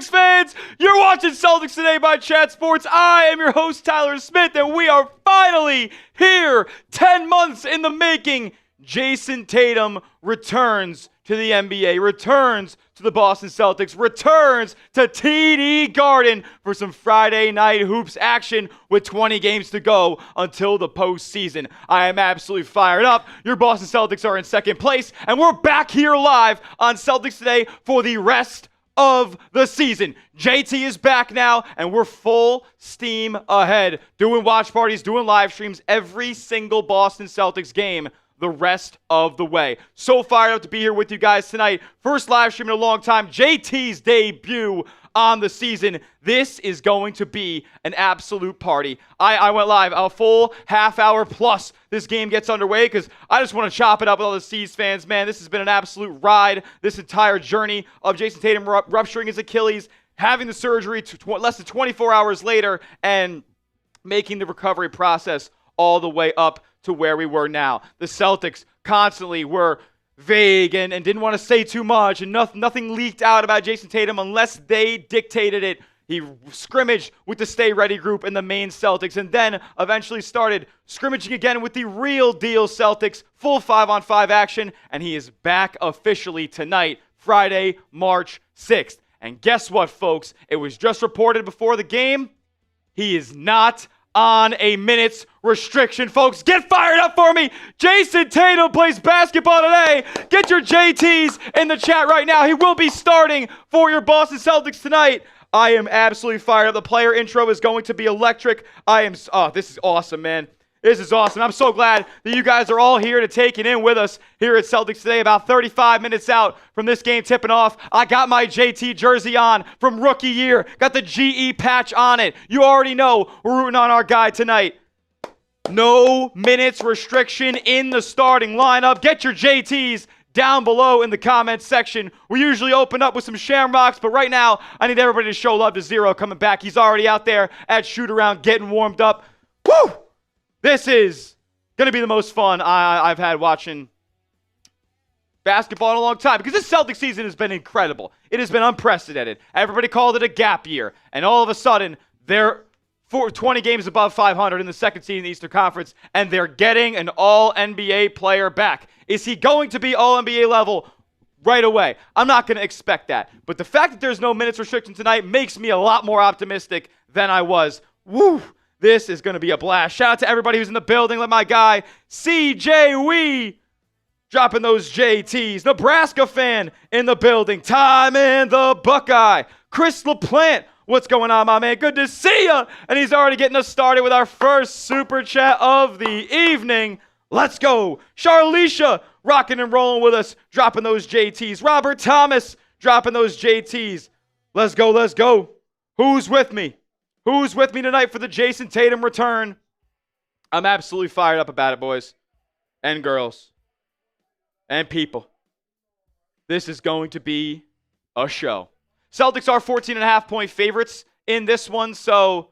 Celtics fans? You're watching Celtics Today by Chat Sports. I am your host, Tyler Smith, and we are finally here. 10 months in the making. Jayson Tatum returns to the NBA, returns to the Boston Celtics, returns to TD Garden for some Friday night hoops action with 20 games to go until the postseason. I am absolutely fired up. Your Boston Celtics are in second place, and we're back here live on Celtics Today for the rest of the season. JT is back now, and we're full steam ahead, doing watch parties, doing live streams every single Boston Celtics game the rest of the way. So fired up to be here with you guys tonight. First live stream in a long time. JT's debut on the season. This is going to be an absolute party. I went live a full half hour plus this game gets underway because I just want to chop it up with all the C's fans. Man, this has been an absolute ride. This entire journey of Jayson Tatum rupturing his Achilles, having the surgery less than 24 hours later, and making the recovery process all the way up to where we were now. The Celtics constantly were vague and didn't want to say too much, and nothing leaked out about Jayson Tatum unless they dictated it. He scrimmaged with the Stay Ready group and the main Celtics, and then eventually started scrimmaging again with the real deal Celtics, full 5-on-5 action, and he is back officially tonight, Friday, March 6th. And guess what, folks? It was just reported before the game. He is not on a minutes restriction, folks. Get fired up for me. Jayson Tatum plays basketball today. Get your JTs in the chat right now. He will be starting for your Boston Celtics tonight. I am absolutely fired up. The player intro is going to be electric. This is awesome, man. This is awesome. I'm so glad that you guys are all here to take it in with us here at Celtics Today. About 35 minutes out from this game tipping off. I got my JT jersey on from rookie year. Got the GE patch on it. You already know we're rooting on our guy tonight. No minutes restriction in the starting lineup. Get your JTs down below in the comments section. We usually open up with some Shamrocks, but right now I need everybody to show love to Zero coming back. He's already out there at shoot-around getting warmed up. Woo! This is going to be the most fun I've had watching basketball in a long time, because this Celtics season has been incredible. It has been unprecedented. Everybody called it a gap year, and all of a sudden, they're 20 games above 500 in the second seed in the Eastern Conference, and they're getting an All-NBA player back. Is he going to be All-NBA level right away? I'm not going to expect that. But the fact that there's no minutes restriction tonight makes me a lot more optimistic than I was. Woo! This is going to be a blast. Shout out to everybody who's in the building. Let my guy, CJ Wee, dropping those JTs. Nebraska fan in the building. Time in the Buckeye. Chris LaPlante, what's going on, my man? Good to see ya. And he's already getting us started with our first super chat of the evening. Let's go. Charlicia, rocking and rolling with us, dropping those JTs. Robert Thomas, dropping those JTs. Let's go, let's go. Who's with me? Who's with me tonight for the Jayson Tatum return? I'm absolutely fired up about it, boys and girls and people. This is going to be a show. Celtics are 14.5-point favorites in this one, so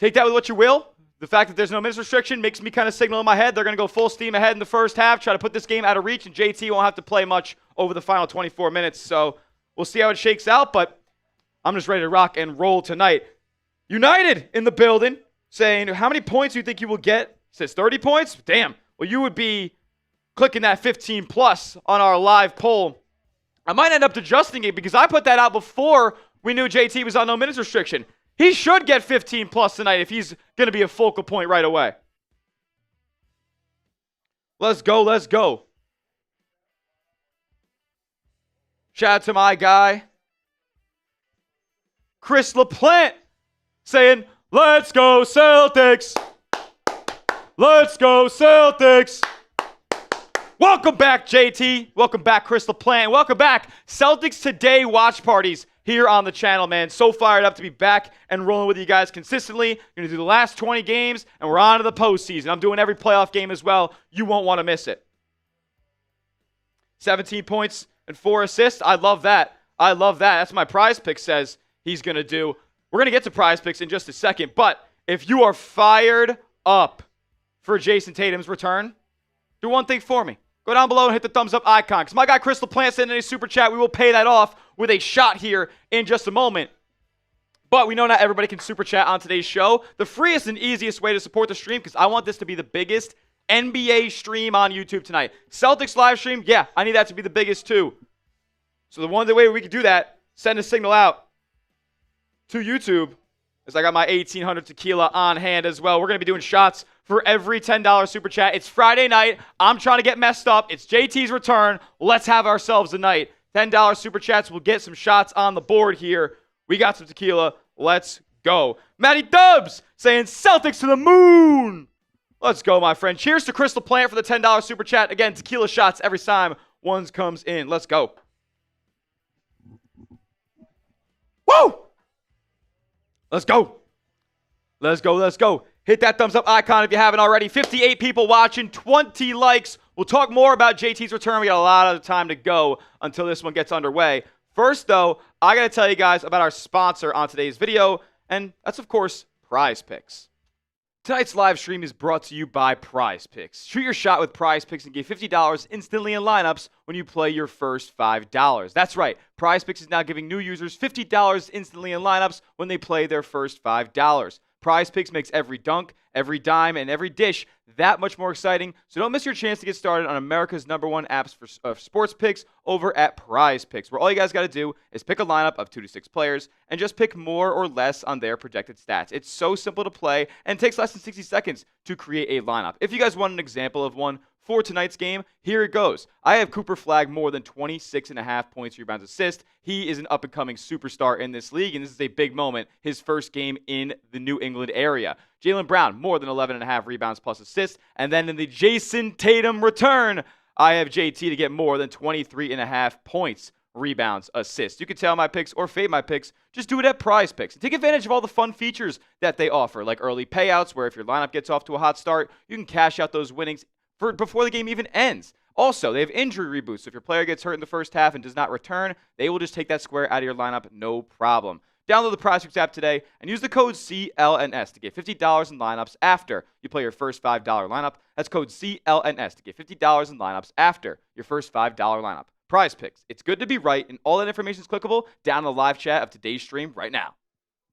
take that with what you will. The fact that there's no minutes restriction makes me kind of signal in my head they're going to go full steam ahead in the first half, try to put this game out of reach, and JT won't have to play much over the final 24 minutes. So we'll see how it shakes out, but I'm just ready to rock and roll tonight. United in the building saying, how many points do you think you will get? Says 30 points? Damn. Well, you would be clicking that 15 plus on our live poll. I might end up adjusting it because I put that out before we knew JT was on no minutes restriction. He should get 15 plus tonight if he's going to be a focal point right away. Let's go, let's go. Shout out to my guy, Chris LaPlante, saying, let's go Celtics. Let's go Celtics. Welcome back, JT. Welcome back, Chris LaPlante. Welcome back, Celtics Today watch parties here on the channel, man. So fired up to be back and rolling with you guys consistently. Going to do the last 20 games, and we're on to the postseason. I'm doing every playoff game as well. You won't want to miss it. 17 points and 4 assists. I love that. I love that. That's what my prize pick says he's going to do. We're going to get to prize picks in just a second, but if you are fired up for Jayson Tatum's return, do one thing for me. Go down below and hit the thumbs up icon. Because my guy Chris LaPlante sent in a super chat. We will pay that off with a shot here in just a moment. But we know not everybody can super chat on today's show. The freest and easiest way to support the stream, because I want this to be the biggest NBA stream on YouTube tonight. Celtics live stream, yeah, I need that to be the biggest too. So the one way we can do that, send a signal out to YouTube, is I got my 1800 tequila on hand as well. We're going to be doing shots for every $10 super chat. It's Friday night. I'm trying to get messed up. It's JT's return. Let's have ourselves a night. $10 super chats. We'll get some shots on the board here. We got some tequila. Let's go. Matty Dubs saying Celtics to the moon. Let's go, my friend. Cheers to Crystal Plant for the $10 super chat. Again, tequila shots every time one comes in. Let's go. Woo! Let's go. Let's go. Let's go. Hit that thumbs up icon if you haven't already. 58 people watching, 20 likes. We'll talk more about JT's return. We got a lot of time to go until this one gets underway. First, though, I got to tell you guys about our sponsor on today's video, and that's, of course, Prize Picks. Tonight's live stream is brought to you by Prize Picks. Shoot your shot with Prize Picks and get $50 instantly in lineups when you play your first $5. That's right. Prize Picks is now giving new users $50 instantly in lineups when they play their first $5. Prize Picks makes every dunk, every dime, and every dish that much more exciting. So don't miss your chance to get started on America's #1 apps for sports picks over at Prize Picks, where all you guys got to do is pick a lineup of 2 to 6 players and just pick more or less on their projected stats. It's so simple to play and takes less than 60 seconds to create a lineup. If you guys want an example of one for tonight's game, here it goes. I have Cooper Flagg more than 26.5 points, rebounds, assists. He is an up-and-coming superstar in this league, and this is a big moment, his first game in the New England area. Jaylen Brown, more than 11.5 rebounds plus assists. And then in the Jayson Tatum return, I have JT to get more than 23.5 points, rebounds, assists. You can tell my picks or fade my picks. Just do it at Prize Picks. And take advantage of all the fun features that they offer, like early payouts, where if your lineup gets off to a hot start, you can cash out those winnings before the game even ends. Also, they have injury reboots. So if your player gets hurt in the first half and does not return, they will just take that square out of your lineup, no problem. Download the Prize Picks app today and use the code CLNS to get $50 in lineups after you play your first $5 lineup. That's code CLNS to get $50 in lineups after your first $5 lineup. Prize Picks. It's good to be right, and all that information is clickable down in the live chat of today's stream right now.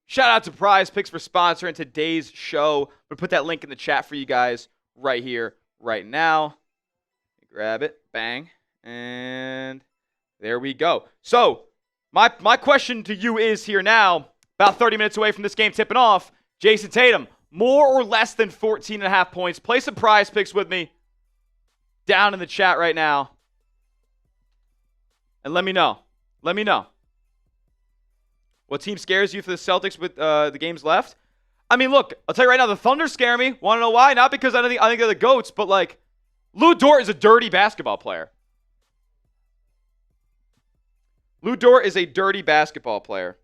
Shout out to Prize Picks for sponsoring today's show. I'm going to put that link in the chat for you guys right here, right now. Grab it, bang, and there we go. So, my question to you is here now, about 30 minutes away from this game tipping off, Jayson Tatum, more or less than 14.5 points. Play some Prize Picks with me down in the chat right now. And let me know. Let me know. What team scares you for the Celtics with the games left? I mean, look, I'll tell you right now, the Thunder scare me. Want to know why? Not because I think they're the GOATs, but like, Lou Dort is a dirty basketball player. Lou Dort is a dirty basketball player.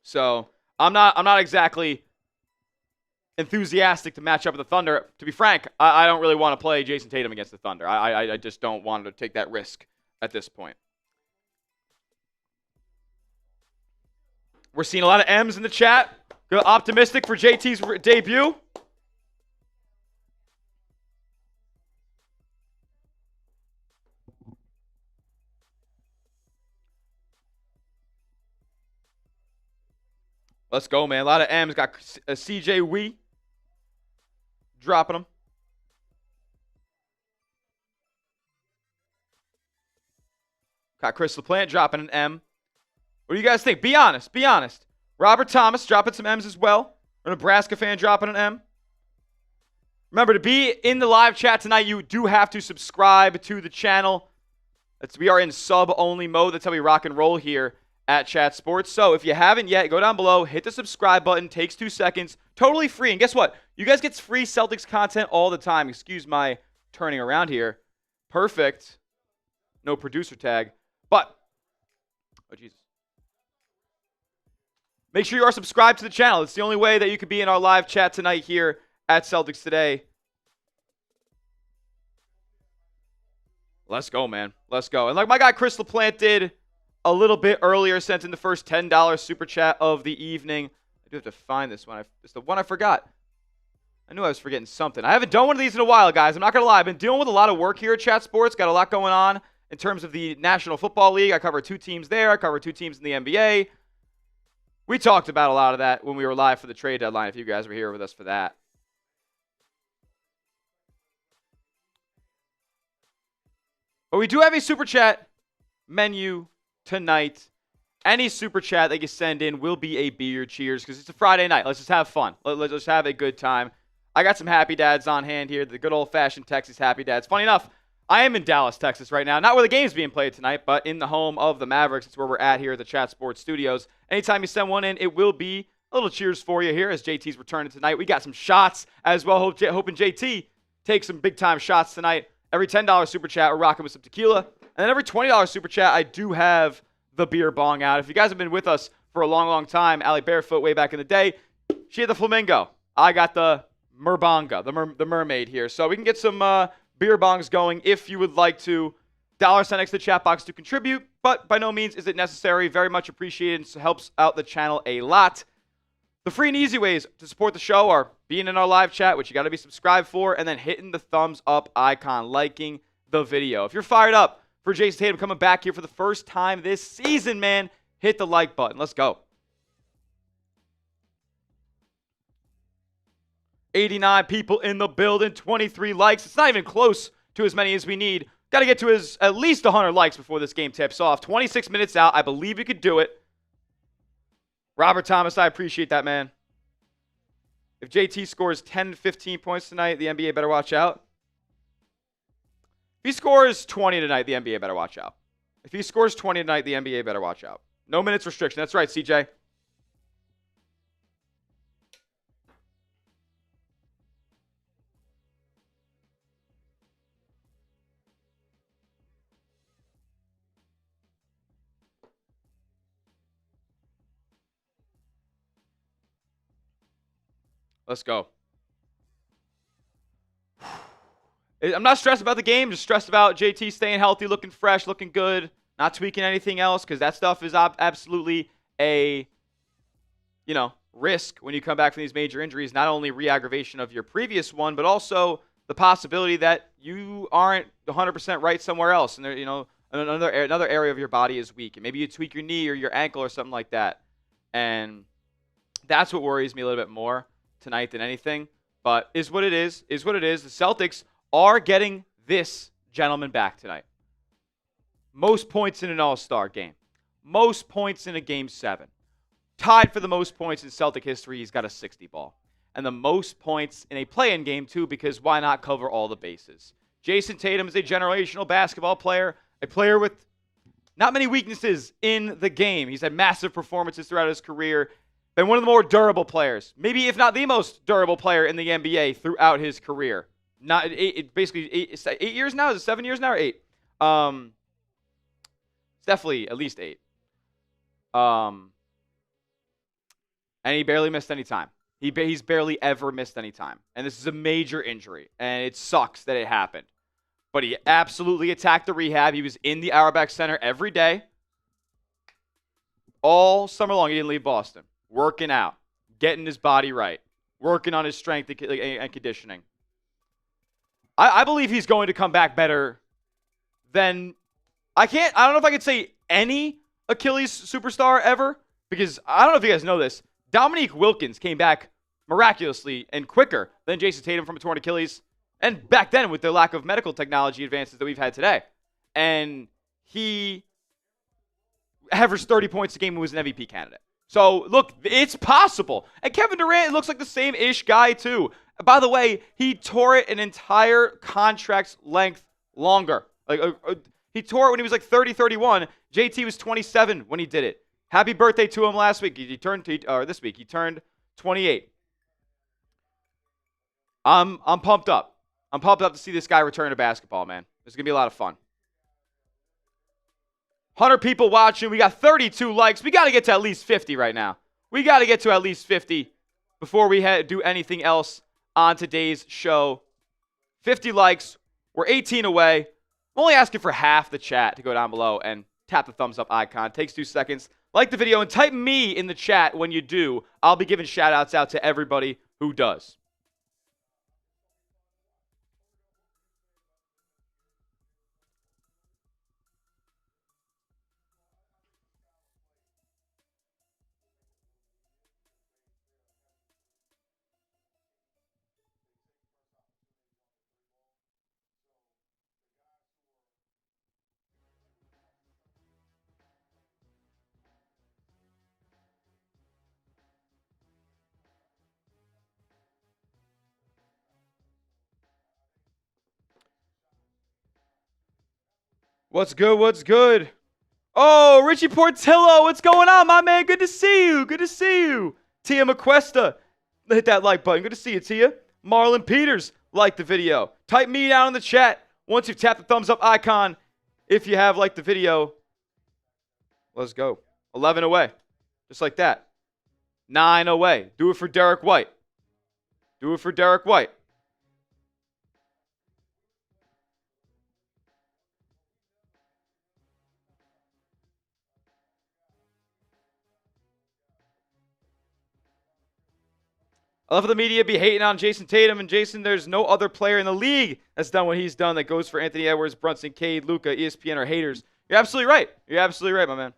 So, I'm not exactly enthusiastic to match up with the Thunder. To be frank, I don't really want to play Jayson Tatum against the Thunder. I just don't want to take that risk at this point. We're seeing a lot of M's in the chat. Optimistic for JT's debut. Let's go, man. A lot of M's. Got CJ Wee dropping them. Got Chris LaPlante dropping an M. What do you guys think? Be honest. Be honest. Robert Thomas dropping some M's as well. A Nebraska fan dropping an M. Remember, to be in the live chat tonight, you do have to subscribe to the channel. We are in sub-only mode. That's how we rock and roll here at Chat Sports. So if you haven't yet, go down below, hit the subscribe button. Takes 2 seconds. Totally free. And guess what? You guys get free Celtics content all the time. Excuse my turning around here. Perfect. No producer tag. But, oh, Jesus. Make sure you are subscribed to the channel. It's the only way that you can be in our live chat tonight here at Celtics Today. Let's go, man. Let's go. And like my guy Chris LaPlante did a little bit earlier, sent in the first $10 super chat of the evening. I do have to find this one. It's the one I forgot. I knew I was forgetting something. I haven't done one of these in a while, guys. I'm not going to lie. I've been dealing with a lot of work here at Chat Sports. Got a lot going on. in terms of the National Football League. I cover 2 teams there. I cover 2 teams in the NBA. We talked about a lot of that when we were live for the trade deadline, if you guys were here with us for that. But we do have a Super Chat menu tonight. Any Super Chat that you send in will be a beer cheers because it's a Friday night. Let's just have fun. Let's just have a good time. I got some Happy Dads on hand here, the good old-fashioned Texas Happy Dads. Funny enough, I am in Dallas, Texas right now. Not where the game's being played tonight, but in the home of the Mavericks. It's where we're at here at the Chat Sports Studios. Anytime you send one in, it will be a little cheers for you here as JT's returning tonight. We got some shots as well. Hoping JT takes some big-time shots tonight. Every $10 Super Chat, we're rocking with some tequila. And then every $20 Super Chat, I do have the beer bong out. If you guys have been with us for a long, long time, Allie Barefoot way back in the day, she had the flamingo. I got the Merbonga, the mermaid here. So we can get some beer bongs going if you would like to. $sign next to the chat box to contribute, but by no means is it necessary. Very much appreciated and helps out the channel a lot. The free and easy ways to support the show are being in our live chat, which you got to be subscribed for, and then hitting the thumbs up icon, liking the video. If you're fired up for Jayson Tatum coming back here for the first time this season, man, hit the like button. Let's go. 89 people in the building, 23 likes. It's not even close to as many as we need. Got to get to at least 100 likes before this game tips off. 26 minutes out. I believe we could do it. Robert Thomas, I appreciate that, man. If JT scores 10 to 15 points tonight, the NBA better watch out. If he scores 20 tonight, the NBA better watch out. If he scores 20 tonight, the NBA better watch out. No minutes restriction. That's right, CJ. Let's go. I'm not stressed about the game, just stressed about JT staying healthy, looking fresh, looking good, not tweaking anything else, because that stuff is absolutely a, risk when you come back from these major injuries. Not only re-aggravation of your previous one, but also the possibility that you aren't 100% right somewhere else, and another area of your body is weak, and maybe you tweak your knee or your ankle or something like that, and that's what worries me a little bit more tonight than anything. But is what it is. The Celtics are getting this gentleman back tonight. Most points in an all-star game. Most points in a Game 7. Tied for the most points in Celtic history. He's got a 60 ball. And the most points in a play-in game, too, because why not cover all the bases? Jayson Tatum is a generational basketball player, a player with not many weaknesses in the game. He's had massive performances throughout his career. Been one of the more durable players, maybe if not the most durable player in the NBA throughout his career. Basically 8 years now. Is it 7 years now or 8? It's definitely at least 8. And he barely missed any time. He's barely ever missed any time. And this is a major injury, and it sucks that it happened. But he absolutely attacked the rehab. He was in the Auerbach Center every day. All summer long, he didn't leave Boston. Working out, getting his body right, working on his strength and conditioning. I believe he's going to come back better than I don't know if I could say any Achilles superstar ever, because I don't know if you guys know this. Dominique Wilkins came back miraculously and quicker than Jayson Tatum from a torn Achilles, and back then with the lack of medical technology advances that we've had today. And he averaged 30 points a game and was an MVP candidate. So, look, it's possible. And Kevin Durant looks like the same-ish guy, too. By the way, he tore it an entire contract's length longer. He tore it when he was like 30, 31. JT was 27 when he did it. Happy birthday to him last week. This week. He turned 28. I'm pumped up. I'm pumped up to see this guy return to basketball, man. It's going to be a lot of fun. 100 people watching. We got 32 likes. We got to get to at least 50 right now. We got to get to at least 50 before we do anything else on today's show. 50 likes. We're 18 away. I'm only asking for half the chat to go down below and tap the thumbs up icon. Takes 2 seconds. Like the video and type me in the chat when you do. I'll be giving shout outs out to everybody who does. What's good? What's good? Oh, Richie Portillo, what's going on, my man? Good to see you. Good to see you. Tia McQuesta, hit that like button. Good to see you, Tia. Marlon Peters, like the video. Type me down in the chat once you've tapped the thumbs up icon. If you have liked the video, let's go. 11 away. Just like that. 9 away. Do it for Derrick White. Do it for Derrick White. I love the media be hating on Jayson Tatum. And Jason, there's no other player in the league that's done what he's done that goes for Anthony Edwards, Brunson, Cade, Luka, ESPN are haters. You're absolutely right. You're absolutely right, my man.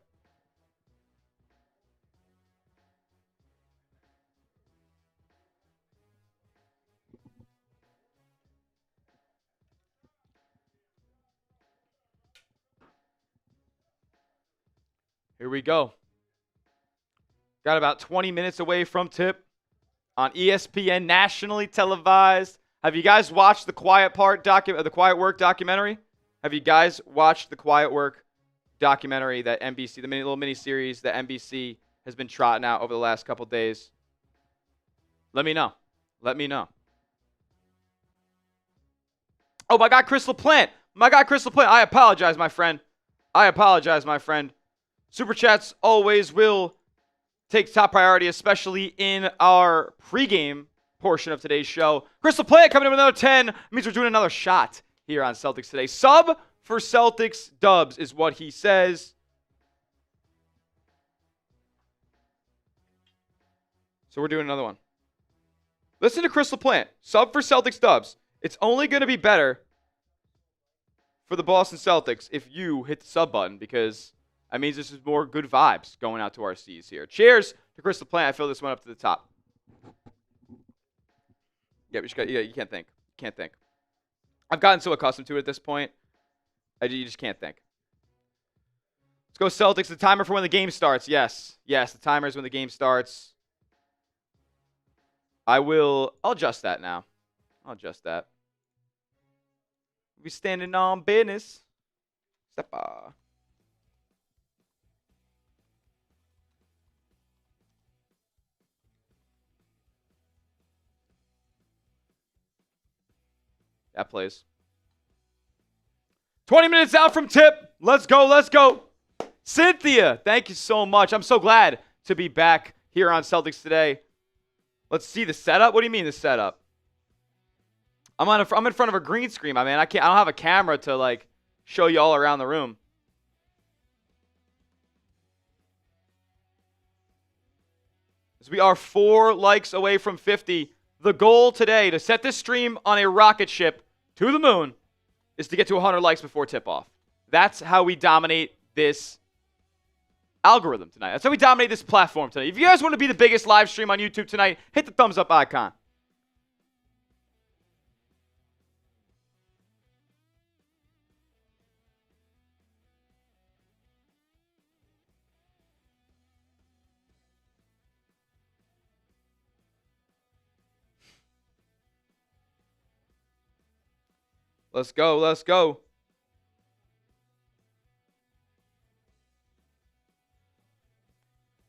Here we go. Got about 20 minutes away from tip on ESPN, nationally televised. Have you guys watched the Quiet Work documentary? Have you guys watched the Quiet Work documentary that NBC, the little mini series that NBC has been trotting out over the last couple days? Let me know. Let me know. Oh, my God, Chris LaPlante. My God, Chris LaPlante. I apologize, my friend. I apologize, my friend. Super Chats always will take top priority, especially in our pregame portion of today's show. Chris LaPlante coming in with another 10. Means we're doing another shot here on Celtics Today. Sub for Celtics dubs is what he says. So we're doing another one. Listen to Chris LaPlante. Sub for Celtics dubs. It's only going to be better for the Boston Celtics if you hit the sub button, because that means this is more good vibes going out to our C's here. Cheers to Chris LaPlante. I fill this one up to the top. Yeah, you can't think. Can't think. I've gotten so accustomed to it at this point. You just can't think. Let's go Celtics. The timer for when the game starts. Yes. Yes, the timer is when the game starts. I'll adjust that now. I'll adjust that. We standing on business. Step up. That plays. 20 minutes out from tip. Let's go. Let's go. Cynthia, thank you so much. I'm so glad to be back here on Celtics Today. Let's see the setup. What do you mean the setup? I'm in front of a green screen, my man. I don't have a camera to show you all around the room. As we are 4 likes away from 50. The goal today to set this stream on a rocket ship to the moon is to get to 100 likes before tip-off. That's how we dominate this algorithm tonight. That's how we dominate this platform tonight. If you guys want to be the biggest live stream on YouTube tonight, hit the thumbs up icon. Let's go. Let's go.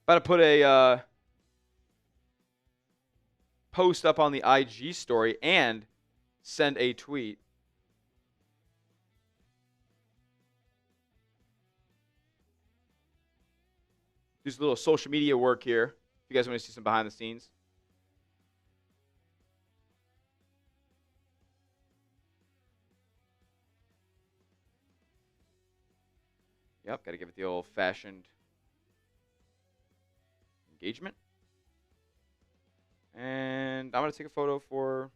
About to put a post up on the IG story and send a tweet. Do a little social media work here. If you guys want to see some behind the scenes. Yep, got to give it the old-fashioned engagement. And I'm going to take a photo for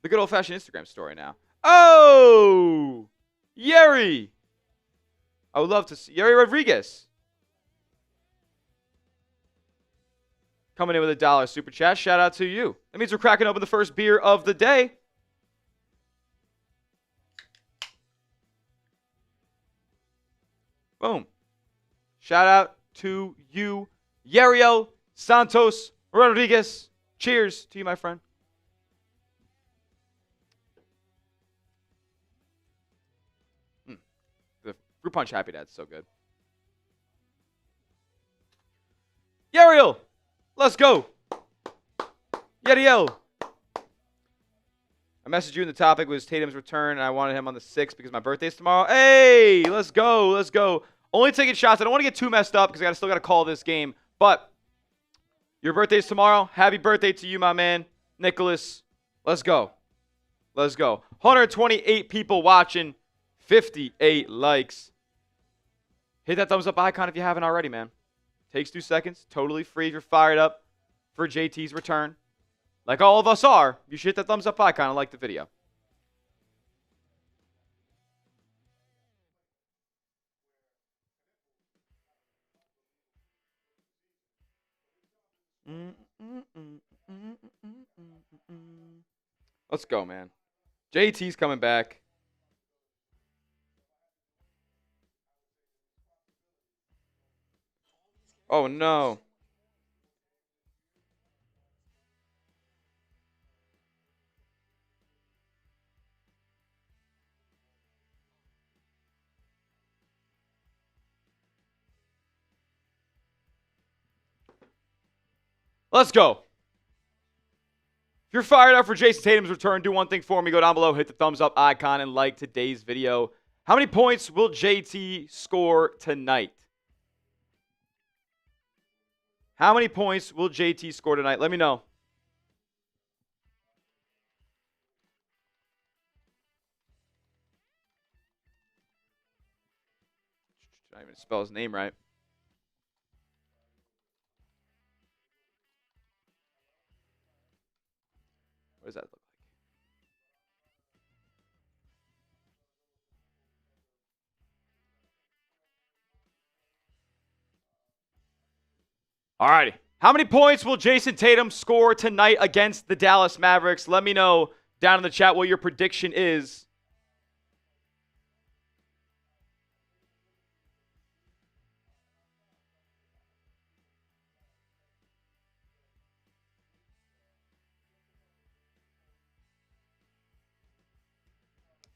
the good old-fashioned Instagram story now. Oh! Yeri! I would love to see Yeri Rodriguez coming in with $1 super chat. Shout out to you. That means we're cracking open the first beer of the day. Boom. Shout out to you, Yerio Santos Rodriguez. Cheers to you, my friend. Fruit Punch Happy Dad's so good. Yariel, let's go. Yadiel. I messaged you, and the topic was Tatum's return, and I wanted him on the 6th because my birthday's tomorrow. Hey, let's go. Let's go. Only taking shots. I don't want to get too messed up because I still got to call this game. But your birthday's tomorrow. Happy birthday to you, my man, Nicholas. Let's go. Let's go. 128 people watching. 58 likes. Hit that thumbs up icon if you haven't already, man. Takes 2 seconds. Totally free if you're fired up for JT's return. Like all of us are. You should hit that thumbs up icon and like the video. Let's go, man. JT's coming back. Oh, no. Let's go. If you're fired up for Jayson Tatum's return, do one thing for me. Go down below, hit the thumbs up icon, and like today's video. How many points will JT score tonight? How many points will JT score tonight? Let me know. I don't even spell his name right. What does that look like? Alrighty. How many points will Jayson Tatum score tonight against the Dallas Mavericks? Let me know down in the chat what your prediction is.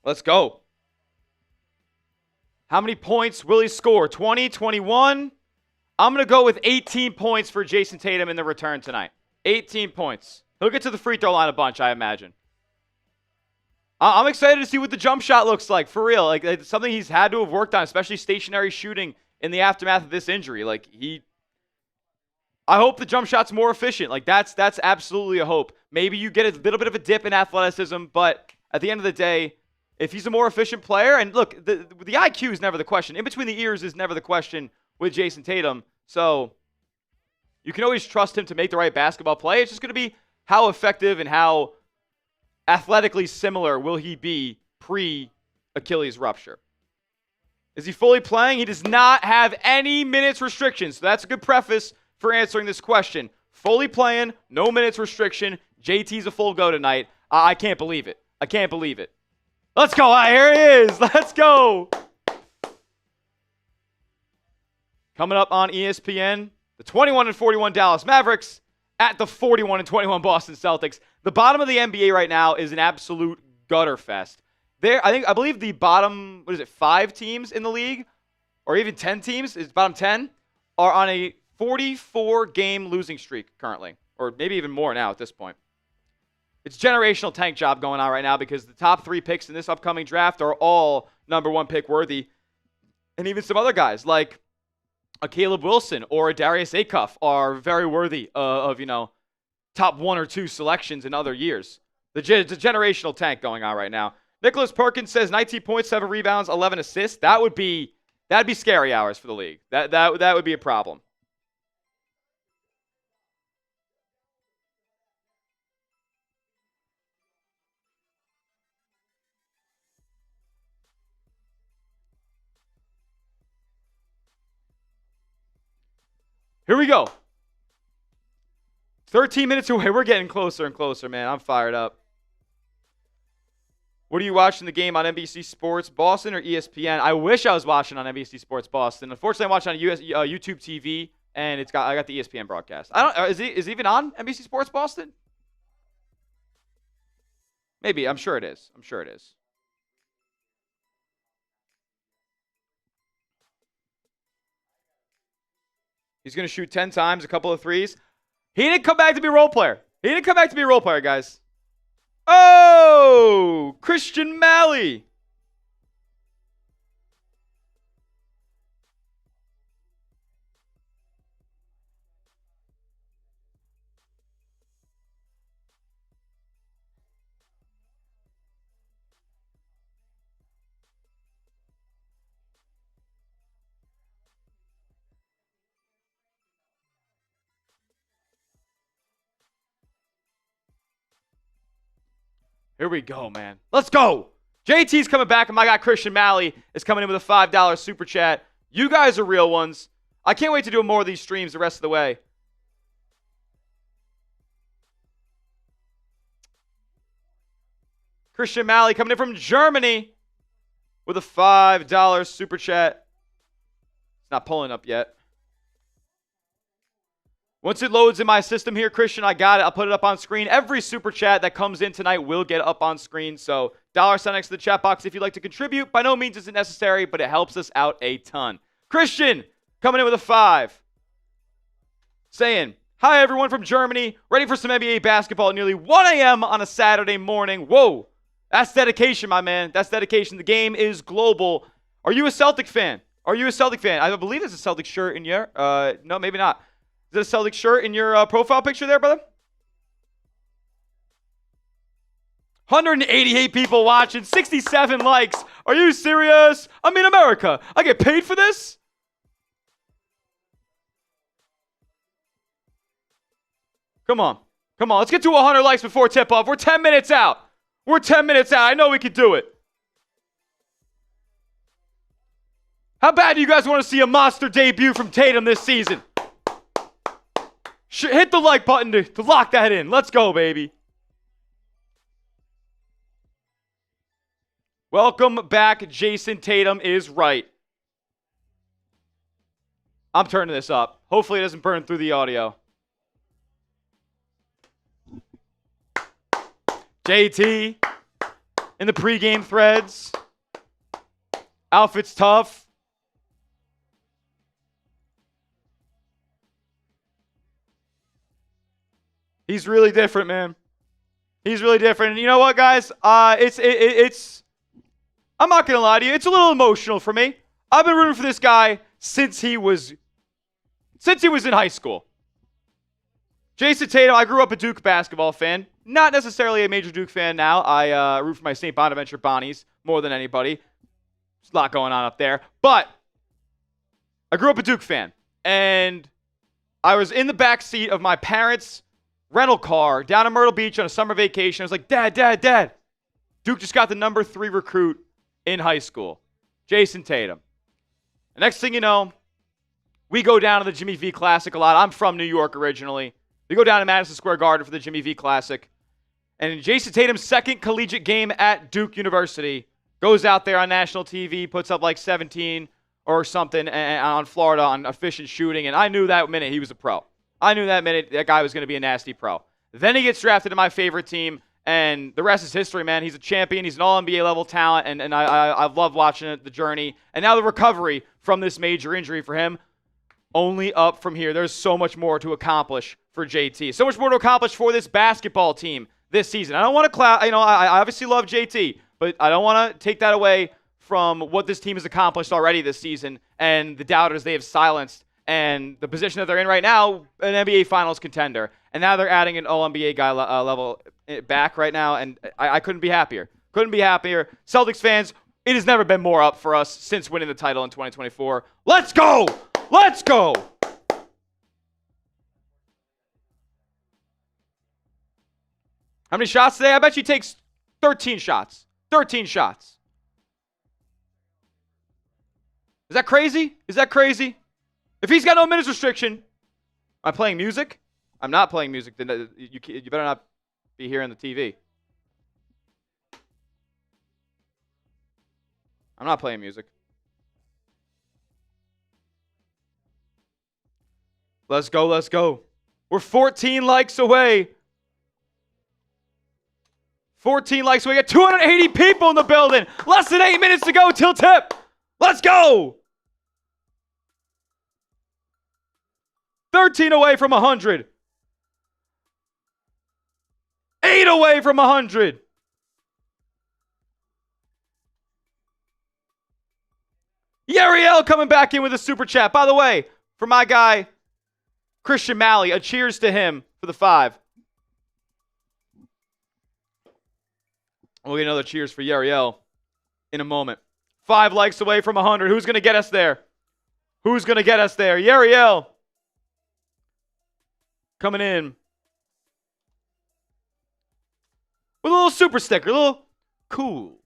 Let's go. How many points will he score? 20, 21? I'm going to go with 18 points for Jayson Tatum in the return tonight. 18 points. He'll get to the free throw line a bunch, I imagine. I'm excited to see what the jump shot looks like, for real. Like, it's something he's had to have worked on, especially stationary shooting in the aftermath of this injury. Like, I hope the jump shot's more efficient. Like, that's absolutely a hope. Maybe you get a little bit of a dip in athleticism, but at the end of the day, if he's a more efficient player, and look, the IQ is never the question. In between the ears is never the question with Jayson Tatum. So you can always trust him to make the right basketball play. It's just going to be how effective and how athletically similar will he be pre-Achilles rupture. Is he fully playing? He does not have any minutes restrictions. So that's a good preface for answering this question. Fully playing, no minutes restriction. JT's a full go tonight. I can't believe it. I can't believe it. Let's go. Here he is. Let's go. Coming up on ESPN, the 21-41 Dallas Mavericks at the 41-21 Boston Celtics. The bottom of the NBA right now is an absolute gutter fest. I believe the bottom, 5 teams in the league, or even 10 teams, is bottom 10, are on a 44-game losing streak currently, or maybe even more now at this point. It's generational tank job going on right now because the top 3 picks in this upcoming draft are all number 1 pick worthy. And even some other guys like a Caleb Wilson or a Darius Acuff are very worthy of top 1 or 2 selections in other years. It's a generational tank going on right now. Nicholas Perkins says 19 points, 7 rebounds, 11 assists. That'd be scary hours for the league. That would be a problem. Here we go. 13 minutes away. We're getting closer and closer, man. I'm fired up. What are you watching the game on NBC Sports Boston or ESPN? I wish I was watching on NBC Sports Boston. Unfortunately, I'm watching on YouTube TV, and I got the ESPN broadcast. Is it even on NBC Sports Boston? Maybe. I'm sure it is. He's going to shoot 10 times, a couple of threes. He didn't come back to be a role player. He didn't come back to be a role player, guys. Oh, Christian Malley. Here we go, man. Let's go. JT's coming back, and my guy Christian Malley is coming in with a $5 super chat. You guys are real ones. I can't wait to do more of these streams the rest of the way. Christian Malley coming in from Germany with a $5 super chat. It's not pulling up yet. Once it loads in my system here, Christian, I got it. I'll put it up on screen. Every super chat that comes in tonight will get up on screen. So $sign next to the chat box if you'd like to contribute. By no means is it necessary, but it helps us out a ton. Christian coming in with a 5. Saying, hi everyone from Germany. Ready for some NBA basketball at nearly 1 a.m. on a Saturday morning. Whoa. That's dedication, my man. That's dedication. The game is global. Are you a Celtic fan? Are you a Celtic fan? I believe there's a Celtic shirt in your... no, maybe not. Is it a Celtic shirt in your profile picture there, brother? 188 people watching, 67 likes. Are you serious? I'm in America. I get paid for this? Come on. Come on. Let's get to 100 likes before tip-off. We're 10 minutes out. We're 10 minutes out. I know we can do it. How bad do you guys want to see a monster debut from Tatum this season? Hit the like button to lock that in. Let's go, baby. Welcome back. Jayson Tatum is right. I'm turning this up. Hopefully it doesn't burn through the audio. JT in the pregame threads. Outfit's tough. He's really different, man. He's really different. And you know what, guys? It's I'm not going to lie to you. It's a little emotional for me. I've been rooting for this guy since he was in high school. Jayson Tatum, I grew up a Duke basketball fan. Not necessarily a major Duke fan now. I root for my St. Bonaventure Bonnies more than anybody. There's a lot going on up there. But I grew up a Duke fan. And I was in the back seat of my parents' rental car down in Myrtle Beach on a summer vacation. I was like, Dad. Duke just got the number 3 recruit in high school, Jayson Tatum. The next thing you know, we go down to the Jimmy V Classic a lot. I'm from New York originally. We go down to Madison Square Garden for the Jimmy V Classic. And in Jayson Tatum's second collegiate game at Duke University, goes out there on national TV, puts up like 17 or something on Florida on efficient shooting. And I knew that minute he was a pro. I knew that minute that guy was going to be a nasty pro. Then he gets drafted to my favorite team, and the rest is history, man. He's a champion. He's an all-NBA level talent, and I've loved watching it, the journey. And now the recovery from this major injury for him, only up from here. There's so much more to accomplish for JT. So much more to accomplish for this basketball team this season. I don't want to I obviously love JT, but I don't want to take that away from what this team has accomplished already this season and the doubters they have silenced. And the position that they're in right now, an NBA Finals contender. And now they're adding an All-NBA guy level back right now, and I couldn't be happier. Couldn't be happier. Celtics fans, it has never been more up for us since winning the title in 2024. Let's go! Let's go! How many shots today? I bet he takes 13 shots. 13 shots. Is that crazy? Is that crazy? If he's got no minutes restriction, am I playing music? I'm not playing music. Then you better not be hearing the TV. I'm not playing music. Let's go, let's go. We're 14 likes away. 14 likes away. We got 280 people in the building. Less than 8 minutes to go till tip. Let's go. 13 away from 100. 8 away from 100. Yariel coming back in with a super chat. By the way, for my guy, Christian Malley, a cheers to him for the 5. We'll get another cheers for Yariel in a moment. 5 likes away from 100. Who's going to get us there? Who's going to get us there? Yariel coming in with a little super sticker. A little cool.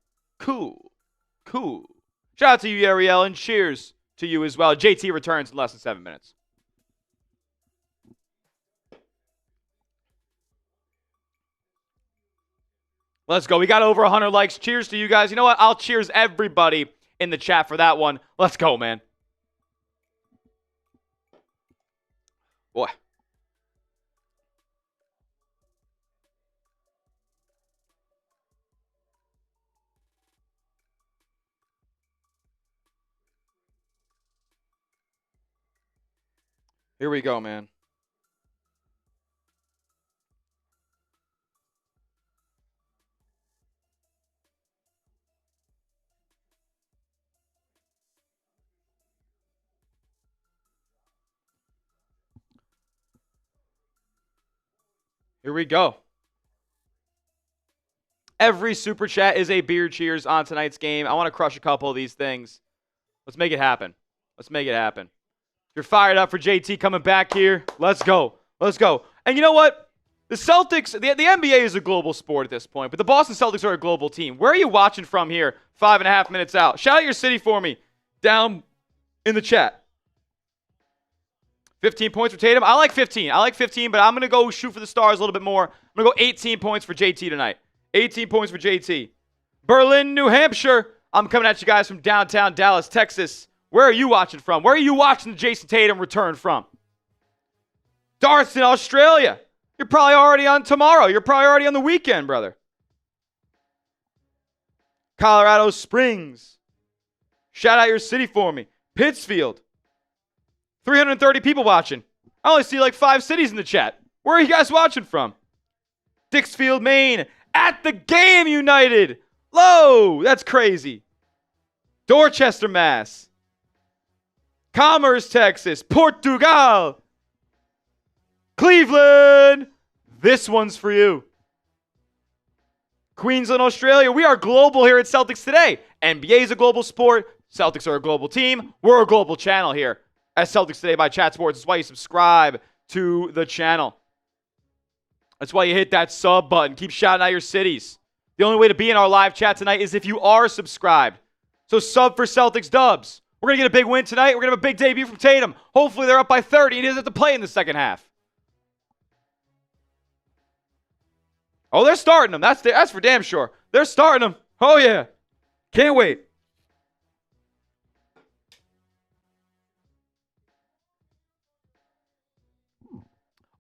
Shout out to you, Yariel, and cheers to you as well. JT returns in less than 7 minutes. Let's go. We got over 100 likes. Cheers to you guys. You know what? I'll cheers everybody in the chat for that one. Let's go, man. Boy. Here we go, man. Here we go. Every super chat is a beer cheers on tonight's game. I want to crush a couple of these things. Let's make it happen. Let's make it happen. If you're fired up for JT coming back here, let's go. Let's go. And you know what? The Celtics, the NBA is a global sport at this point, but the Boston Celtics are a global team. Where are you watching from here 5.5 minutes out? Shout out your city for me down in the chat. 15 points for Tatum. I like 15. But I'm going to go shoot for the stars a little bit more. I'm going to go 18 points for JT tonight. 18 points for JT. Berlin, New Hampshire. I'm coming at you guys from downtown Dallas, Texas. Where are you watching from? Where are you watching the Jayson Tatum return from? Dartson, Australia. You're probably already on tomorrow. You're probably already on the weekend, brother. Colorado Springs. Shout out your city for me. Pittsfield. 330 people watching. I only see like 5 cities in the chat. Where are you guys watching from? Dixfield, Maine. At the game, United. Low. That's crazy. Dorchester, Mass. Commerce, Texas. Portugal. Cleveland. This one's for you. Queensland, Australia. We are global here at Celtics Today. NBA is a global sport. Celtics are a global team. We're a global channel here at Celtics Today by Chat Sports. That's why you subscribe to the channel. That's why you hit that sub button. Keep shouting out your cities. The only way to be in our live chat tonight is if you are subscribed. So sub for Celtics dubs. We're going to get a big win tonight. We're going to have a big debut from Tatum. Hopefully they're up by 30 and he doesn't have to play in the second half. Oh, they're starting him. That's for damn sure. They're starting him. Oh, yeah. Can't wait.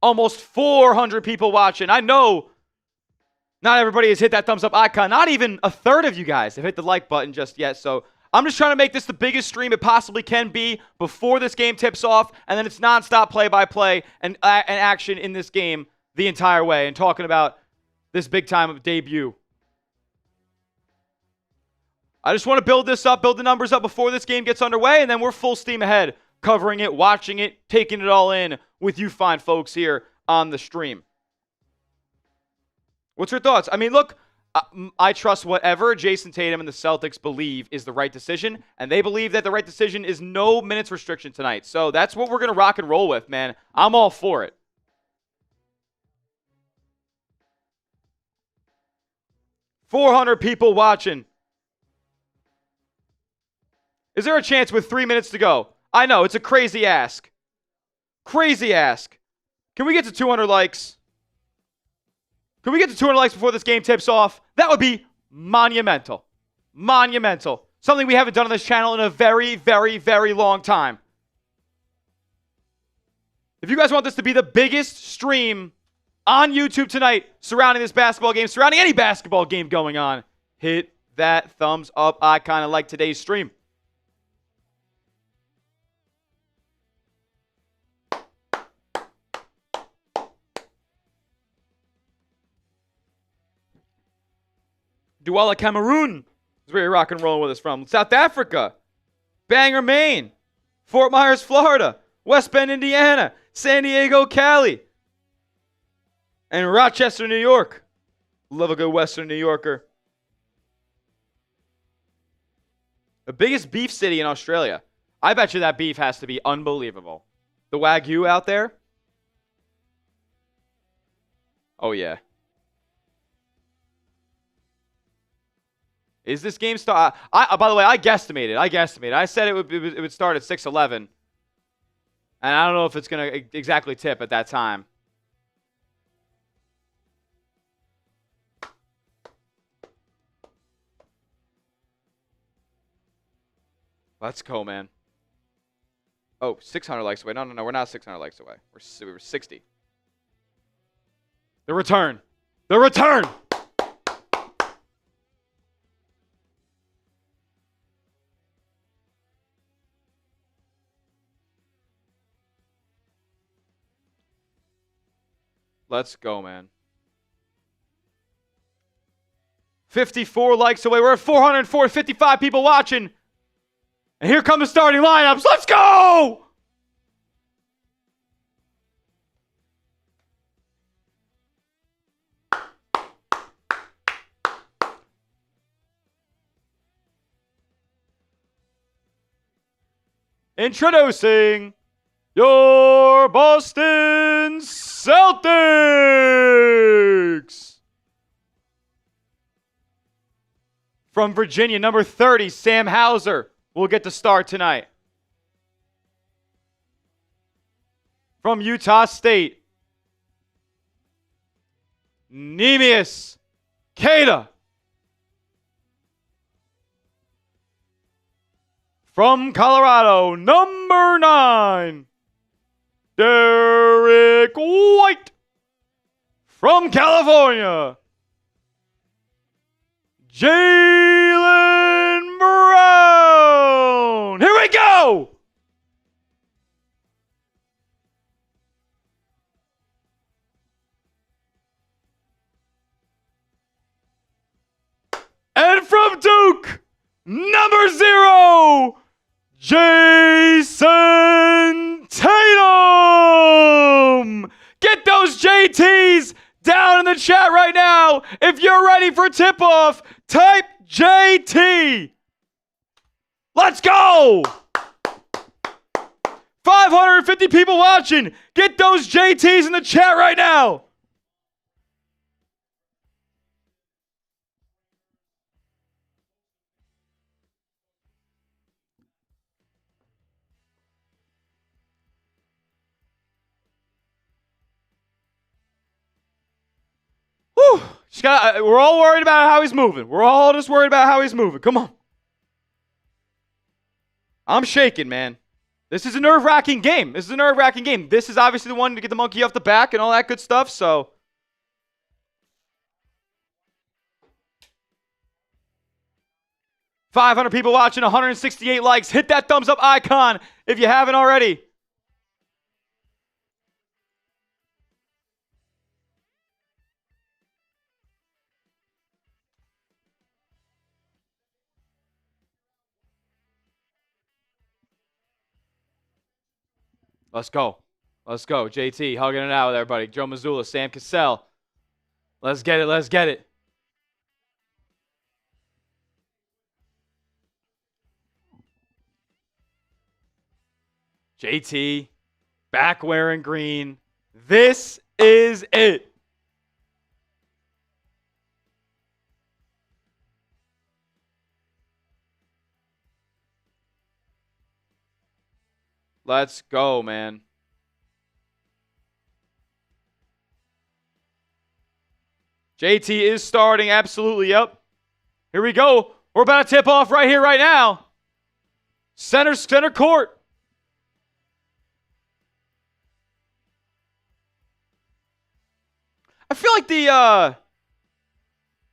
Almost 400 people watching. I know not everybody has hit that thumbs up icon. Not even a third of you guys have hit the like button just yet. So I'm just trying to make this the biggest stream it possibly can be before this game tips off. And then it's nonstop play-by-play and action in this game the entire way. And talking about this big time of debut. I just want to build this up, build the numbers up before this game gets underway. And then we're full steam ahead. Covering it, watching it, taking it all in with you fine folks here on the stream. What's your thoughts? I mean, look, I trust whatever Jayson Tatum and the Celtics believe is the right decision, and they believe that the right decision is no minutes restriction tonight. So that's what we're going to rock and roll with, man. I'm all for it. $400 people watching. Is there a chance with 3 minutes to go? I know, it's a crazy ask. Crazy ask. Can we get to 200 likes? Can we get to 200 likes before this game tips off? That would be monumental. Monumental. Something we haven't done on this channel in a very, very, very long time. If you guys want this to be the biggest stream on YouTube tonight surrounding this basketball game, surrounding any basketball game going on, hit that thumbs up icon like today's stream. Douala, Cameroon is where you're rock and rolling with us from. South Africa. Bangor, Maine. Fort Myers, Florida. West Bend, Indiana. San Diego, Cali. And Rochester, New York. Love a good Western New Yorker. The biggest beef city in Australia. I bet you that beef has to be unbelievable. The Wagyu out there. Oh, yeah. Is this game start? By the way, I guesstimated. I said it would start at 6:11. And I don't know if it's going to exactly tip at that time. Let's go, man. Oh, 600 likes away. No, we're not 600 likes away. We're 60. The return. The return. Let's go, man. 54 likes away. We're at 404, 55 people watching. And here come the starting lineups. Let's go! Introducing your Boston Celtics. From Virginia, number 30, Sam Hauser will get the start tonight. From Utah State, Neemias Queta. From Colorado, number 9, Derrick White. From California, Jaylen Brown. Here we go. And from Duke, number 0, Jayson Tatum. Get those JTs down in the chat right now. If you're ready for tip-off, type JT. Let's go. 550 people watching. Get those JTs in the chat right now. Whew. We're all worried about how he's moving. We're all just worried about how he's moving. Come on. I'm shaking, man. This is a nerve-wracking game. This is obviously the one to get the monkey off the back and all that good stuff, so. $500 people watching, 168 likes. Hit that thumbs up icon if you haven't already. Let's go. Let's go. JT hugging it out with everybody. Joe Mazzulla, Sam Cassell. Let's get it. Let's get it. JT, back wearing green. This is it. Let's go, man. JT is starting. Absolutely, yep. Here we go. We're about to tip off right here, right now. Center court. I feel like the, I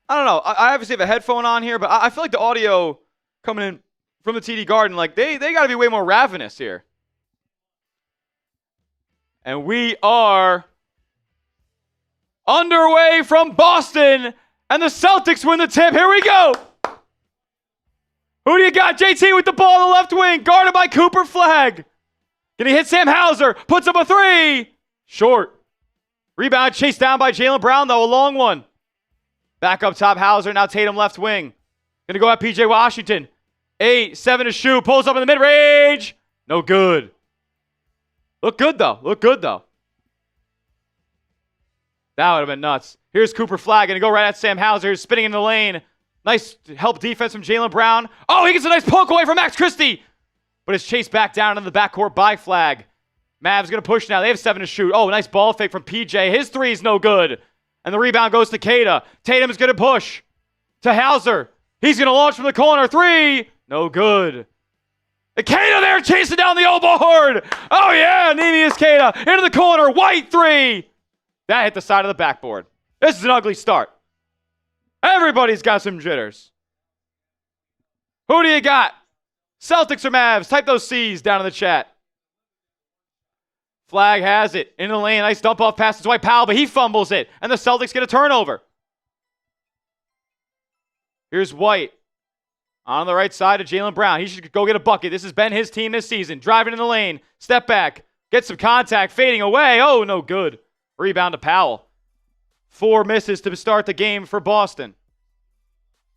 don't know. I obviously have a headphone on here, but I feel like the audio coming in from the TD Garden, like they got to be way more ravenous here. And we are underway from Boston And the Celtics win the tip. Here we go. Who do you got? JT with the ball on the left wing. Guarded by Cooper Flagg. Gonna hit Sam Hauser. Puts up a three. Short. Rebound chased down by Jaylen Brown, though. A long one. Back up top, Hauser. Now Tatum left wing. Gonna go at PJ Washington. 8, 7 to shoot. Pulls up in the mid-range. No good. Look good, though. Look good, though. That would have been nuts. Here's Cooper Flagg. Gonna go right at Sam Hauser. He's spinning in the lane. Nice help defense from Jaylen Brown. Oh, he gets a nice poke away from Max Christie. But it's chased back down into the backcourt by Flagg. Mavs going to push now. They have 7 to shoot. Oh, nice ball fake from PJ. His three is no good. And the rebound goes to Queta. Tatum is going to push to Hauser. He's going to launch from the corner. 3. No good. And Queta there chasing down the old board. Oh, yeah. Neemias Queta into the corner. White 3. That hit the side of the backboard. This is an ugly start. Everybody's got some jitters. Who do you got? Celtics or Mavs? Type those C's down in the chat. Flagg has it. In the lane. Nice dump off pass to Dwight Powell, but he fumbles it. And the Celtics get a turnover. Here's White. On the right side of Jaylen Brown. He should go get a bucket. This has been his team this season. Driving in the lane. Step back. Get some contact. Fading away. Oh, no good. Rebound to Powell. 4 misses to start the game for Boston.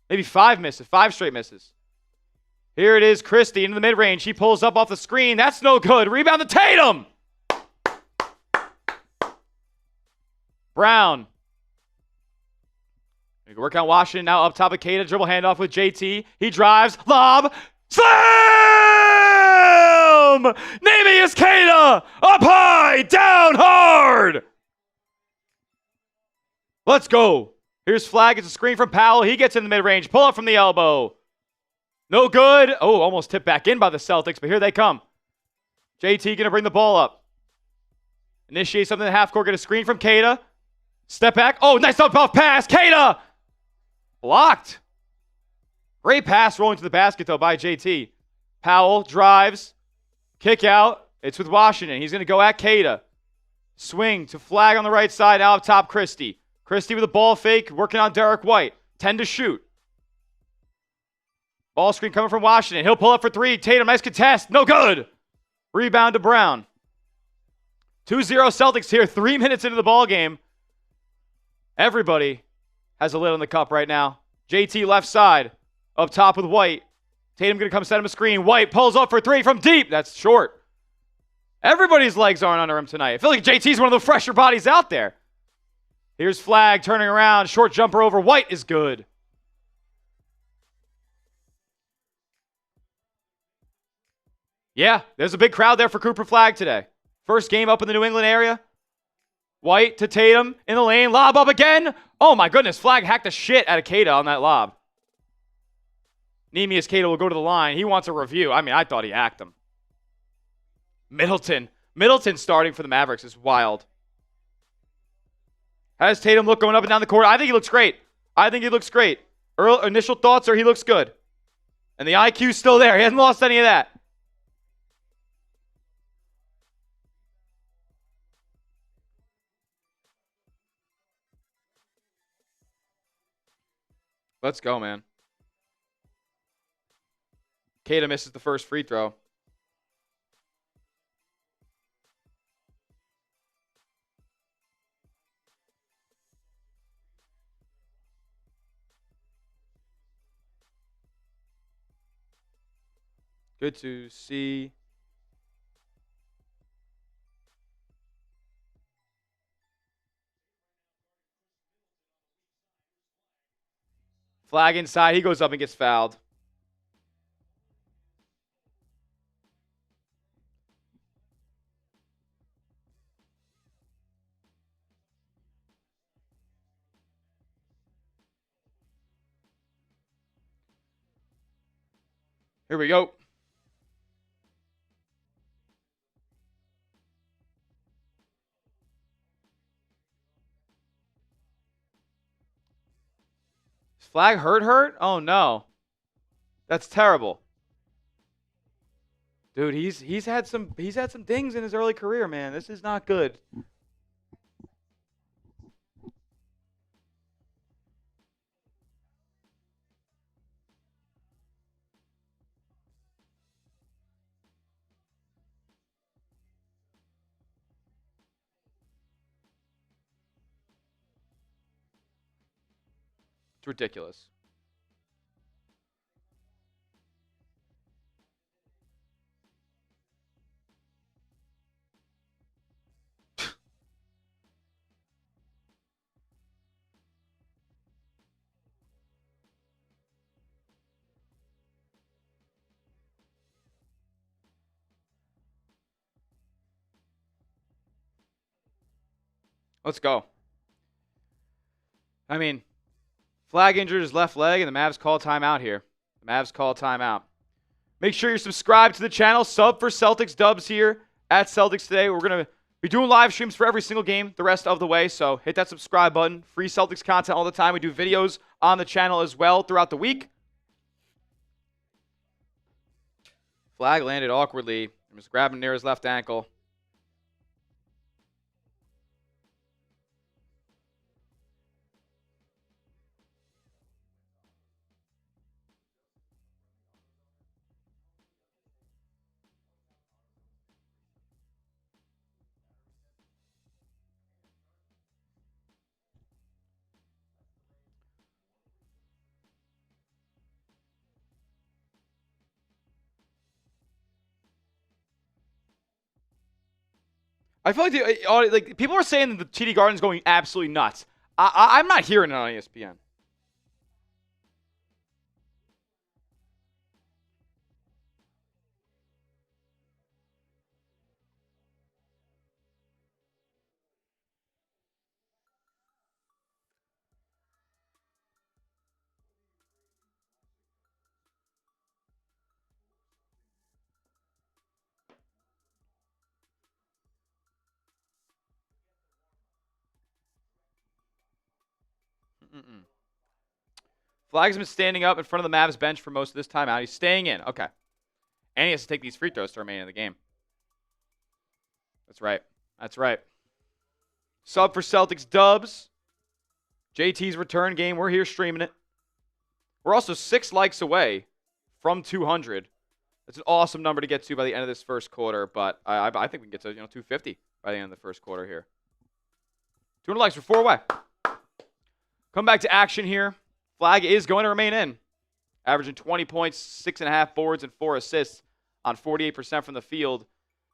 Maybe 5 misses. 5 straight misses. Here it is, Christie into the mid-range. He pulls up off the screen. That's no good. Rebound to Tatum. Brown. Work on Washington now up top of Queta. Dribble handoff with JT. He drives. Lob. Slam! Neemias Queta. Up high. Down hard. Let's go. Here's Flagg. It's a screen from Powell. He gets in the mid-range. Pull up from the elbow. No good. Oh, almost tipped back in by the Celtics, but here they come. JT going to bring the ball up. Initiate something in the half court. Get a screen from Queta. Step back. Oh, nice dump off pass. Queta. Blocked. Great pass rolling to the basket, though, by JT. Powell drives. Kick out. It's with Washington. He's going to go at Queta. Swing to Flagg on the right side. Now up top, Christie. Christie with a ball fake, working on Derrick White. 10 to shoot. Ball screen coming from Washington. He'll pull up for 3. Tatum, nice contest. No good. Rebound to Brown. 2-0 Celtics here. 3 minutes into the ball game. Everybody has a lid on the cup right now. JT left side. Up top with White. Tatum going to come set him a screen. White pulls up for 3 from deep. That's short. Everybody's legs aren't under him tonight. I feel like JT's one of the fresher bodies out there. Here's Flagg turning around. Short jumper over White is good. Yeah, there's a big crowd there for Cooper Flagg today. First game up in the New England area. White to Tatum in the lane. Lob up again. Oh my goodness. Flagg hacked the shit out of Queta on that lob. Neemias Queta will go to the line. He wants a review. I mean, I thought he hacked him. Middleton. Middleton starting for the Mavericks is wild. How does Tatum look going up and down the court? I think he looks great. Initial thoughts are he looks good. And the IQ's still there. He hasn't lost any of that. Let's go, man. Queta misses the first free throw. Good to see. Flagg inside. He goes up and gets fouled. Here we go. Flagg hurt? Oh no. That's terrible. Dude, he's had some dings in his early career, man. This is not good. It's ridiculous. Let's go. I mean, Flagg injured his left leg, and the Mavs call timeout here. The Mavs call timeout. Make sure you're subscribed to the channel. Sub for Celtics dubs here at Celtics Today. We're going to be doing live streams for every single game the rest of the way, so hit that subscribe button. Free Celtics content all the time. We do videos on the channel as well throughout the week. Flagg landed awkwardly. He was grabbing near his left ankle. I feel like people are saying that the TD Garden's going absolutely nuts. I'm not hearing it on ESPN. Flagg's been standing up in front of the Mavs bench for most of this time out. He's staying in. Okay. And he has to take these free throws to remain in the game. That's right. That's right. Sub for Celtics dubs. JT's return game. We're here streaming it. We're also 6 likes away from 200. That's an awesome number to get to by the end of this first quarter, but I think we can get to 250 by the end of the first quarter here. 200 likes. We're 4 away. Come back to action here. Flagg is going to remain in, averaging 20 points, 6.5 boards, and 4 assists on 48% from the field.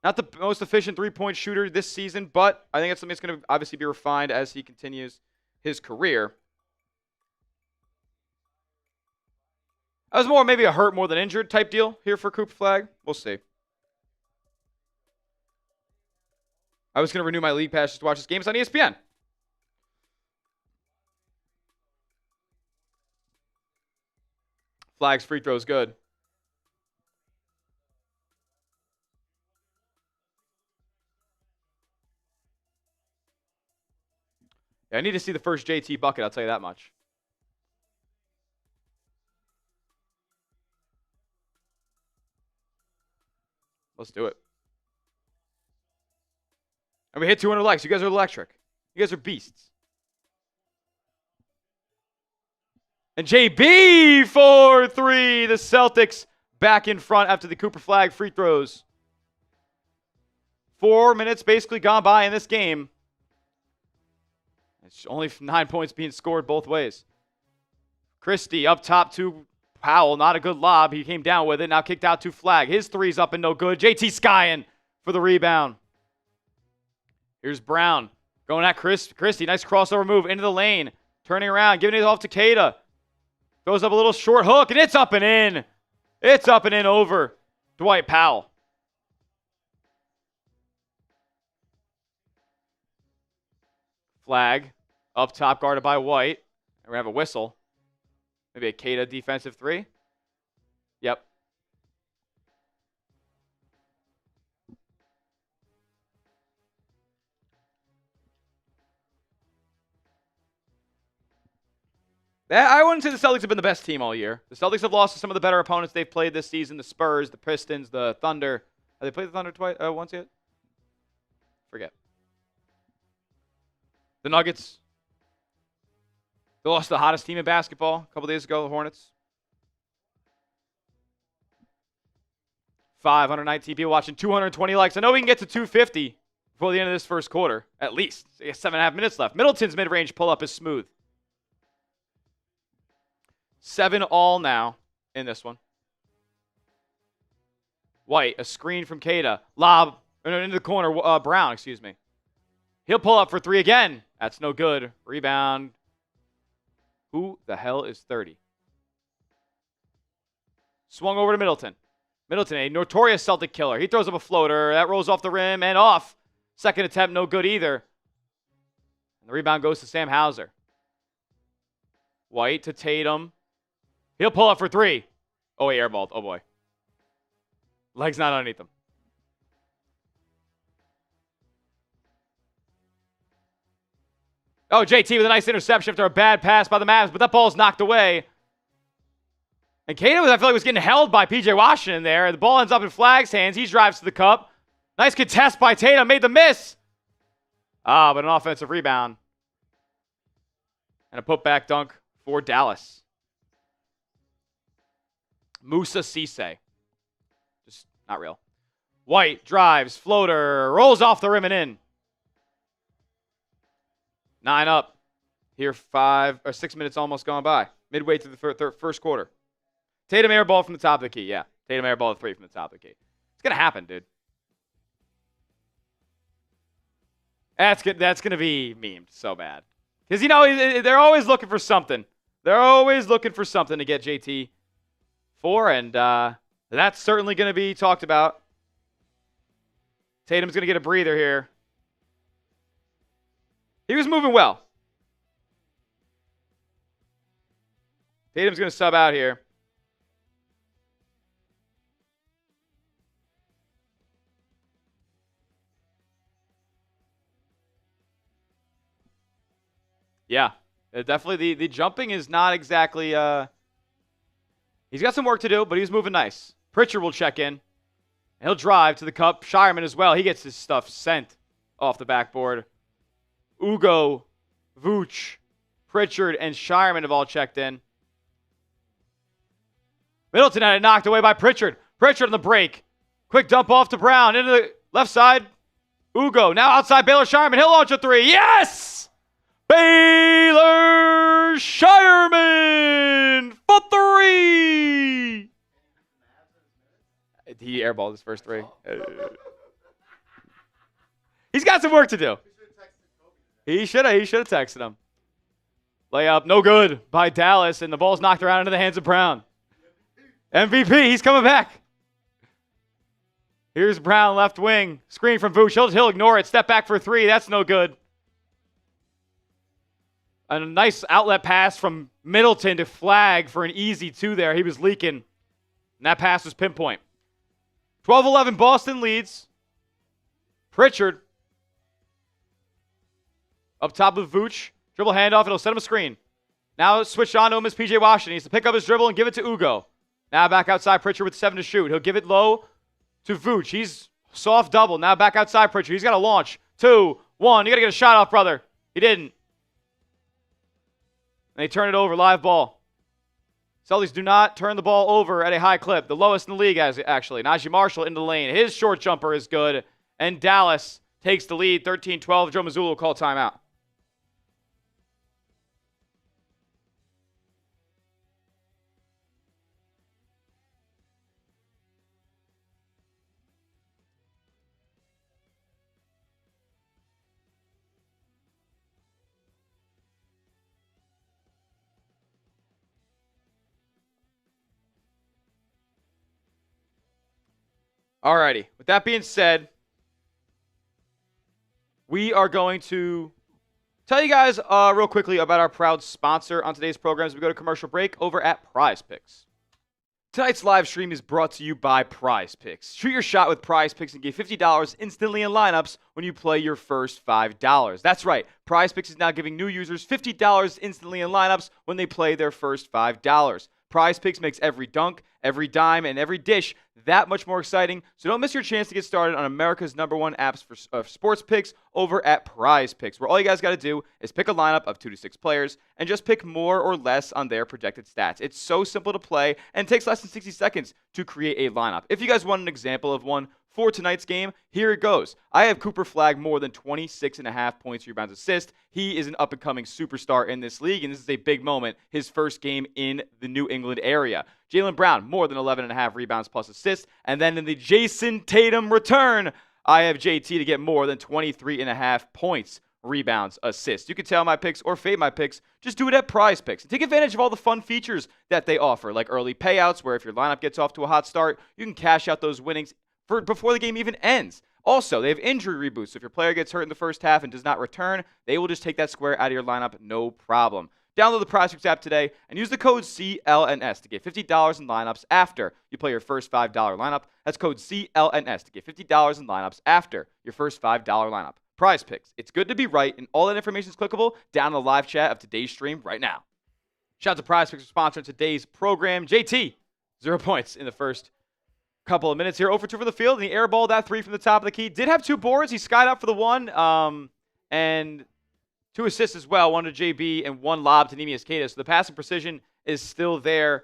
Not the most efficient three-point shooter this season, but I think that's something that's going to obviously be refined as he continues his career. That was more maybe a hurt more than injured type deal here for Cooper Flagg. We'll see. I was going to renew my league pass just to watch this game. It's on ESPN. Flagg's free throw is good. Yeah, I need to see the first JT bucket, I'll tell you that much. Let's do it. And we hit 200 likes. You guys are electric. You guys are beasts. And JB for 3. The Celtics back in front after the Cooper Flagg free throws. 4 minutes basically gone by in this game. It's only 9 points being scored both ways. Christie up top to Powell. Not a good lob. He came down with it. Now kicked out to Flagg. His three's up and no good. JT Skyen for the rebound. Here's Brown going at Christie. Nice crossover move into the lane. Turning around. Giving it off to Queta. Throws up a little short hook, and it's up and in. It's up and in over Dwight Powell. Flagg up top, guarded by White. And we have a whistle. Maybe a Queta defensive 3. Yep. I wouldn't say the Celtics have been the best team all year. The Celtics have lost to some of the better opponents they've played this season. The Spurs, the Pistons, the Thunder. Have they played the Thunder once yet? Forget. The Nuggets. They lost the hottest team in basketball a couple days ago, the Hornets. 519 people watching, 220 likes. I know we can get to 250 before the end of this first quarter, at least. 7.5 minutes left. Middleton's mid-range pull-up is smooth. 7 all now in this one. White, a screen from Queta. Lob into the corner. Brown, excuse me. He'll pull up for 3 again. That's no good. Rebound. Who the hell is 30? Swung over to Middleton. Middleton, a notorious Celtic killer. He throws up a floater. That rolls off the rim and off. Second attempt, no good either. And the rebound goes to Sam Hauser. White to Tatum. He'll pull up for 3. Oh, he airballed. Oh, boy. Leg's not underneath him. Oh, JT with a nice interception after a bad pass by the Mavs, but that ball's knocked away. And Queta, I feel like, was getting held by P.J. Washington there. The ball ends up in Flagg's hands. He drives to the cup. Nice contest by Tatum. Made the miss. But an offensive rebound. And a putback dunk for Dallas. Musa Cisse. Just not real. White drives, floater, rolls off the rim and in. 9 up. Here, 5 or 6 minutes almost gone by. Midway through the first quarter. Tatum air ball from the top of the key. Yeah, Tatum air ball at 3 from the top of the key. It's going to happen, dude. That's going to be memed so bad. Because, you know, they're always looking for something. They're always looking for something to get JT for, and that's certainly going to be talked about. Tatum's going to get a breather here. He was moving well. Tatum's going to sub out here. Yeah, definitely the jumping is not exactly, he's got some work to do, but he's moving nice. Pritchard will check in. And he'll drive to the cup. Shireman as well. He gets his stuff sent off the backboard. Ugo, Vooch, Pritchard, and Shireman have all checked in. Middleton had it knocked away by Pritchard. Pritchard on the break. Quick dump off to Brown. Into the left side. Ugo. Now outside Baylor Shireman. He'll launch a 3. Yes! Baylor Shireman for 3. He airballed his first 3. He's got some work to do. He should have texted him. Layup, no good by Dallas, and the ball's knocked around into the hands of Brown. MVP, he's coming back. Here's Brown, left wing. Screen from Vooch. He'll ignore it. Step back for 3. That's no good. A nice outlet pass from Middleton to Flagg for an easy 2 there. He was leaking, and that pass was pinpoint. 12-11, Boston leads. Pritchard up top of Vooch. Dribble handoff. It'll set him a screen. Now switch on to him as P.J. Washington. He needs to pick up his dribble and give it to Ugo. Now back outside Pritchard with 7 to shoot. He'll give it low to Vooch. He's soft double. Now back outside Pritchard. He's got to launch. 2, 1. You got to get a shot off, brother. He didn't. And they turn it over. Live ball. Celtics do not turn the ball over at a high clip. The lowest in the league, actually. Najee Marshall into the lane. His short jumper is good. And Dallas takes the lead. 13-12. Joe Mazzulla will call timeout. Alrighty. With that being said, we are going to tell you guys real quickly about our proud sponsor on today's program as we go to commercial break over at Prize Picks. Tonight's live stream is brought to you by Prize Picks. Shoot your shot with Prize Picks and get $50 instantly in lineups when you play your first $5. That's right. Prize Picks is now giving new users $50 instantly in lineups when they play their first $5. Prize Picks makes every dunk, every dime, and every dish that much more exciting. So don't miss your chance to get started on America's #1 apps for sports picks over at Prize Picks, where all you guys got to do is pick a lineup of 2 to 6 players and just pick more or less on their projected stats. It's so simple to play and takes less than 60 seconds to create a lineup. If you guys want an example of one, for tonight's game. Here it goes. I have Cooper Flagg more than 26.5 points, rebounds, assists. He is an up-and-coming superstar in this league, and this is a big moment, his first game in the New England area. Jaylen Brown, more than 11.5 rebounds plus assists. And then in the Jayson Tatum return, I have JT to get more than 23.5 points, rebounds, assists. You can tell my picks or fade my picks. Just do it at Prize Picks. And take advantage of all the fun features that they offer, like early payouts, where if your lineup gets off to a hot start, you can cash out those winnings before the game even ends. Also, they have injury reboots. So if your player gets hurt in the first half and does not return, they will just take that square out of your lineup, no problem. Download the Prize Picks app today and use the code CLNS to get $50 in lineups after you play your first $5 lineup. That's code CLNS to get $50 in lineups after your first $5 lineup. Prize Picks. It's good to be right, and all that information is clickable down in the live chat of today's stream right now. Shout out to Prize Picks for sponsoring today's program. JT, 0 points in the first couple of minutes here. 0 for 2 for the field, and he airballed that 3 from the top of the key. Did have 2 boards. He skied up for the 1, and 2 assists as well, 1 to JB and 1 lob to Neemias Queta. So the passing precision is still there.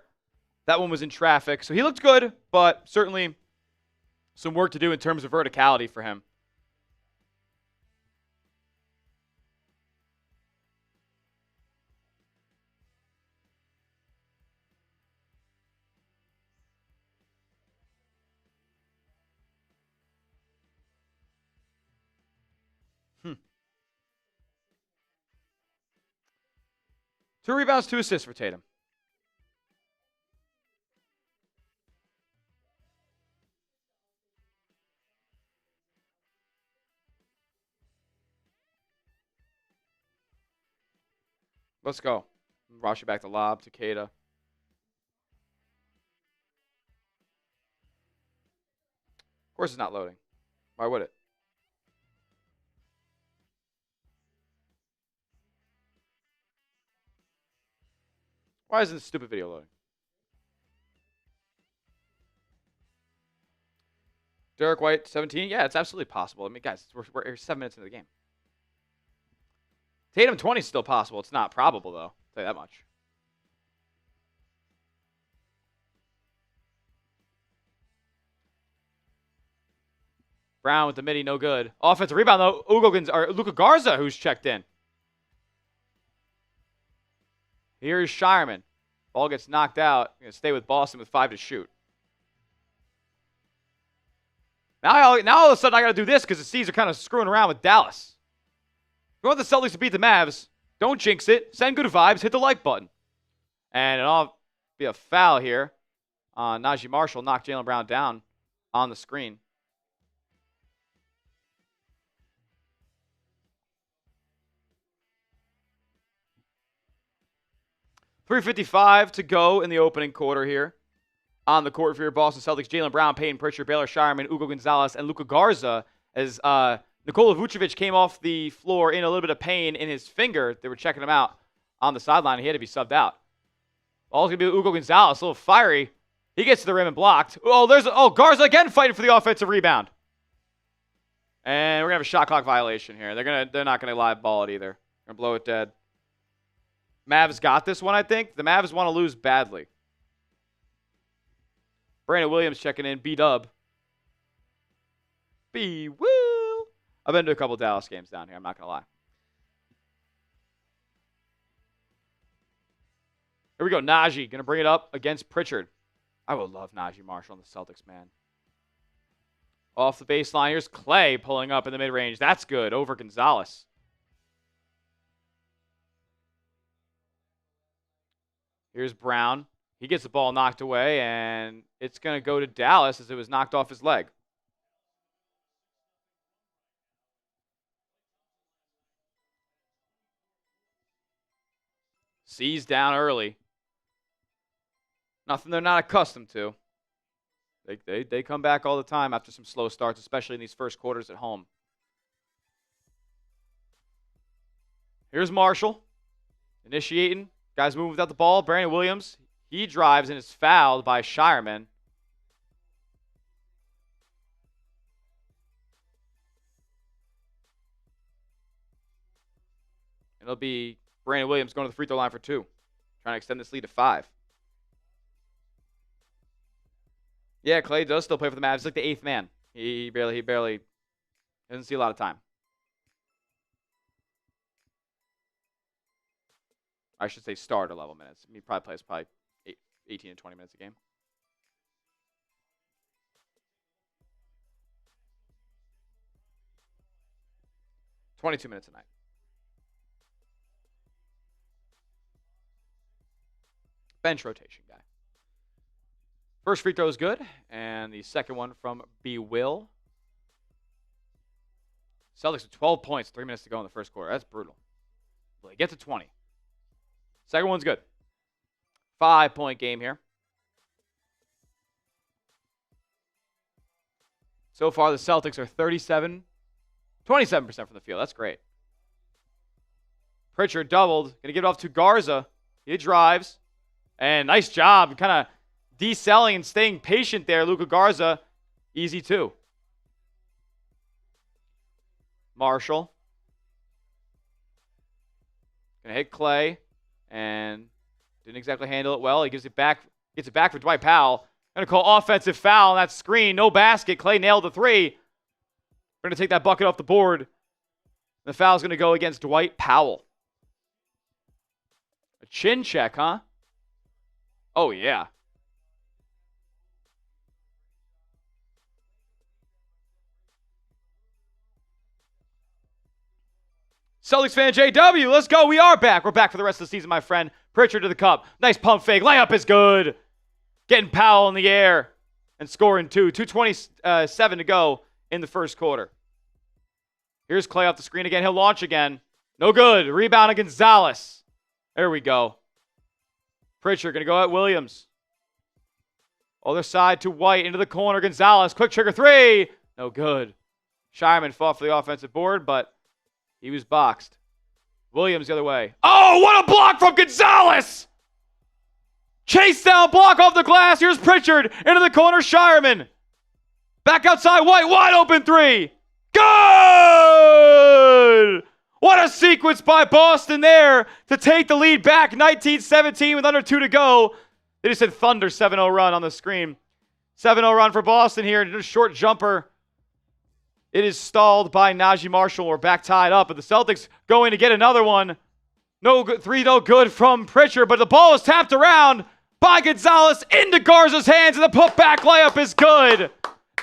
That one was in traffic. So he looked good, but certainly some work to do in terms of verticality for him. Two rebounds, 2 assists for Tatum. Let's go. Rush it back to lob to Queta. Of course it's not loading. Why would it? Why isn't this stupid video loading? Derrick White, 17. Yeah, it's absolutely possible. I mean, guys, we're 7 minutes into the game. Tatum, 20 is still possible. It's not probable, though. I'll tell you that much. Brown with the midi, no good. Offensive rebound, though. Luka Garza, who's checked in. Here's Shireman. Ball gets knocked out. Going to stay with Boston with 5 to shoot. Now all of a sudden I got to do this because the C's are kind of screwing around with Dallas. If you want the Celtics to beat the Mavs, don't jinx it. Send good vibes. Hit the like button. And it'll be a foul here. Najee Marshall knocked Jaylen Brown down on the screen. .355 to go in the opening quarter here. On the court for your Boston Celtics, Jaylen Brown, Payton Pritchard, Baylor Shireman, Ugo Gonzalez, and Luka Garza. As Nikola Vucevic came off the floor in a little bit of pain in his finger. They were checking him out on the sideline. He had to be subbed out. Ball's going to be Ugo Gonzalez, a little fiery. He gets to the rim and blocked. Garza again fighting for the offensive rebound. And we're going to have a shot clock violation here. They're not going to live ball it either. They're going to blow it dead. Mavs got this one, I think. The Mavs want to lose badly. Brandon Williams checking in. B-Dub. B-Will. I've been to a couple Dallas games down here. I'm not going to lie. Here we go. Najee going to bring it up against Pritchard. I would love Najee Marshall on the Celtics, man. Off the baseline. Here's Clay pulling up in the mid-range. That's good. Over Gonzalez. Here's Brown. He gets the ball knocked away, and it's going to go to Dallas as it was knocked off his leg. C's down early. Nothing they're not accustomed to. They come back all the time after some slow starts, especially in these first quarters at home. Here's Marshall initiating. Guys moving without the ball. Brandon Williams, he drives and is fouled by Shireman. It'll be Brandon Williams going to the free throw line for 2. Trying to extend this lead to 5. Yeah, Clay does still play for the Mavs. He's like the 8th man. He barely doesn't see a lot of time. I should say starter level minutes. He probably plays 18 to 20 minutes a game. $22 minutes a night. Bench rotation guy. First free throw is good, and the second one from B. Will. Celtics with 12 points, 3 minutes to go in the first quarter. That's brutal. Well, they get to 20. Second one's good. 5-point game here. So far, the Celtics are 27% from the field. That's great. Pritchard doubled. Going to give it off to Garza. He drives. And nice job. Kind of decelling and staying patient there. Luka Garza. Easy too. Marshall. Going to hit Clay. And didn't exactly handle it well. He gives it back. Gets it back for Dwight Powell. Going to call offensive foul on that screen. No basket. Clay nailed the three. We're going to take that bucket off the board. The foul's going to go against Dwight Powell. A chin check, huh? Oh, yeah. Celtics fan JW, let's go. We are back. We're back for the rest of the season, my friend. Pritchard to the cup. Nice pump fake. Layup is good. Getting Powell in the air and scoring two. 2:27 to go in the first quarter. Here's Clay off the screen again. He'll launch again. No good. Rebound to Gonzalez. There we go. Pritchard going to go at Williams. Other side to White into the corner. Gonzalez. Quick trigger three. No good. Shireman fought for the offensive board, but he was boxed. Williams the other way. Oh, what a block from Gonzalez! Chase down block off the glass. Here's Pritchard into the corner. Shireman. Back outside. White. Wide open three. Good! What a sequence by Boston there to take the lead back. 19-17 with under 2 to go. They just said Thunder 7-0 run on the screen. 7-0 run for Boston here. Just a short jumper. It is stalled by Najee Marshall. We're back tied up, but the Celtics going to get another one. No good, three no good from Pritchard, but the ball is tapped around by Gonzalez into Garza's hands, and the putback layup is good.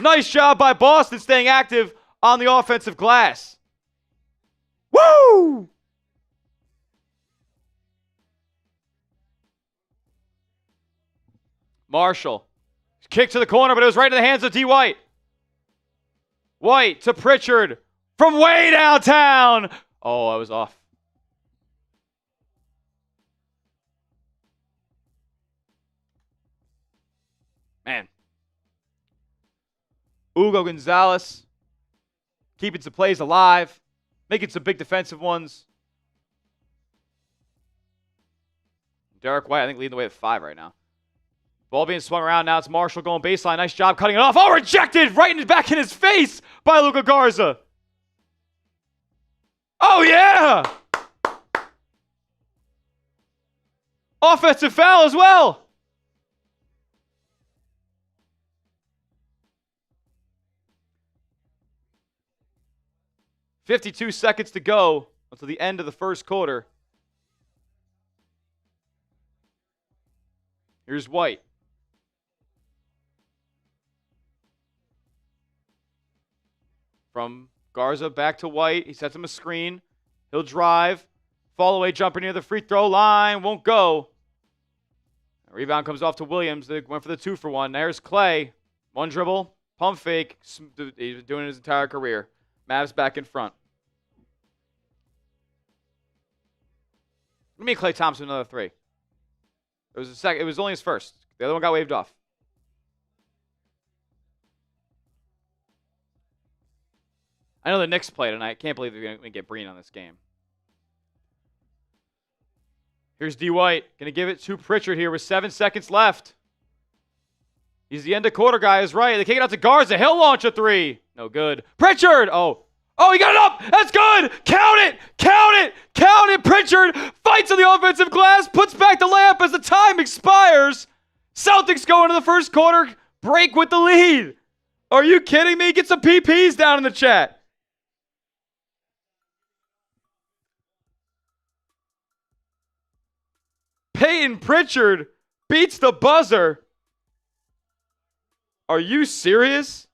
Nice job by Boston staying active on the offensive glass. Woo! Marshall. Kick to the corner, but it was right in the hands of D. White. White to Pritchard from way downtown. Oh, I was off. Man. Hugo Gonzalez keeping some plays alive, making some big defensive ones. Derrick White, I think, leading the way at 5 right now. Ball being swung around. Now it's Marshall going baseline. Nice job cutting it off. Oh, rejected right back in his face by Luka Garza. Oh, yeah. Offensive foul as well. $52 seconds to go until the end of the first quarter. Here's White. From Garza back to White. He sets him a screen. He'll drive. Fall away jumper near the free throw line. Won't go. Rebound comes off to Williams. They went for the 2-for-1. There's Clay. One dribble. Pump fake. He's been doing it his entire career. Mavs back in front. Let me Clay Thompson another 3. It was a second. It was only his first. The other one got waved off. I know the Knicks play tonight. Can't believe they're going to get Breen on this game. Here's D. White. Going to give it to Pritchard here with 7 seconds left. He's the end of quarter guy. Is right. They kick it out to Garza. He'll launch a 3. No good. Pritchard. Oh, he got it up. That's good. Count it. Count it. Count it. Pritchard fights on the offensive glass. Puts back the layup as the time expires. Celtics go into the first quarter. Break with the lead. Are you kidding me? Get some PPs down in the chat. Payton Pritchard beats the buzzer. Are you serious?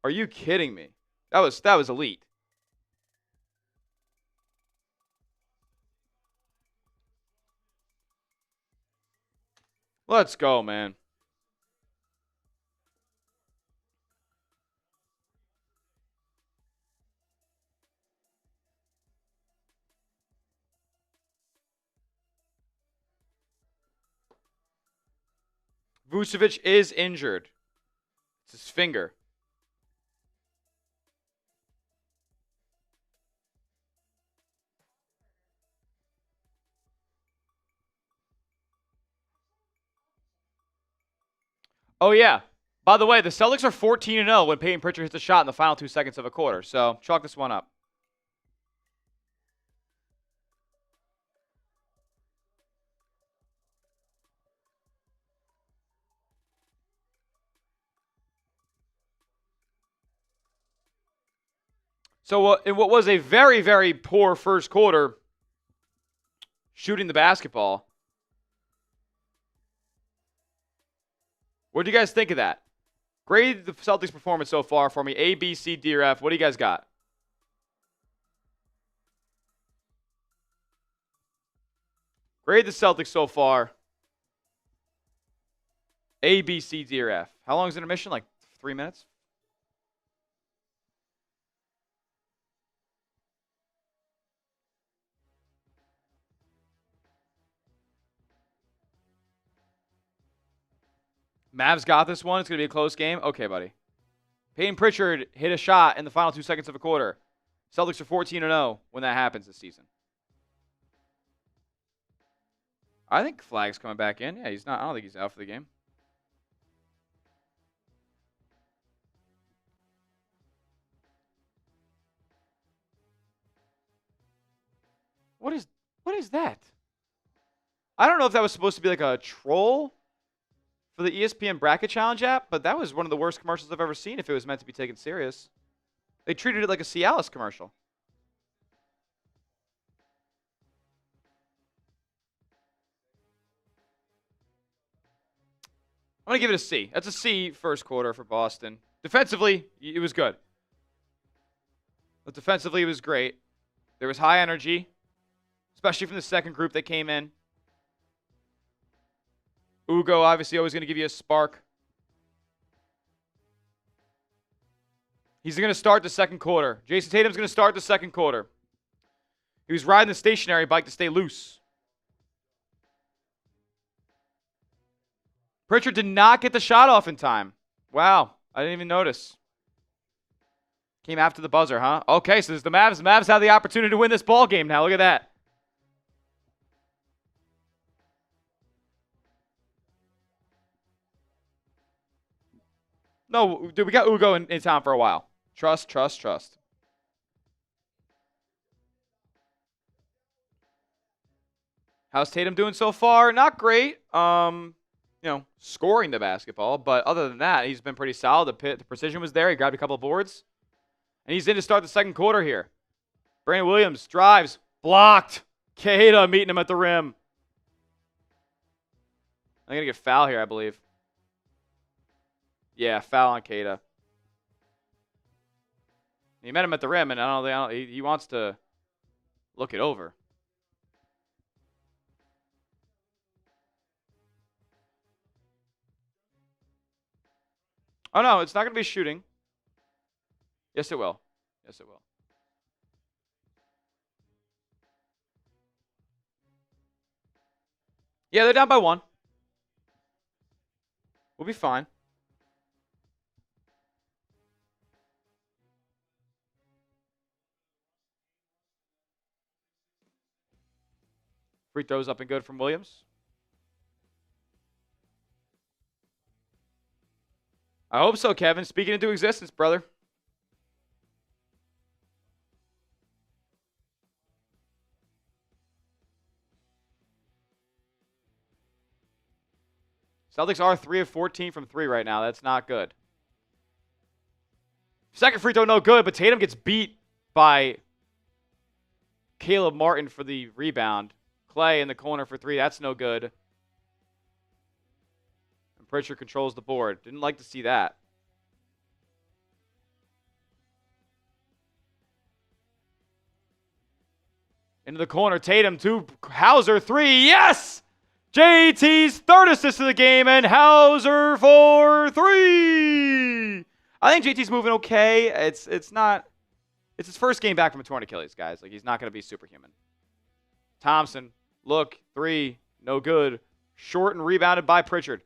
Are you kidding me? That was elite. Let's go, man. Vucevic is injured. It's his finger. Oh, yeah. By the way, the Celtics are 14-0 when Payton Pritchard hits a shot in the final 2 seconds of a quarter. So, chalk this one up. So, in what was a very, very poor first quarter, shooting the basketball, what do you guys think of that? Grade the Celtics' performance so far for me. A, B, C, D, or F. What do you guys got? Grade the Celtics so far. A, B, C, D, or F. How long is intermission? Like 3 minutes? Mavs got this one. It's going to be a close game. Okay, buddy. Payton Pritchard hit a shot in the final 2 seconds of a quarter. Celtics are 14-0 when that happens this season. I think Flagg's coming back in. Yeah, he's not. I don't think he's out for the game. What is that? I don't know if that was supposed to be like a troll for the ESPN Bracket Challenge app, but that was one of the worst commercials I've ever seen if it was meant to be taken serious. They treated it like a Cialis commercial. I'm going to give it a C. That's a C first quarter for Boston. Defensively, it was good. But defensively, it was great. There was high energy, especially from the second group that came in. Ugo, obviously, always going to give you a spark. He's going to start the second quarter. Jayson Tatum's going to start the second quarter. He was riding the stationary bike to stay loose. Pritchard did not get the shot off in time. Wow, I didn't even notice. Came after the buzzer, huh? Okay, so there's the Mavs. The Mavs have the opportunity to win this ball game now. Look at that. No, dude, we got Ugo in town for a while. Trust, trust, trust. How's Tatum doing so far? Not great. Scoring the basketball, but other than that, he's been pretty solid. The precision was there. He grabbed a couple of boards, and he's in to start the second quarter here. Brandon Williams drives, blocked. Queta meeting him at the rim. I'm gonna get foul here, I believe. Yeah, foul on Queta. He met him at the rim, and he wants to look it over. Oh, no, it's not going to be shooting. Yes, it will. Yes, it will. Yeah, they're down by 1. We'll be fine. Free throws up and good from Williams. I hope so, Kevin. Speaking into existence, brother. Celtics are 3 of 14 from 3 right now. That's not good. Second free throw, no good, but Tatum gets beat by Caleb Martin for the rebound. Clay in the corner for 3. That's no good. And Pritchard controls the board. Didn't like to see that. Into the corner, Tatum to Hauser, 3, yes! JT's third assist of the game, and Hauser for 3! I think JT's moving okay. It's his first game back from a torn Achilles, guys. Like, he's not going to be superhuman. Thompson, look, 3, no good. Short and rebounded by Pritchard.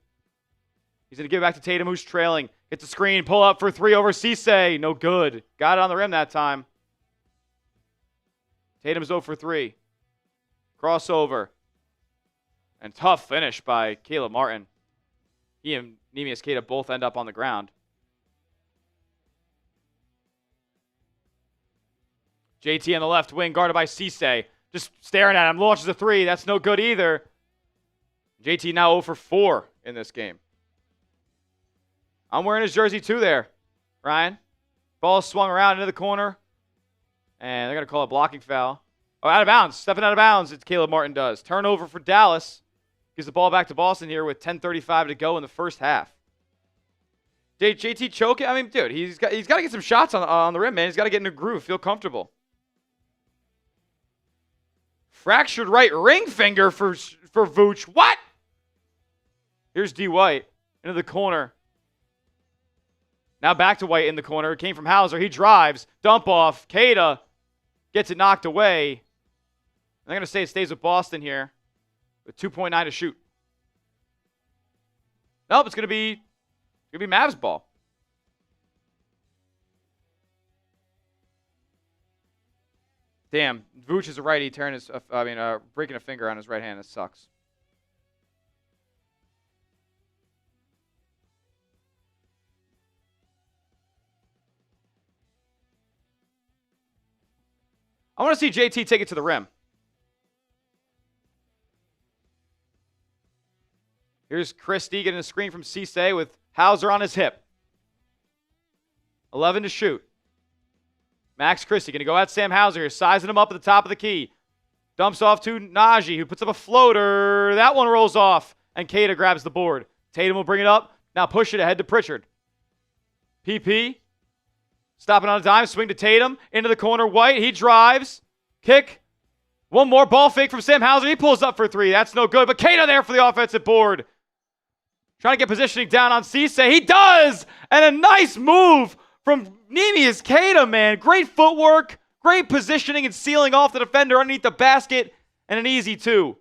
He's going to give it back to Tatum, who's trailing. Gets a screen, pull up for 3 over Cisse, no good. Got it on the rim that time. Tatum's 0 for 3. Crossover. And tough finish by Caleb Martin. He and Neemias Queta both end up on the ground. JT on the left wing, guarded by Cisse. Just staring at him. Launches a 3. That's no good either. JT now 0 for 4 in this game. I'm wearing his jersey too there, Ryan. Ball swung around into the corner. And they're going to call a blocking foul. Oh, out of bounds. Stepping out of bounds, it's Caleb Martin does. Turnover for Dallas. Gives the ball back to Boston here with 10:35 to go in the first half. JT choking? I mean, dude, he's got to get some shots on the rim, man. He's got to get in a groove, feel comfortable. Fractured right ring finger for Vooch. What? Here's D. White into the corner. Now back to White in the corner. It came from Hauser. He drives. Dump off. Queta gets it knocked away. And they're going to say it stays with Boston here with 2.9 to shoot. Nope, it's going to be Mavs ball. Damn, Vooch is a righty. Breaking a finger on his right hand. It sucks. I want to see JT take it to the rim. Here's Christie getting a screen from Cisse with Hauser on his hip. 11 to shoot. Max Christie going to go at Sam Hauser here, sizing him up at the top of the key. Dumps off to Najee, who puts up a floater. That one rolls off, and Queta grabs the board. Tatum will bring it up. Now push it ahead to Pritchard. PP. Stopping on a dime, swing to Tatum. Into the corner, White. He drives. Kick. One more ball fake from Sam Hauser. He pulls up for 3. That's no good, but Queta there for the offensive board. Trying to get positioning down on Cisse. He does! And a nice move from Neemias Queta, man. Great footwork, great positioning and sealing off the defender underneath the basket, and an easy 2.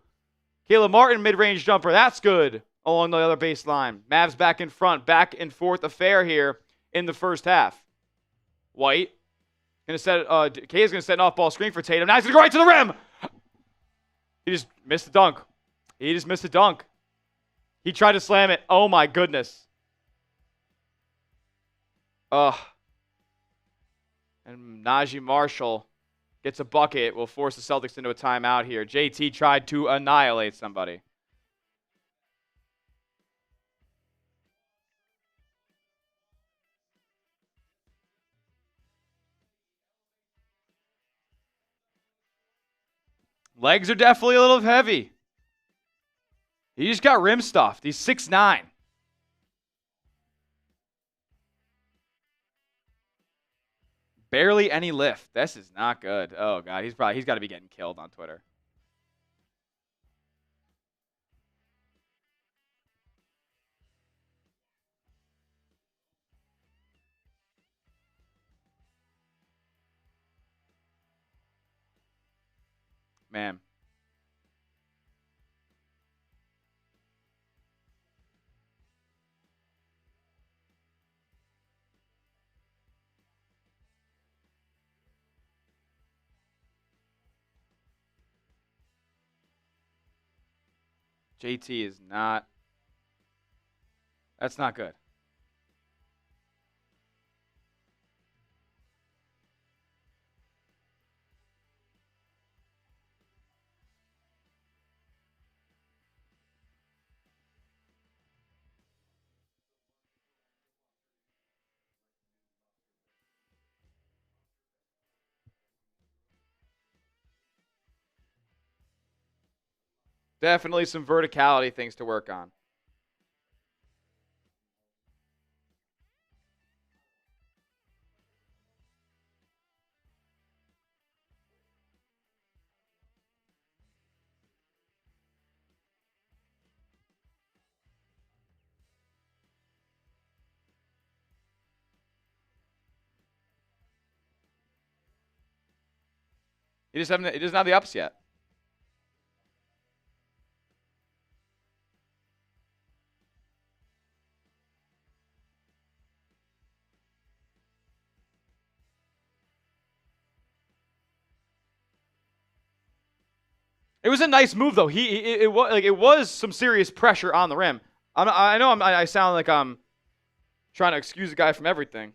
Caleb Martin, mid-range jumper. That's good along the other baseline. Mavs back in front, back and forth affair here in the first half. White going to set Queta's going to set an off-ball screen for Tatum. Now he's going to go right to the rim. He just missed the dunk. He tried to slam it. Oh, my goodness. And Najee Marshall gets a bucket. Will force the Celtics into a timeout here. JT tried to annihilate somebody. Legs are definitely a little heavy. He just got rim stuffed. He's 6'9". Barely any lift. This is not good. Oh, God. He's got to be getting killed on Twitter. Man. JT is not. That's not good. Definitely some verticality things to work on. He doesn't have the ups yet. It was a nice move though. It was some serious pressure on the rim. I know I sound like I'm trying to excuse the guy from everything.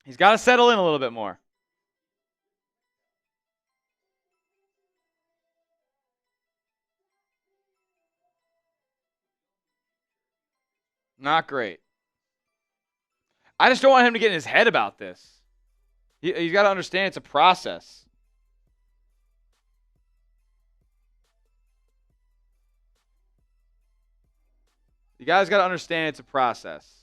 He's got to settle in a little bit more. Not great. I just don't want him to get in his head about this. He's got to understand it's a process. You guys got to understand it's a process.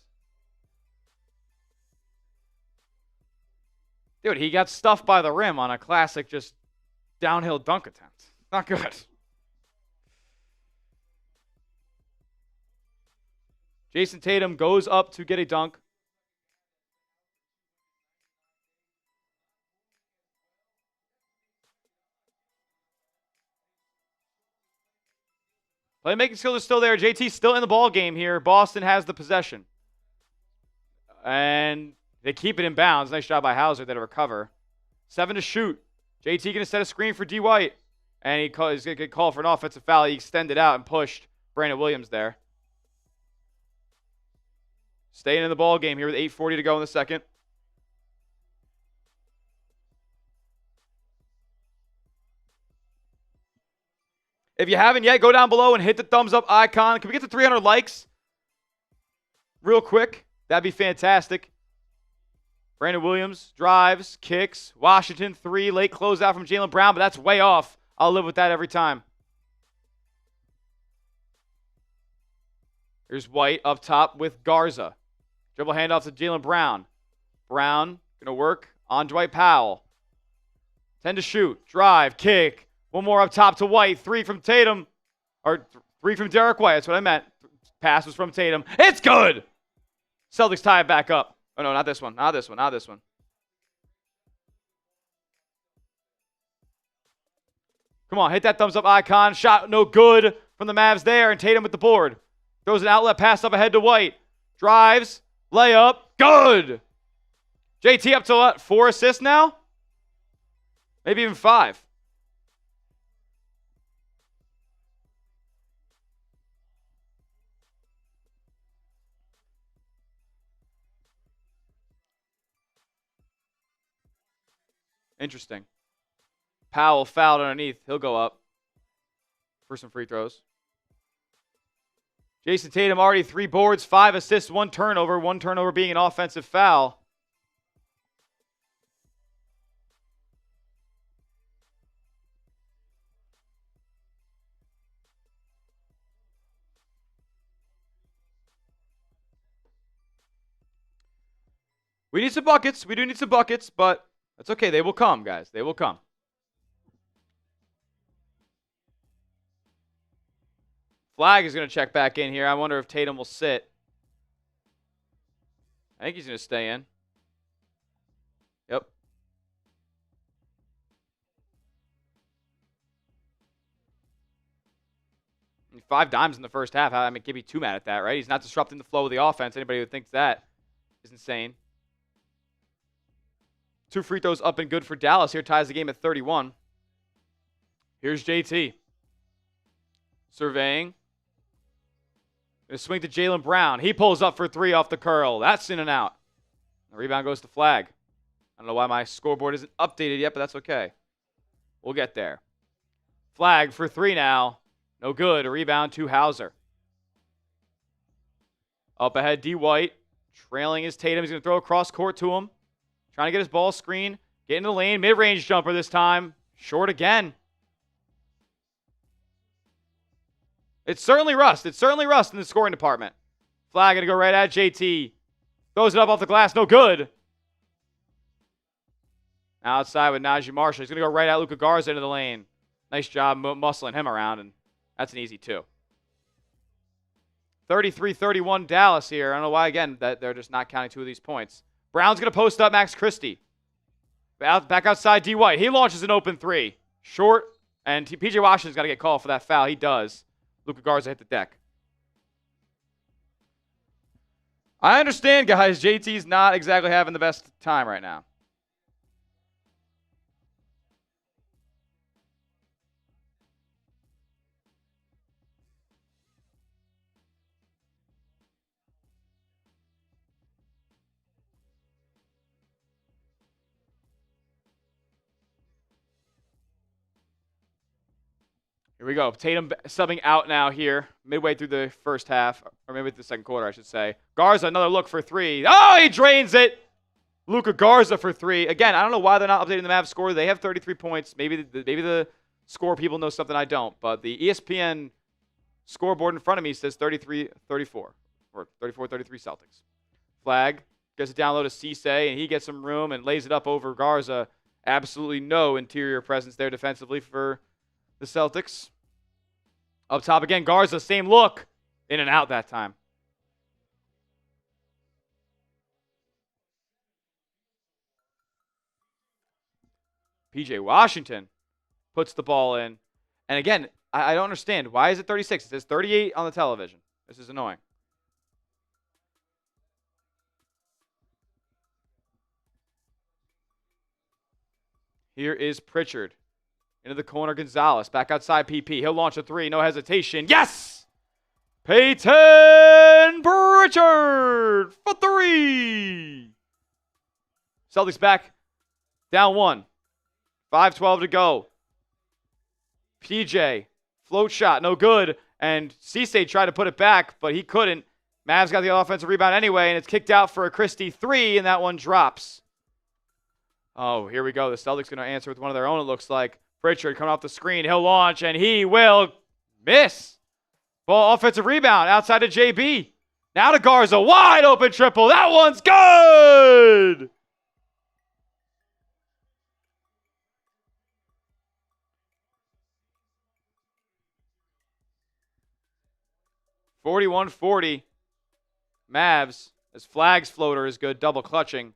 Dude, he got stuffed by the rim on a classic just downhill dunk attempt. Not good. Jayson Tatum goes up to get a dunk. Playmaking skill is still there. JT's still in the ball game here. Boston has the possession. And they keep it in bounds. Nice job by Hauser there to recover. 7 to shoot. JT going to set a screen for D. White. And he's going to get called for an offensive foul. He extended out and pushed Brandon Williams there. Staying in the ball game here with 8:40 to go in the second. If you haven't yet, go down below and hit the thumbs up icon. Can we get to 300 likes real quick? That'd be fantastic. Brandon Williams drives, kicks. Washington 3, late closeout from Jaylen Brown, but that's way off. I'll live with that every time. Here's White up top with Garza. Dribble handoff to Jaylen Brown. Brown going to work on Dwight Powell. 10 to shoot. Drive, kick. One more up top to White. 3 from Tatum. Or 3 from Derrick White. That's what I meant. Pass was from Tatum. It's good! Celtics tie it back up. Oh, no, not this one. Not this one. Not this one. Come on, hit that thumbs up icon. Shot no good from the Mavs there. And Tatum with the board. Throws an outlet pass up ahead to White. Drives. Layup. Good! JT up to what? 4 assists now? Maybe even 5. Interesting. Powell fouled underneath. He'll go up for some free throws. Jayson Tatum already 3 boards, 5 assists, 1 turnover. 1 turnover being an offensive foul. We need some buckets. We do need some buckets, but that's okay. They will come, guys. They will come. Flagg is going to check back in here. I wonder if Tatum will sit. I think he's going to stay in. Yep. I mean, 5 dimes in the first half. I mean, can't be too mad at that, right? He's not disrupting the flow of the offense. Anybody who thinks that is insane. 2 free throws up and good for Dallas here. Ties the game at 31. Here's JT. Surveying. Going to swing to Jaylen Brown. He pulls up for 3 off the curl. That's in and out. The rebound goes to Flagg. I don't know why my scoreboard isn't updated yet, but that's okay. We'll get there. Flagg for 3 now. No good. A rebound to Hauser. Up ahead, D. White. Trailing his Tatum. He's going to throw across court to him. Trying to get his ball screen. Get into the lane. Mid-range jumper this time. Short again. It's certainly rust. It's certainly rust in the scoring department. Flagg going to go right at JT. Throws it up off the glass. No good. Outside with Najee Marshall. He's going to go right at Luka Garza into the lane. Nice job muscling him around, and that's an easy 2. 33-31 Dallas here. I don't know why, again, that they're just not counting 2 of these points. Brown's going to post up Max Christie. Back outside D. White. He launches an open 3. Short, and P.J. Washington's got to get called for that foul. He does. Luka Garza hit the deck. I understand, guys. JT's not exactly having the best time right now. Here we go. Tatum subbing out now here, midway through the first half, or maybe the second quarter, I should say. Garza, another look for 3. Oh, he drains it! Luka Garza for 3. Again, I don't know why they're not updating the Mavs score. They have 33 points. Maybe the score people know something I don't, but the ESPN scoreboard in front of me says 33-34, or 34-33 Celtics. Flagg gets it down low to Cisse, and he gets some room and lays it up over Garza. Absolutely no interior presence there defensively for the Celtics. Up top again, Garza, same look. In and out that time. P.J. Washington puts the ball in. And again, I don't understand. Why is it 36? It says 38 on the television. This is annoying. Here is Pritchard. Into the corner, Gonzalez. Back outside, PP. He'll launch a 3. No hesitation. Yes! Payton Pritchard for 3. Celtics back. Down 1. 5:12 to go. PJ. Float shot. No good. And Cisse tried to put it back, but he couldn't. Mavs got the offensive rebound anyway, and it's kicked out for a Christie 3, and that one drops. Oh, here we go. The Celtics going to answer with one of their own, it looks like. Pritchard coming off the screen. He'll launch, and he will miss. Ball offensive rebound outside of JB. Now to Garza. Wide open triple. That one's good. (41-40) Mavs, as Flagg's floater is good, double clutching.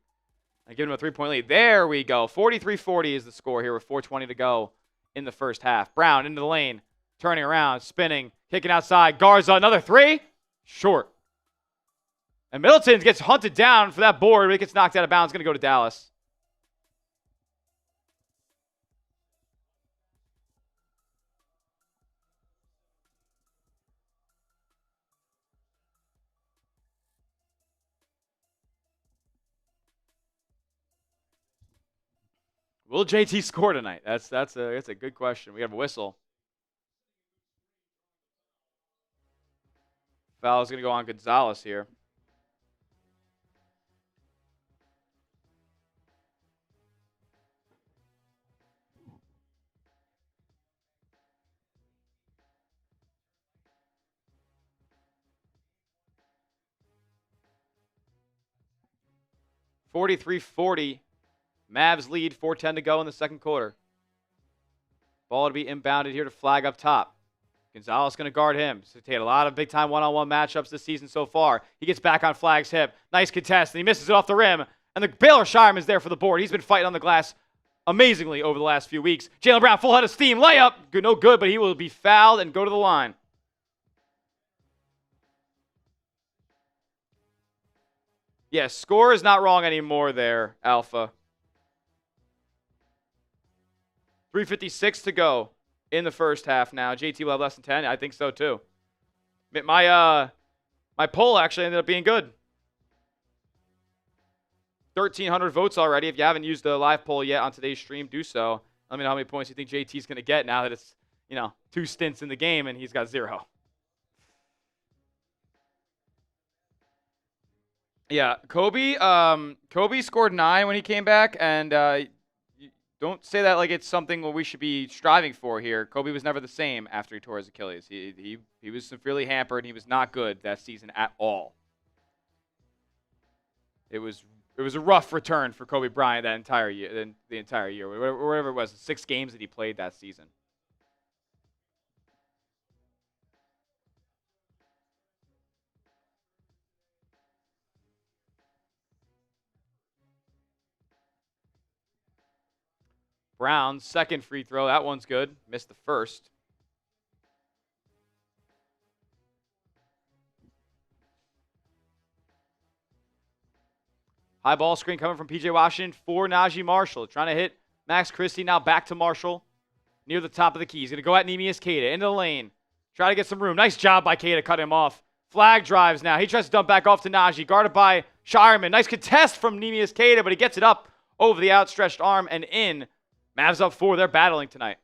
I give him a 3-point lead. There we go. 43-40 is the score here with 4:20 to go in the first half. Brown into the lane, turning around, spinning, kicking outside. Garza, another 3. Short. And Middleton gets hunted down for that board, but it gets knocked out of bounds. Going to go to Dallas. Will JT score tonight? That's a good question. We have a whistle. Foul's going to go on Gonzalez here. (43-40). Mavs lead, 4:10 to go in the second quarter. Ball to be inbounded here to Flagg up top. Gonzalez going to guard him. So he had a lot of big-time one-on-one matchups this season so far. He gets back on Flagg's hip. Nice contest, and he misses it off the rim. And the Baylor Shireman's there for the board. He's been fighting on the glass amazingly over the last few weeks. Jaylen Brown, full head of steam. Layup. Good, no good, but he will be fouled and go to the line. Yes, score is not wrong anymore there, Alpha. 3:56 to go in the first half now. JT will have less than 10. I think so, too. My poll actually ended up being good. 1,300 votes already. If you haven't used the live poll yet on today's stream, do so. Let me know how many points you think JT's going to get now that it's, 2 stints in the game and he's got 0. Yeah, Kobe scored 9 when he came back, and don't say that like it's something what we should be striving for here. Kobe was never the same after he tore his Achilles. He was severely hampered. He was not good that season at all. It was a rough return for Kobe Bryant that entire year, the entire year, whatever it was, 6 games that he played that season. Brown's second free throw. That one's good. Missed the first. High ball screen coming from P.J. Washington for Najee Marshall. Trying to hit Max Christie. Now back to Marshall. Near the top of the key. He's going to go at Neemias Queta. Into the lane. Try to get some room. Nice job by Queta. Cut him off. Flagg drives now. He tries to dump back off to Najee. Guarded by Shireman. Nice contest from Neemias Queta, but he gets it up over the outstretched arm and in. Mavs up 4. They're battling tonight.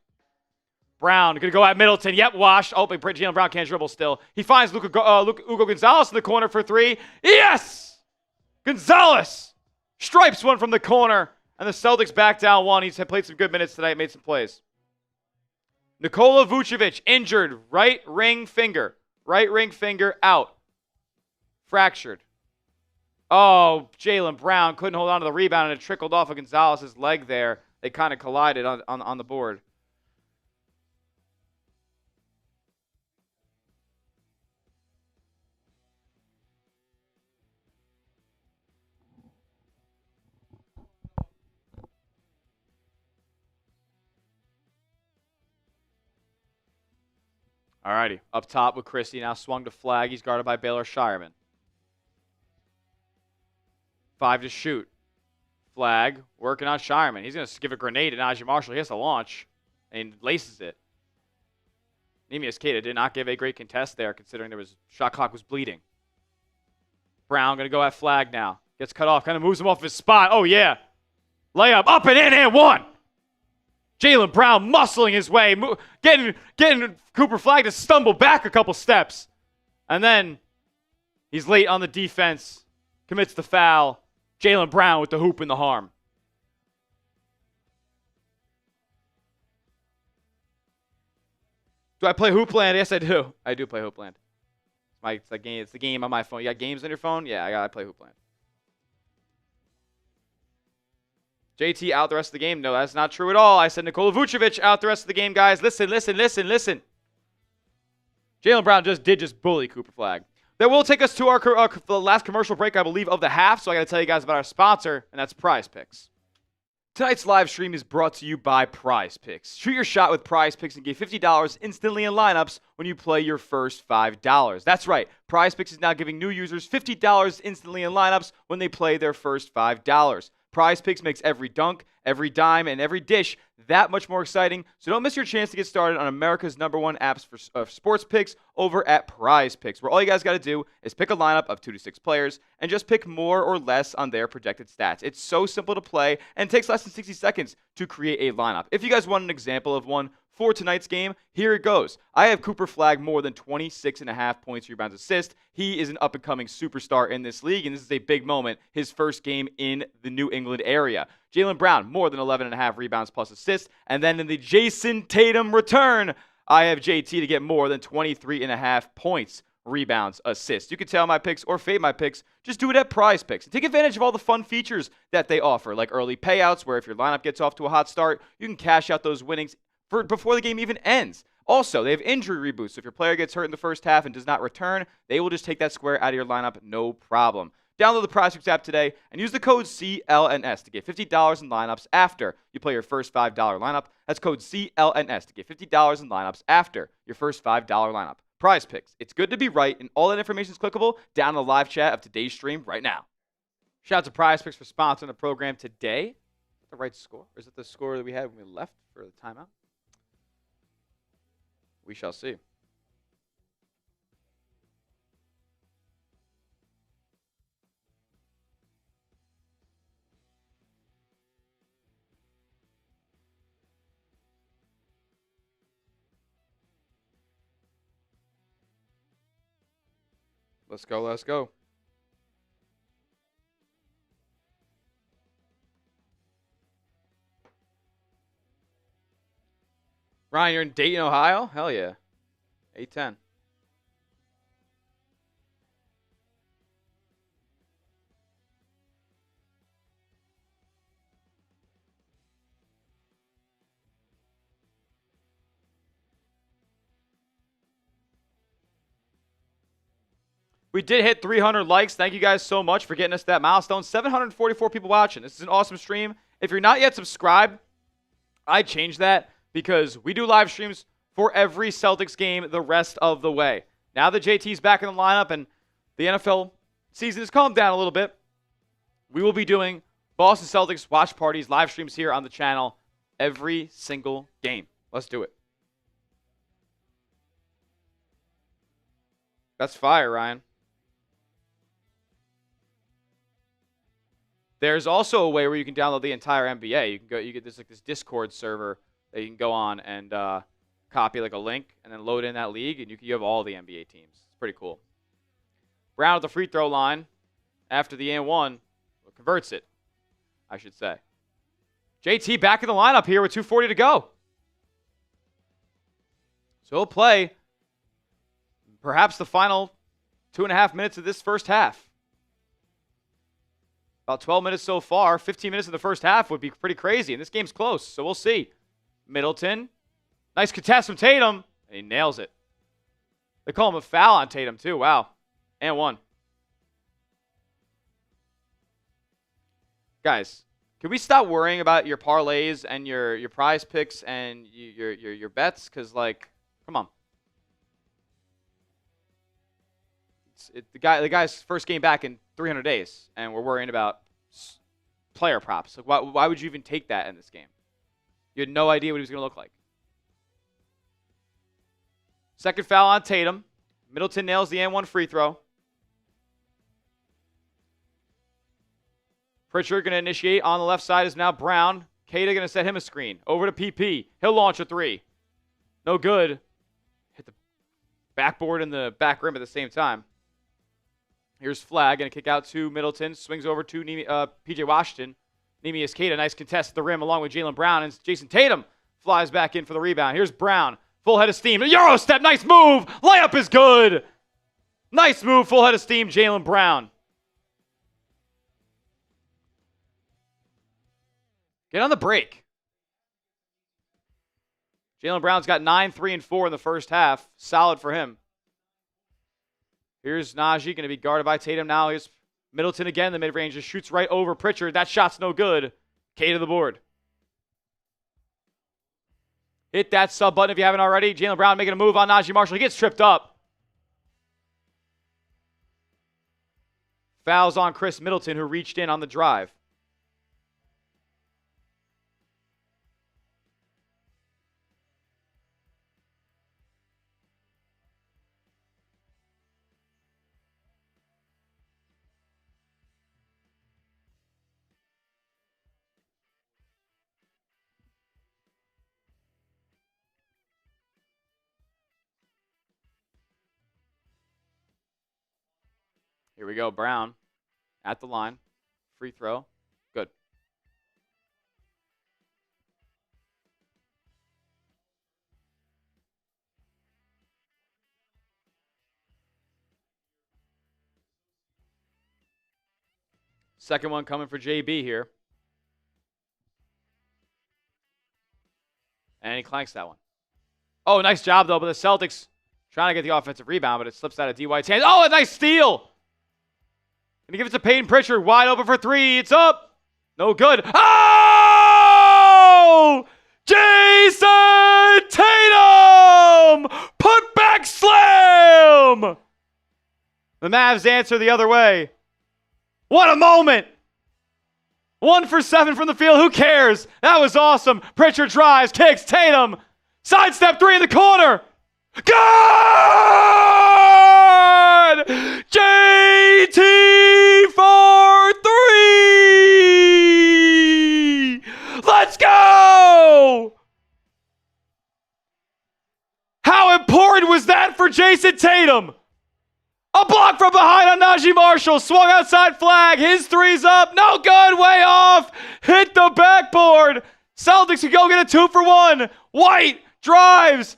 Brown going to go at Middleton. Yep, washed. Oh, but Jaylen Brown can't dribble still. He finds Ugo Gonzalez in the corner for 3. Yes! Gonzalez stripes one from the corner. And the Celtics back down 1. He's played some good minutes tonight, made some plays. Nikola Vucevic injured. Right ring finger. Right ring finger out. Fractured. Oh, Jaylen Brown couldn't hold on to the rebound, and it trickled off of Gonzalez's leg there. They kind of collided on the board. Alrighty, up top with Christie. Now swung to Flagg. He's guarded by Baylor Shireman. 5 to shoot. Flagg working on Shireman. He's going to give a grenade to Najee Marshall. He has to launch and laces it. Neemias Queta did not give a great contest there, considering shot clock was bleeding. Brown going to go at Flagg now. Gets cut off. Kind of moves him off his spot. Oh, yeah. Layup up and in and 1. Jaylen Brown muscling his way, getting Cooper Flagg to stumble back a couple steps. And then he's late on the defense, commits the foul. Jaylen Brown with the hoop in the arm. Do I play Hoopland? Yes, I do. I do play Hoopland. It's the game on my phone. You got games on your phone? Yeah, I play Hoopland. JT out the rest of the game. No, that's not true at all. I said Nikola Vucevic out the rest of the game, guys. Listen. Jaylen Brown did bully Cooper Flagg. That will take us to the last commercial break, I believe, of the half. So I got to tell you guys about our sponsor, and that's Prize Picks. Tonight's live stream is brought to you by Prize Picks. Shoot your shot with Prize Picks and get $50 instantly in lineups when you play your first $5. That's right. Prize Picks is now giving new users $50 instantly in lineups when they play their first $5. Prize Picks makes every dunk, every dime, and every dish that much more exciting. So don't miss your chance to get started on America's #1 apps for sports picks over at Prize Picks, where all you guys got to do is pick a lineup of 2 to 6 players and just pick more or less on their projected stats. It's so simple to play and it takes less than 60 seconds to create a lineup. If you guys want an example of one for tonight's game, here it goes. I have Cooper Flagg more than 26.5 points, rebounds, assists. He is an up-and-coming superstar in this league, and this is a big moment, his first game in the New England area. Jaylen Brown, more than 11.5 rebounds plus assists. And then in the Jayson Tatum return, I have JT to get more than 23.5 points, rebounds, assists. You can tell my picks or fade my picks. Just do it at Prize Picks. And take advantage of all the fun features that they offer, like early payouts, where if your lineup gets off to a hot start, you can cash out those winnings before the game even ends. Also, they have injury reboots. So if your player gets hurt in the first half and does not return, they will just take that square out of your lineup, no problem. Download the Prize Picks app today and use the code CLNS to get $50 in lineups after you play your first $5 lineup. That's code CLNS to get $50 in lineups after your first $5 lineup. Prize Picks. It's good to be right, and all that information is clickable down in the live chat of today's stream right now. Shout out to Prize Picks for sponsoring the program today. Is that the right score? Or is it the score that we had when we left for the timeout? We shall see. Let's go. Let's go. Ryan, you're in Dayton, Ohio? Hell yeah. 810. We did hit 300 likes. Thank you guys so much for getting us that milestone. 744 people watching. This is an awesome stream. If you're not yet subscribed, I changed that because we do live streams for every Celtics game the rest of the way. Now that JT's back in the lineup and the NFL season has calmed down a little bit, we will be doing Boston Celtics watch parties, live streams here on the channel every single game. Let's do it. That's fire, Ryan. There's also a way where you can download the entire NBA. You can go. You get this Discord server that you can go on and copy like a link and then load in that league, and you have all the NBA teams. It's pretty cool. Brown at the free throw line after the and one converts it, I should say. JT back in the lineup here with 2:40 to go. So he'll play perhaps the final 2.5 minutes of this first half. About 12 minutes so far. 15 minutes in the first half would be pretty crazy. And this game's close, so we'll see. Middleton. Nice contest from Tatum. And he nails it. They call him a foul on Tatum, too. Wow. And one. Guys, can we stop worrying about your parlays and your prize picks and your bets? Because, like, come on. The guy's first game back in 300 days, and we're worrying about player props. Like, why would you even take that in this game? You had no idea what he was going to look like. Second foul on Tatum. Middleton nails the and one free throw. Pritchard going to initiate. On the left side is now Brown. Queta going to set him a screen. Over to PP. He'll launch a three. No good. Hit the backboard and the back rim at the same time. Here's Flagg, going to kick out to Middleton. Swings over to P.J. Washington. Neemias Queta, nice contest at the rim along with Jaylen Brown. And Jayson Tatum flies back in for the rebound. Here's Brown. Full head of steam. Euro step, nice move. Layup is good. Nice move, full head of steam, Jaylen Brown. Get on the break. Jaylen Brown's got 9, 3, and 4 in the first half. Solid for him. Here's Najee, going to be guarded by Tatum now. Here's Middleton again. The mid-range just shoots right over Pritchard. That shot's no good. K to the board. Hit that sub button if you haven't already. Jaylen Brown making a move on Najee Marshall. He gets tripped up. Fouls on Khris Middleton, who reached in on the drive. Here we go. Brown at the line. Free throw. Good. Second one coming for JB here. And he clanks that one. Oh, nice job, though, but the Celtics trying to get the offensive rebound, but it slips out of D. White's hands. Oh, a nice steal. Going to give it to Payton Pritchard. Wide open for three. It's up. No good. Oh! Jayson Tatum! Put back slam! The Mavs answer the other way. What a moment! 1 for 7 from the field. Who cares? That was awesome. Pritchard drives, kicks, Tatum. Sidestep three in the corner. Good! JT for three! Let's go! How important was that for Jayson Tatum? A block from behind on Najee Marshall. Swung outside Flagg. His three's up. No good. Way off. Hit the backboard. Celtics can go get a 2 for 1. White drives.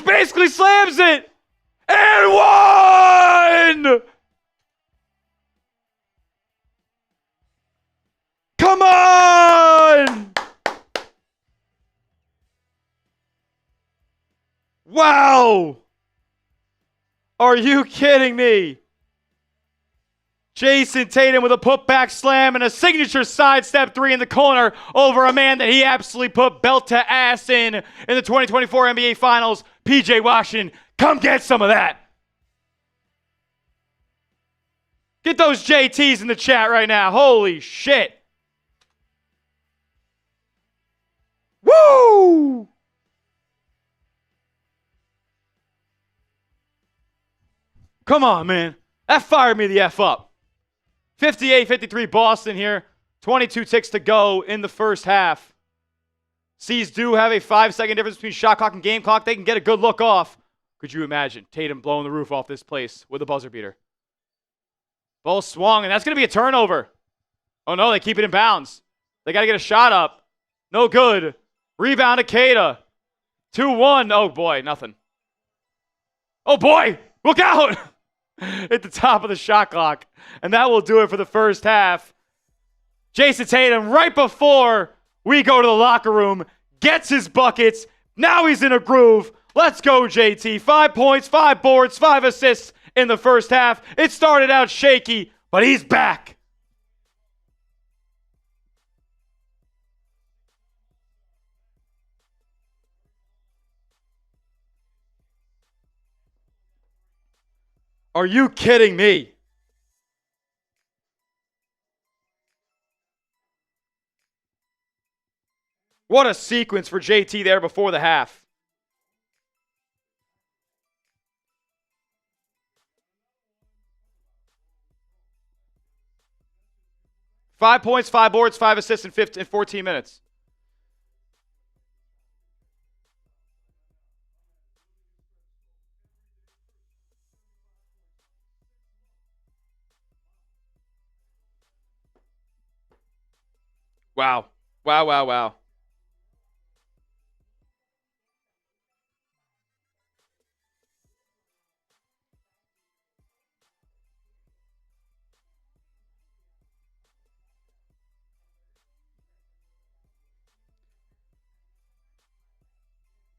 Basically slams it. And one! Come on! Wow! Are you kidding me? Jayson Tatum with a putback slam and a signature sidestep 3 in the corner over a man that he absolutely put belt to ass in the 2024 NBA Finals, PJ Washington. Come get some of that. Get those JTs in the chat right now. Holy shit. Woo! Come on, man. That fired me the F up. 58-53 Boston here. 22 ticks to go in the first half. C's do have a 5-second difference between shot clock and game clock. They can get a good look off. Could you imagine Tatum blowing the roof off this place with a buzzer beater? Ball swung, and that's going to be a turnover. Oh, no, they keep it in bounds. They got to get a shot up. No good. Rebound to Queta. 2-1. Oh, boy, nothing. Oh, boy, look out. At the top of the shot clock. And that will do it for the first half. Jayson Tatum, right before we go to the locker room, gets his buckets. Now he's in a groove. Let's go, JT. 5 points, 5 boards, 5 assists in the first half. It started out shaky, but he's back. Are you kidding me? What a sequence for JT there before the half. Five points, 5 boards, 5 assists in 14 minutes. Wow. Wow, wow, wow.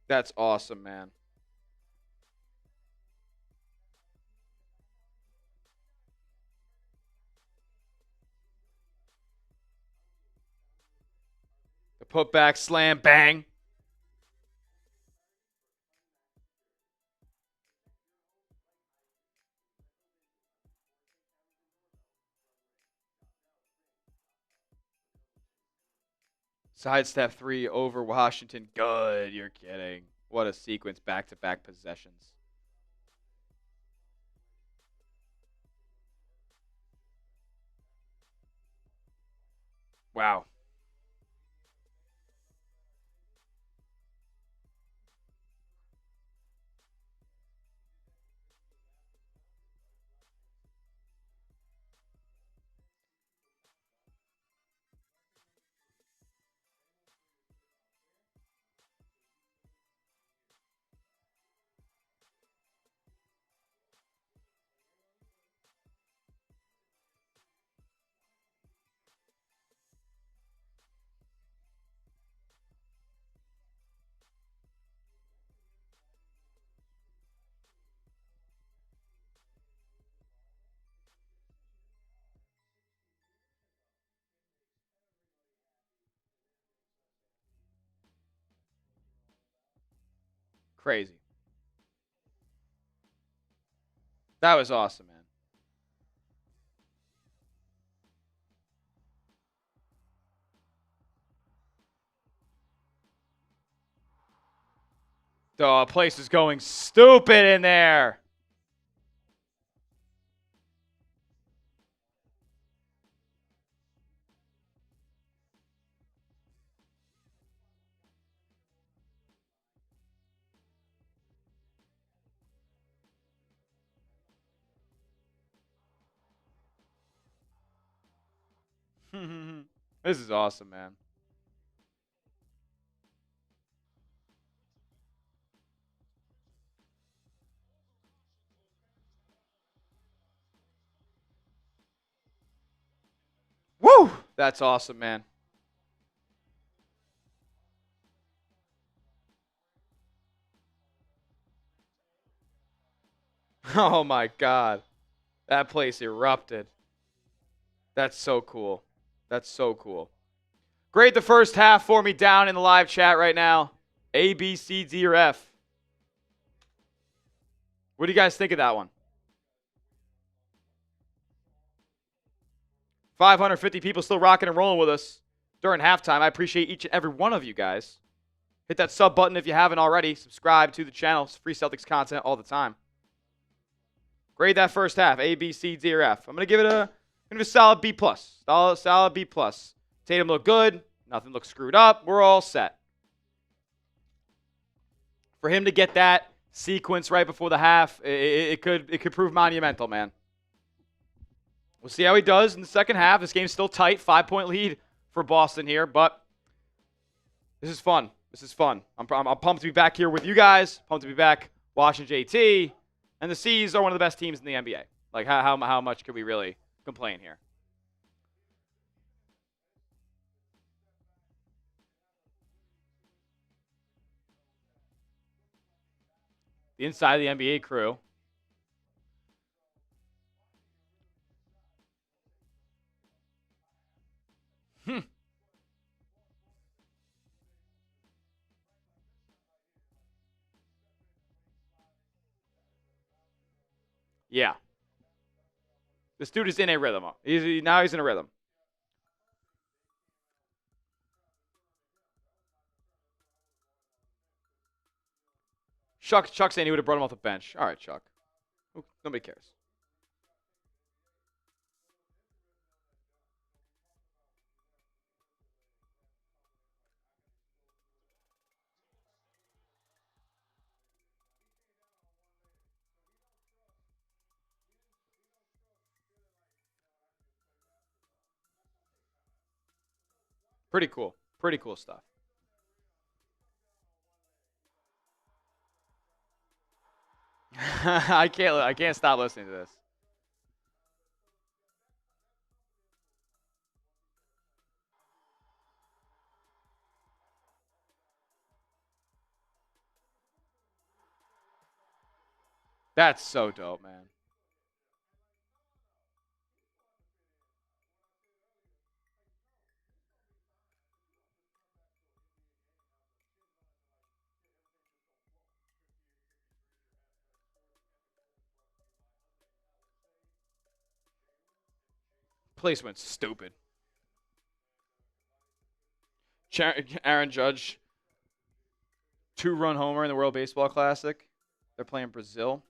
That's awesome, man. The putback slam, bang. Sidestep 3 over Washington. Good. You're kidding. What a sequence. Back-to-back possessions. Wow. Crazy. That was awesome, man. The place is going stupid in there. This is awesome, man. Woo! That's awesome, man. Oh my God. That place erupted. That's so cool. That's so cool. Grade the first half for me down in the live chat right now. A, B, C, D, or F. What do you guys think of that one? 550 people still rocking and rolling with us during halftime. I appreciate each and every one of you guys. Hit that sub button if you haven't already. Subscribe to the channel. It's free Celtics content all the time. Grade that first half. A, B, C, D, or F. I'm going to give it a solid B+. Solid B+. Tatum looked good. Nothing looked screwed up. We're all set. For him to get that sequence right before the half, it could prove monumental, man. We'll see how he does in the second half. This game's still tight. 5-point lead for Boston here, but this is fun. This is fun. I'm pumped to be back here with you guys. Pumped to be back watching JT. And the C's are one of the best teams in the NBA. Like, how much could we really complain here? The inside of the NBA crew. Yeah. This dude is in a rhythm. Now he's in a rhythm. Chuck saying he would have brought him off the bench. All right, Chuck. Nobody cares. Pretty cool. Pretty cool stuff. I can't stop listening to this. That's so dope, man. Placement's stupid. Aaron Judge, 2-run homer in the World Baseball Classic. They're playing Brazil.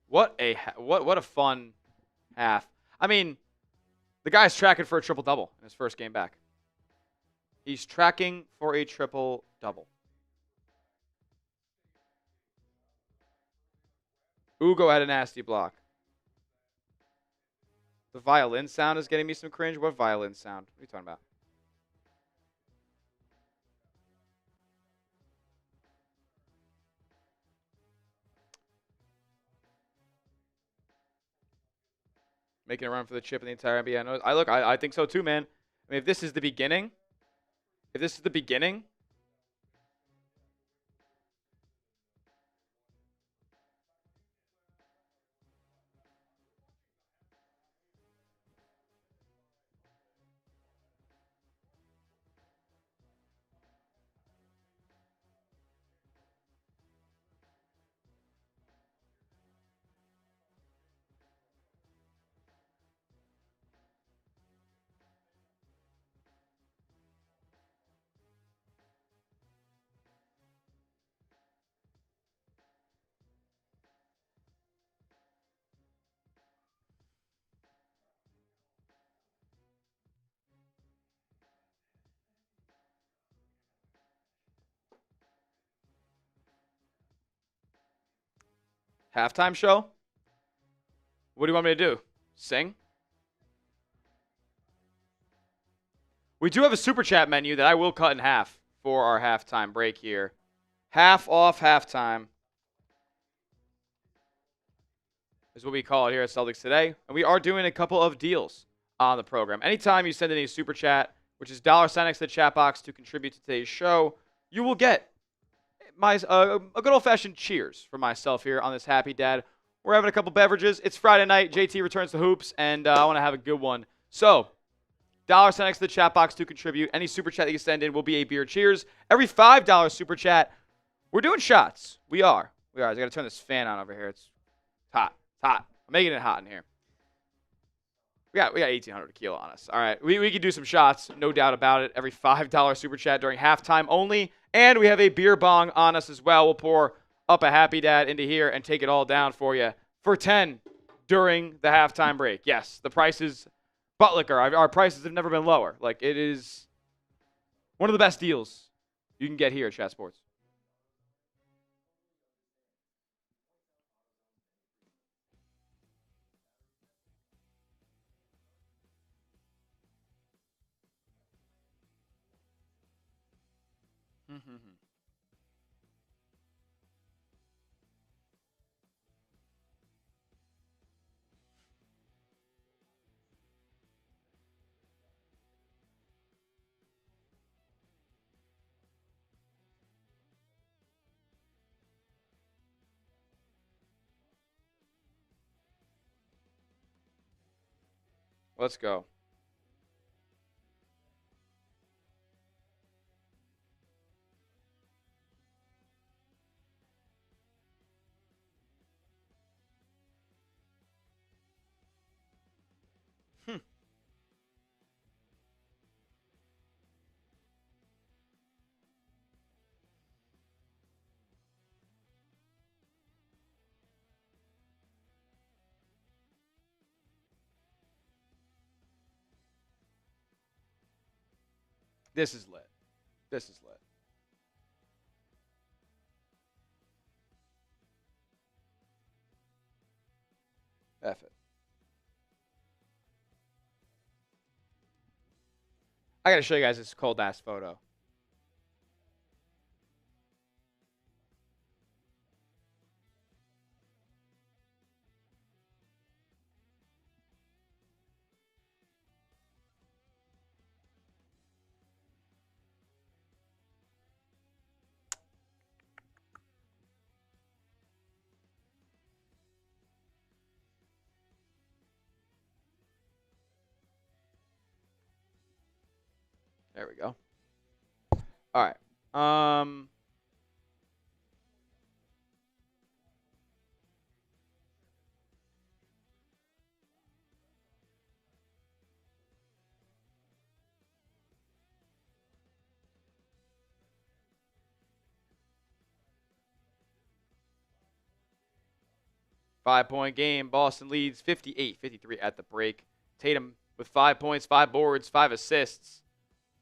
What a fun half. I mean, the guy's tracking for a triple-double in his first game back. He's tracking for a triple-double. Ugo had a nasty block. The violin sound is getting me some cringe. What violin sound? What are you talking about? Making a run for the chip in the entire NBA. I think so too, man. I mean, if this is the beginning, Halftime show? What do you want me to do? Sing? We do have a super chat menu that I will cut in half for our halftime break here. Half off halftime is what we call it here at Celtics Today. And we are doing a couple of deals on the program. Anytime you send in a super chat, which is $sign next to the chat box to contribute to today's show, you will get a good old-fashioned cheers from myself here on this Happy Dad. We're having a couple beverages. It's Friday night. JT returns to hoops, and I want to have a good one. So, $sign next to the chat box to contribute. Any super chat that you send in will be a beer cheers. Every $5 super chat, we're doing shots. We are. I got to turn this fan on over here. It's hot. It's hot. I'm making it hot in here. We got 1,800 tequila on us. All right. We can do some shots, no doubt about it. Every $5 super chat during halftime only. And we have a beer bong on us as well. We'll pour up a Happy Dad into here and take it all down for you for 10 during the halftime break. Yes, the prices, butt liquor, our prices have never been lower. Like, it is one of the best deals you can get here at Chat Sports. Let's go. This is lit. This is lit. F it. I got to show you guys this cold-ass photo. There we go. All right. 5-point game. Boston leads 58-53 at the break. Tatum with 5 points, 5 boards, 5 assists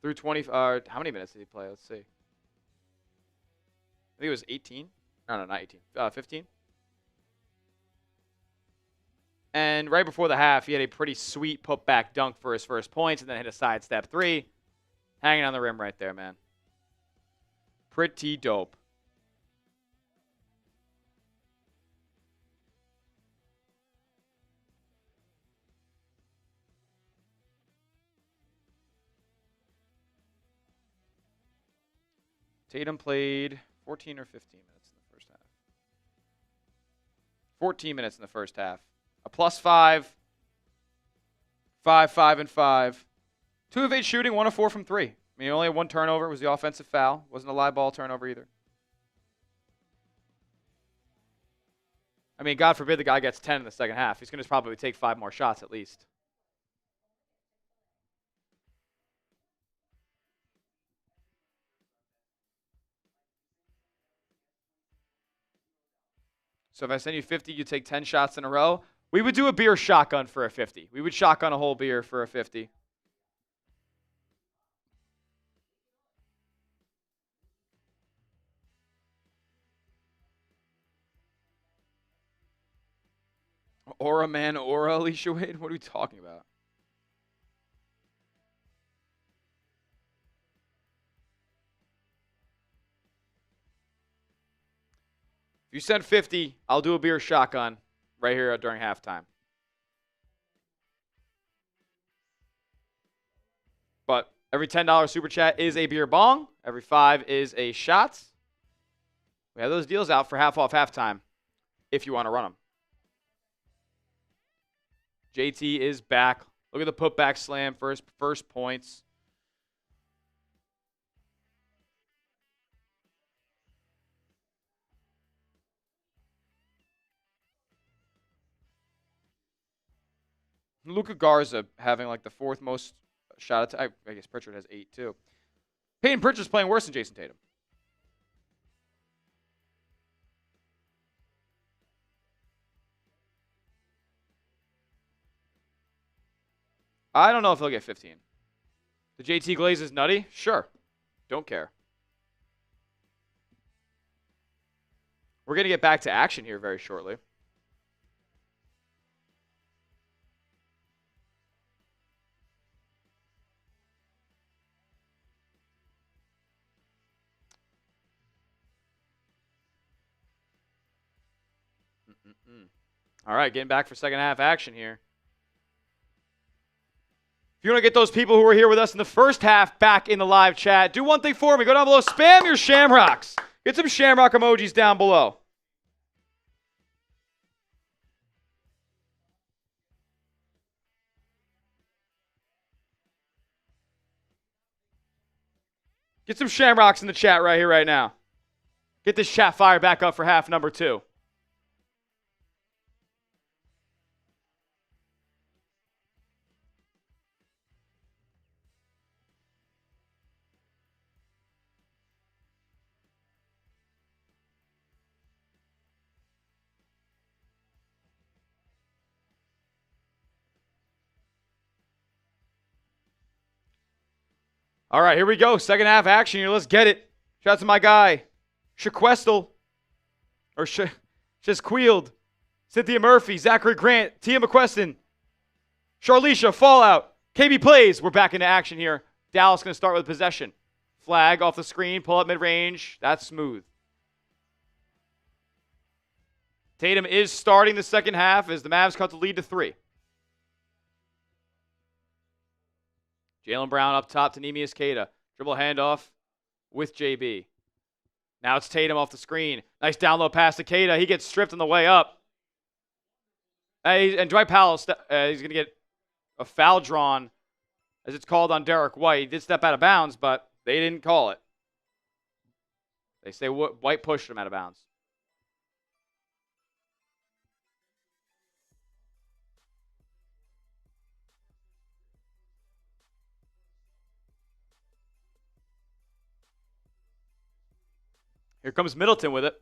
through 20. How many minutes did he play? Let's see. I think it was 18. No, not 18. 15. And right before the half, he had a pretty sweet put-back dunk for his first points and then hit a sidestep three. Hanging on the rim right there, man. Pretty dope. Tatum played 14 or 15 minutes in the first half. 14 minutes in the first half. A +5. 5, 5, and 5. 2 of 8 shooting, 1 of 4 from 3. I mean, he only had 1 turnover. It was the offensive foul. Wasn't a live ball turnover either. I mean, God forbid the guy gets 10 in the second half. He's going to probably take 5 more shots at least. So if I send you 50, you take 10 shots in a row. We would do a beer shotgun for a 50. We would shotgun a whole beer for a 50. Aura man, Aura, Alicia Wade? What are we talking about? If you send 50, I'll do a beer shotgun right here during halftime. But every $10 super chat is a beer bong. Every 5 is a shot. We have those deals out for half off halftime if you want to run them. JT is back. Look at the putback slam, first points. Luka Garza having like the 4th most shot at. I guess Pritchard has 8 too. Payton Pritchard's playing worse than Jayson Tatum. I don't know if he'll get 15. The JT Glaze is nutty? Sure. Don't care. We're going to get back to action here very shortly. All right, getting back for second half action here. If you want to get those people who were here with us in the first half back in the live chat, do one thing for me. Go down below, spam your shamrocks. Get some shamrock emojis down below. Get some shamrocks in the chat right here, right now. Get this chat fire back up for half number 2. All right, here we go. Second half action here. Let's get it. Shout out to my guy, Shaquestel, or Shesquield, Cynthia Murphy, Zachary Grant, Tia McQueston, Charlicia, Fallout, KB plays. We're back into action here. Dallas going to start with possession. Flagg off the screen, pull up mid-range. That's smooth. Tatum is starting the second half as the Mavs cut the lead to 3. Jaylen Brown up top to Neemias Queta. Dribble handoff with JB. Now it's Tatum off the screen. Nice down low pass to Queta. He gets stripped on the way up. And Dwight Powell, he's going to get a foul drawn as it's called on Derrick White. He did step out of bounds, but they didn't call it. They say White pushed him out of bounds. Here comes Middleton with it.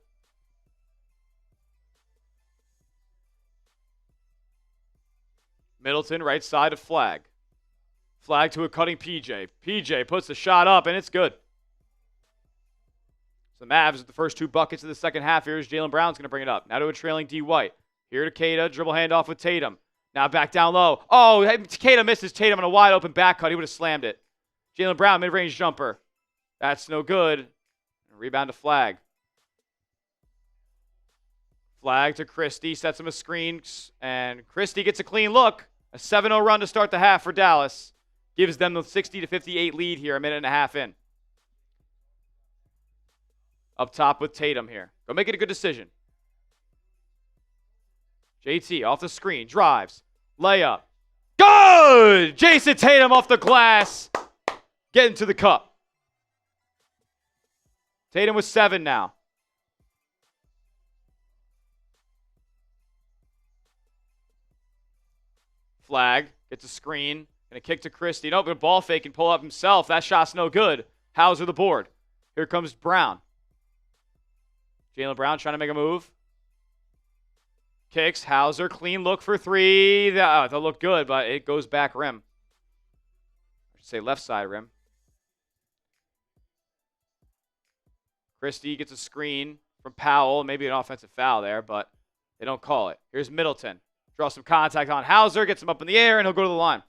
Middleton, right side of Flagg. Flagg to a cutting PJ. PJ puts the shot up, and it's good. So the Mavs, the first 2 buckets of the second half. Here's Jaylen Brown's going to bring it up. Now to a trailing D. White. Here to Queta. Dribble handoff with Tatum. Now back down low. Oh, Queta misses Tatum on a wide open back cut. He would have slammed it. Jaylen Brown, mid-range jumper. That's no good. Rebound to Flagg. Flagg to Christie. Sets him a screen. And Christie gets a clean look. A 7-0 run to start the half for Dallas. Gives them the 60-58 lead here, a minute and a half in. Up top with Tatum here. Go make it a good decision. JT off the screen. Drives. Layup. Good! Jayson Tatum off the glass. Getting to the cup. Tatum with 7 now. Flagg gets a screen. Gonna kick to Christie. Nope, a ball fake and pull up himself. That shot's no good. Hauser the board. Here comes Brown. Jaylen Brown trying to make a move. Kicks. Hauser. Clean look for 3. That looked good, but it goes back rim. I should say left side rim. Christie gets a screen from Powell. Maybe an offensive foul there, but they don't call it. Here's Middleton. Draw some contact on Hauser, gets him up in the air, and he'll go to the line.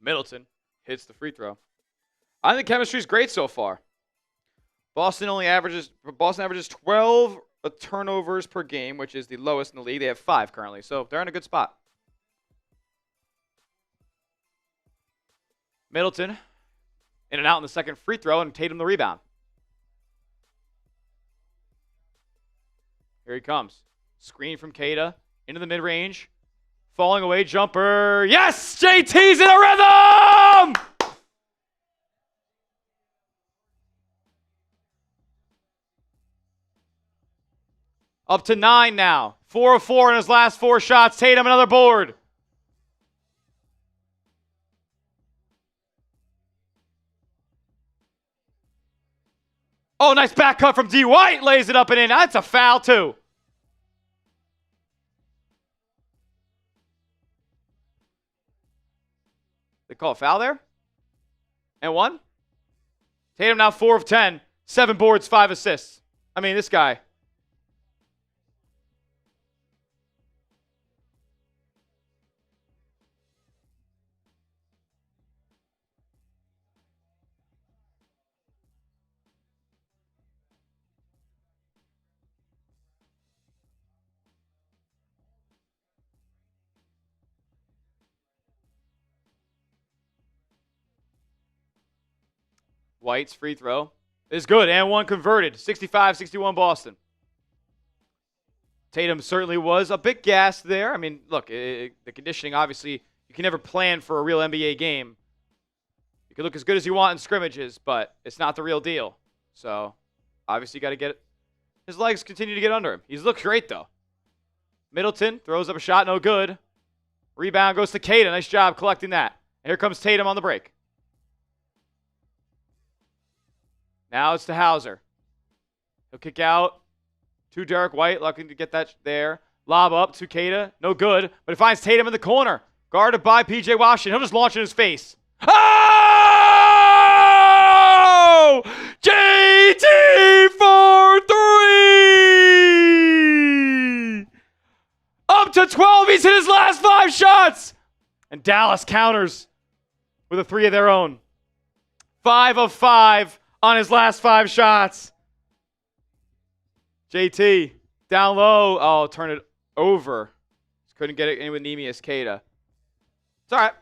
Middleton hits the free throw. I think chemistry is great so far. Boston averages 12 turnovers per game, which is the lowest in the league. They have 5 currently, so they're in a good spot. Middleton in and out in the second free throw, and Tatum the rebound. Here he comes. Screen from Queta into the mid-range. Falling away jumper. Yes! JT's in a rhythm! Up to 9 now. 4 of 4 in his last 4 shots. Tatum another board. Oh, nice back cut from D. White. Lays it up and in. That's a foul, too. They call a foul there? And 1? Tatum now 4 of 10. 7 boards, 5 assists. I mean, this guy. White's free throw is good, and 1 converted. 65-61 Boston. Tatum certainly was a bit gassed there. I mean, look, the conditioning, obviously, you can never plan for a real NBA game. You can look as good as you want in scrimmages, but it's not the real deal. So, obviously, you got to get it. His legs continue to get under him. He's looked great, though. Middleton throws up a shot, no good. Rebound goes to Queta. Nice job collecting that. And here comes Tatum on the break. Now it's to Hauser. He'll kick out to Derrick White, looking to get that there. Lob up to Queta. No good, but it finds Tatum in the corner. Guarded by P.J. Washington. He'll just launch in his face. Oh! JT for 3! Up to 12. He's hit his last 5 shots. And Dallas counters with a 3 of their own. 5 of 5. On his last 5 shots. JT down low. Oh, turn it over. Just couldn't get it in with Neemias Queta. It's all right.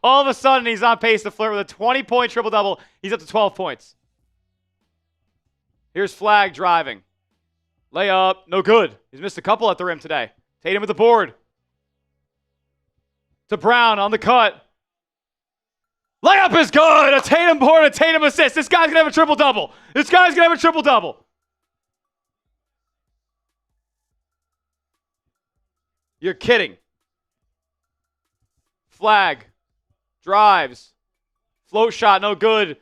All of a sudden, he's on pace to flirt with a 20-point triple-double. He's up to 12 points. Here's Flagg driving. Layup, no good. He's missed a couple at the rim today. Tatum with the board. To Brown on the cut. Layup is good. A Tatum board, a Tatum assist. This guy's going to have a triple-double. This guy's going to have a triple-double. You're kidding. Flagg drives. Float shot, no good.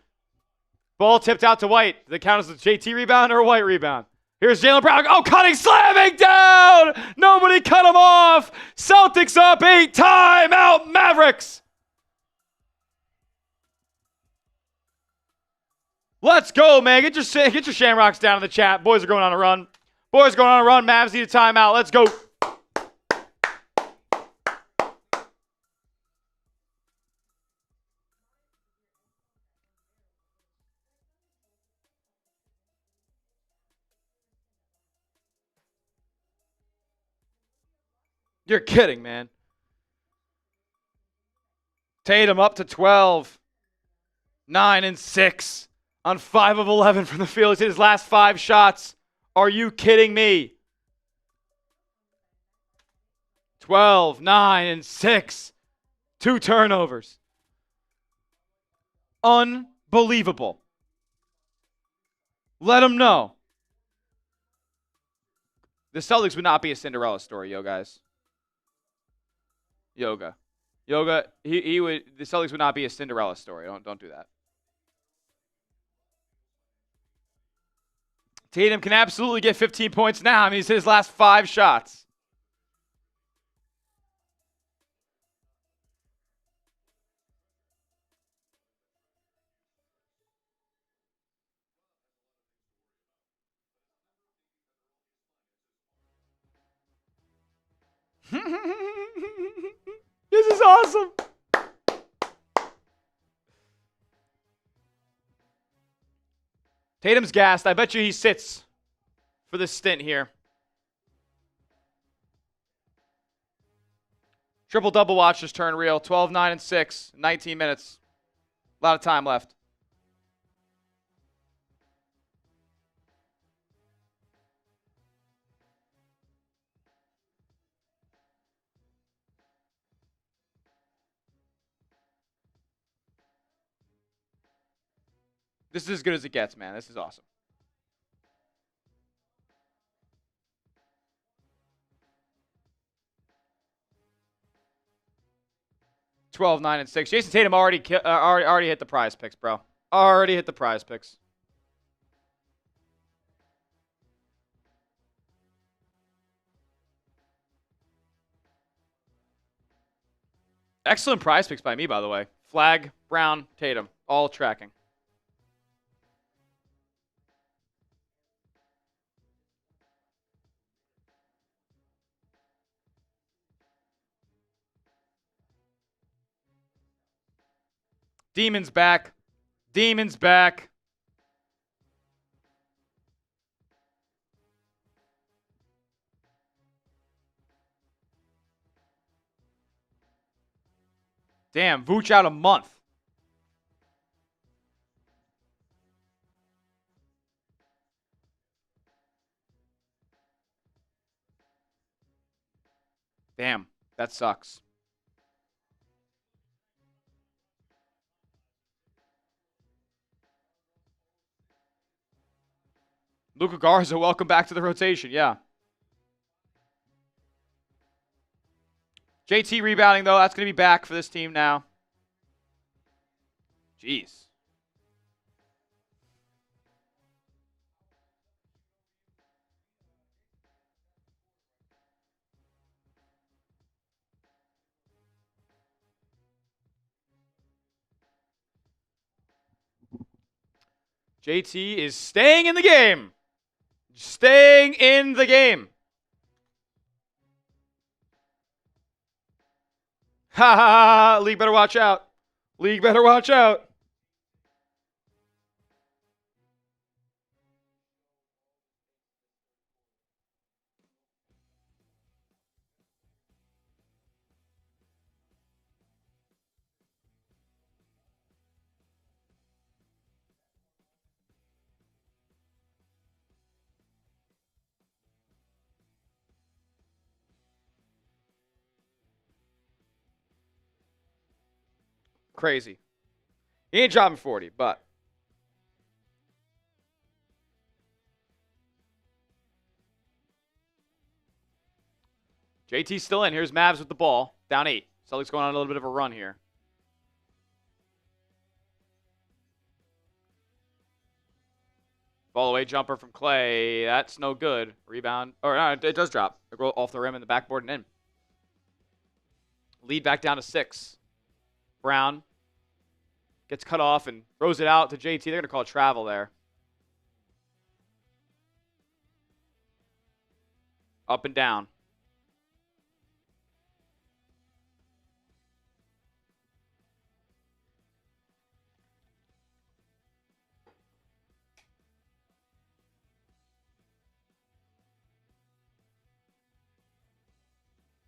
Ball tipped out to White. Does it count as a JT rebound or a White rebound? Here's Jaylen Brown. Oh, cutting, slamming down. Nobody cut him off. Celtics up 8. Timeout, Mavericks. Let's go, man. Get your Shamrocks down in the chat. Boys are going on a run. Boys going on a run. Mavs need a timeout. Let's go. You're kidding, man. Tatum up to 12. 9 and 6 on 5 of 11 from the field. He's hit his last 5 shots. Are you kidding me? 12, 9, and 6. 2 turnovers. Unbelievable. Let them know. The Celtics would not be a Cinderella story, guys. Yoga, he would. The Celtics would not be a Cinderella story. Don't do that. Tatum can absolutely get 15 points now. I mean, he's hit his last 5 shots. This is awesome. Tatum's gassed. I bet you he sits for this stint here. Triple-double watch just turned real. 12, 9, and 6. 19 minutes. A lot of time left. This is as good as it gets, man. This is awesome. $12, 9, and 6. Jayson Tatum already hit the prize picks, bro. Already hit the prize picks. Excellent prize picks by me, by the way. Flagg, Brown, Tatum, all tracking. Demons back. Demons back. Damn, Vooch out a month. Damn, that sucks. Luka Garza, welcome back to the rotation. Yeah. JT rebounding, though. That's going to be back for this team now. Jeez. JT is staying in the game. Staying in the game. Ha ha ha. League better watch out. League better watch out. Crazy. He ain't dropping 40, but. JT's still in. Here's Mavs with the ball. Down 8. Celtics going on a little bit of a run here. Ball away jumper from Clay. That's no good. Rebound. Or no, it does drop. It goes off the rim and the backboard and in. Lead back down to 6. Brown gets cut off and throws it out to JT. They're going to call it travel there. Up and down.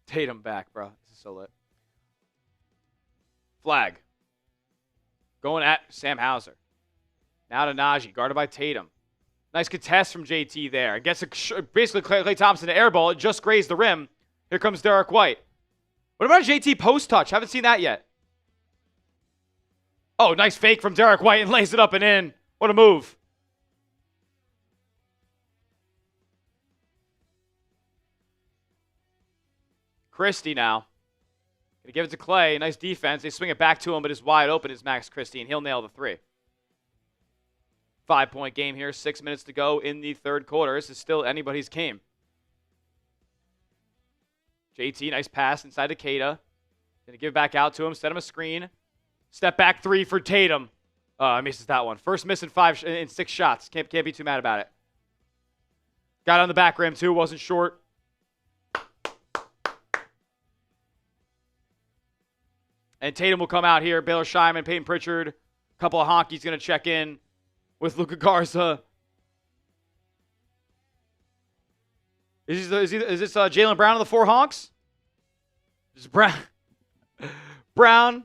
Tatum back, bro. This is so lit. Flagg. Going at Sam Hauser. Now to Najee, guarded by Tatum. Nice contest from JT there. Gets basically Klay Thompson to airball. It just grazed the rim. Here comes Derrick White. What about JT post touch? Haven't seen that yet. Oh, nice fake from Derrick White and lays it up and in. What a move. Christie now. Gonna give it to Clay. Nice defense. They swing it back to him, but it's wide open is Max Christie, and he'll nail the three. 5-point game here. 6 minutes to go in the third quarter. This is still anybody's game. JT, nice pass inside to Queta. Gonna give it back out to him. Set him a screen. Step back three for Tatum. Misses that one. First miss in 6 shots. Can't be too mad about it. Got on the back rim too. Wasn't short. And Tatum will come out here. Baylor Scheinman, Payton Pritchard. A couple of honkies going to check in with Luka Garza. Is this Jaylen Brown on the 4 honks? This is Brown. Brown.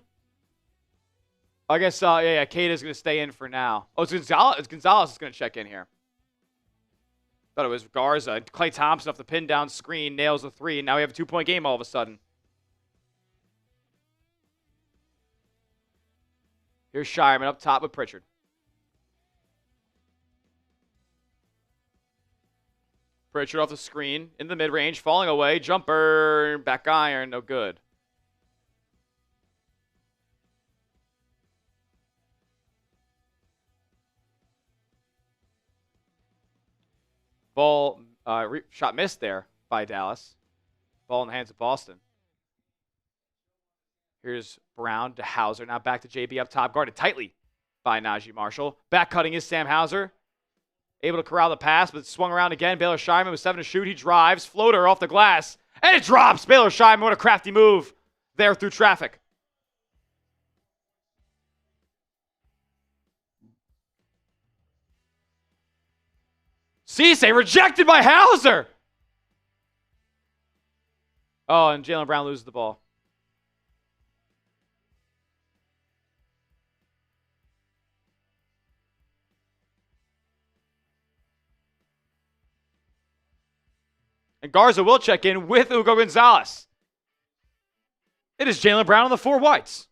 I guess, yeah, Queta's going to stay in for now. Oh, it's Gonzalez. Gonzalez is going to check in here. Thought it was Garza. Klay Thompson off the pin down screen. Nails the 3. And now we have a 2-point game all of a sudden. Here's Shireman up top with Pritchard. Pritchard off the screen in the mid-range, falling away. Jumper, back iron, no good. Ball, shot missed there by Dallas. Ball in the hands of Boston. Here's Brown to Hauser. Now back to JB up top. Guarded tightly by Najee Marshall. Back cutting is Sam Hauser. Able to corral the pass, but swung around again. Baylor Scheinman with 7 to shoot. He drives. Floater off the glass. And it drops. Baylor Scheinman, what a crafty move there through traffic. Cisse rejected by Hauser. Oh, and Jaylen Brown loses the ball. And Garza will check in with Hugo Gonzalez. It is Jaylen Brown on the 4 whites.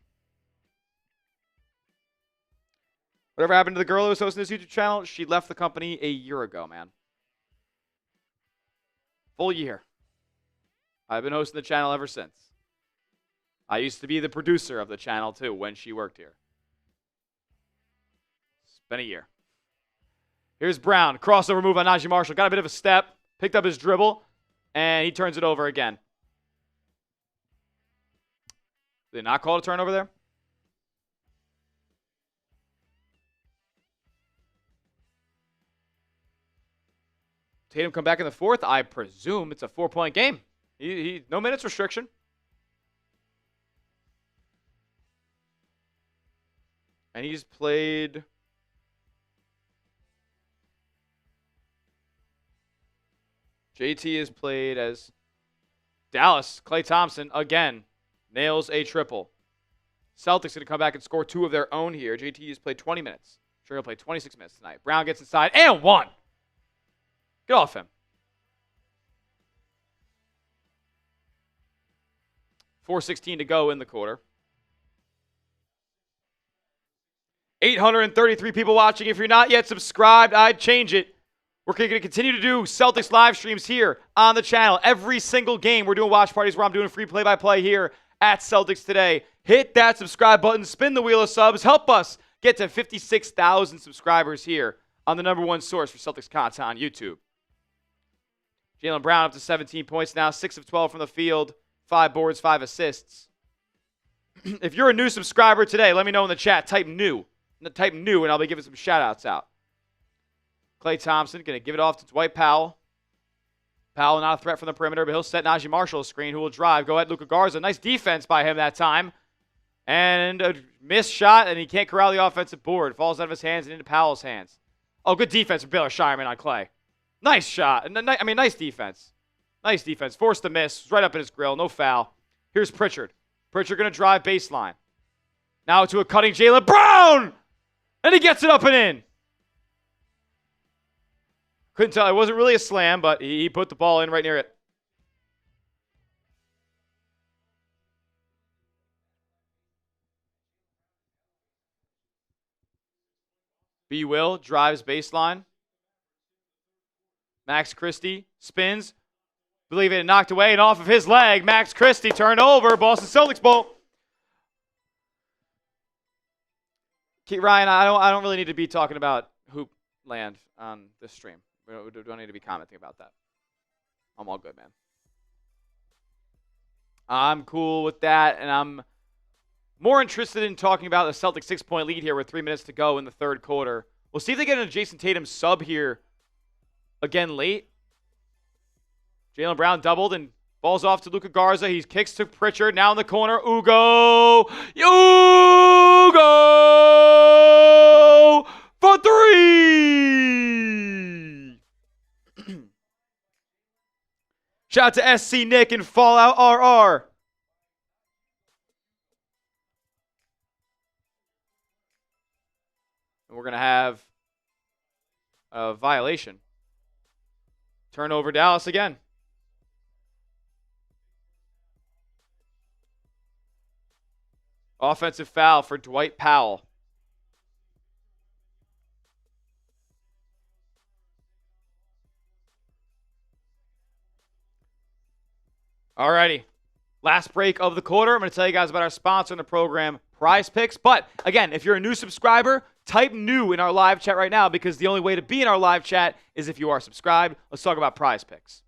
Whatever happened to the girl who was hosting this YouTube channel? She left the company a year ago, man. Full year. I've been hosting the channel ever since. I used to be the producer of the channel, too, when she worked here. It's been a year. Here's Brown. Crossover move on Najee Marshall. Got a bit of a step. Picked up his dribble. And he turns it over again. Did they not call it a turnover there? Tatum come back in the 4th. I presume it's a 4-point game. No minutes restriction. And he's played... JT has played as Dallas. Klay Thompson, again, nails a triple. Celtics going to come back and score 2 of their own here. JT has played 20 minutes. Sure, he'll play 26 minutes tonight. Brown gets inside and 1. Get off him. 4:16 to go in the quarter. 833 people watching. If you're not yet subscribed, I'd change it. We're going to continue to do Celtics live streams here on the channel. Every single game, we're doing watch parties where I'm doing free play-by-play here at Celtics Today. Hit that subscribe button. Spin the wheel of subs. Help us get to 56,000 subscribers here on the #1 source for Celtics content on YouTube. Jaylen Brown up to 17 points now. 6 of 12 from the field. 5 boards, 5 assists. If you're a new subscriber today, let me know in the chat. Type new. Type new, and I'll be giving some shout-outs out. Klay Thompson going to give it off to Dwight Powell. Powell not a threat from the perimeter, but he'll set Najee Marshall a screen who will drive. Go ahead, Luka Garza. Nice defense by him that time. And a missed shot, and he can't corral the offensive board. Falls out of his hands and into Powell's hands. Oh, good defense from Baylor Scheinman on Klay. Nice shot. Nice defense. Nice defense. Forced to miss. Right up in his grill. No foul. Here's Pritchard. Pritchard going to drive baseline. Now to a cutting Jaylen Brown! And he gets it up and in. Couldn't tell. It wasn't really a slam, but he put the ball in right near it. B. Will drives baseline. Max Christie spins. Believe it, knocked away and off of his leg. Max Christie turned over. Boston Celtics ball. Ryan, I don't really need to be talking about hoop land on this stream. We don't need to be commenting about that. I'm all good, man. I'm cool with that, and I'm more interested in talking about the Celtics 6-point lead here with 3 minutes to go in the third quarter. We'll see if they get a Jayson Tatum sub here again late. Jaylen Brown doubled and balls off to Luka Garza. He kicks to Pritchard. Now in the corner. Ugo for three. Shout out to SC Nick and Fallout RR. And we're going to have a violation. Turnover Dallas again. Offensive foul for Dwight Powell. Alrighty. Last break of the quarter. I'm going to tell you guys about our sponsor in the program, Prize Picks. But again, if you're a new subscriber, type new in our live chat right now because the only way to be in our live chat is if you are subscribed. Let's talk about Prize Picks.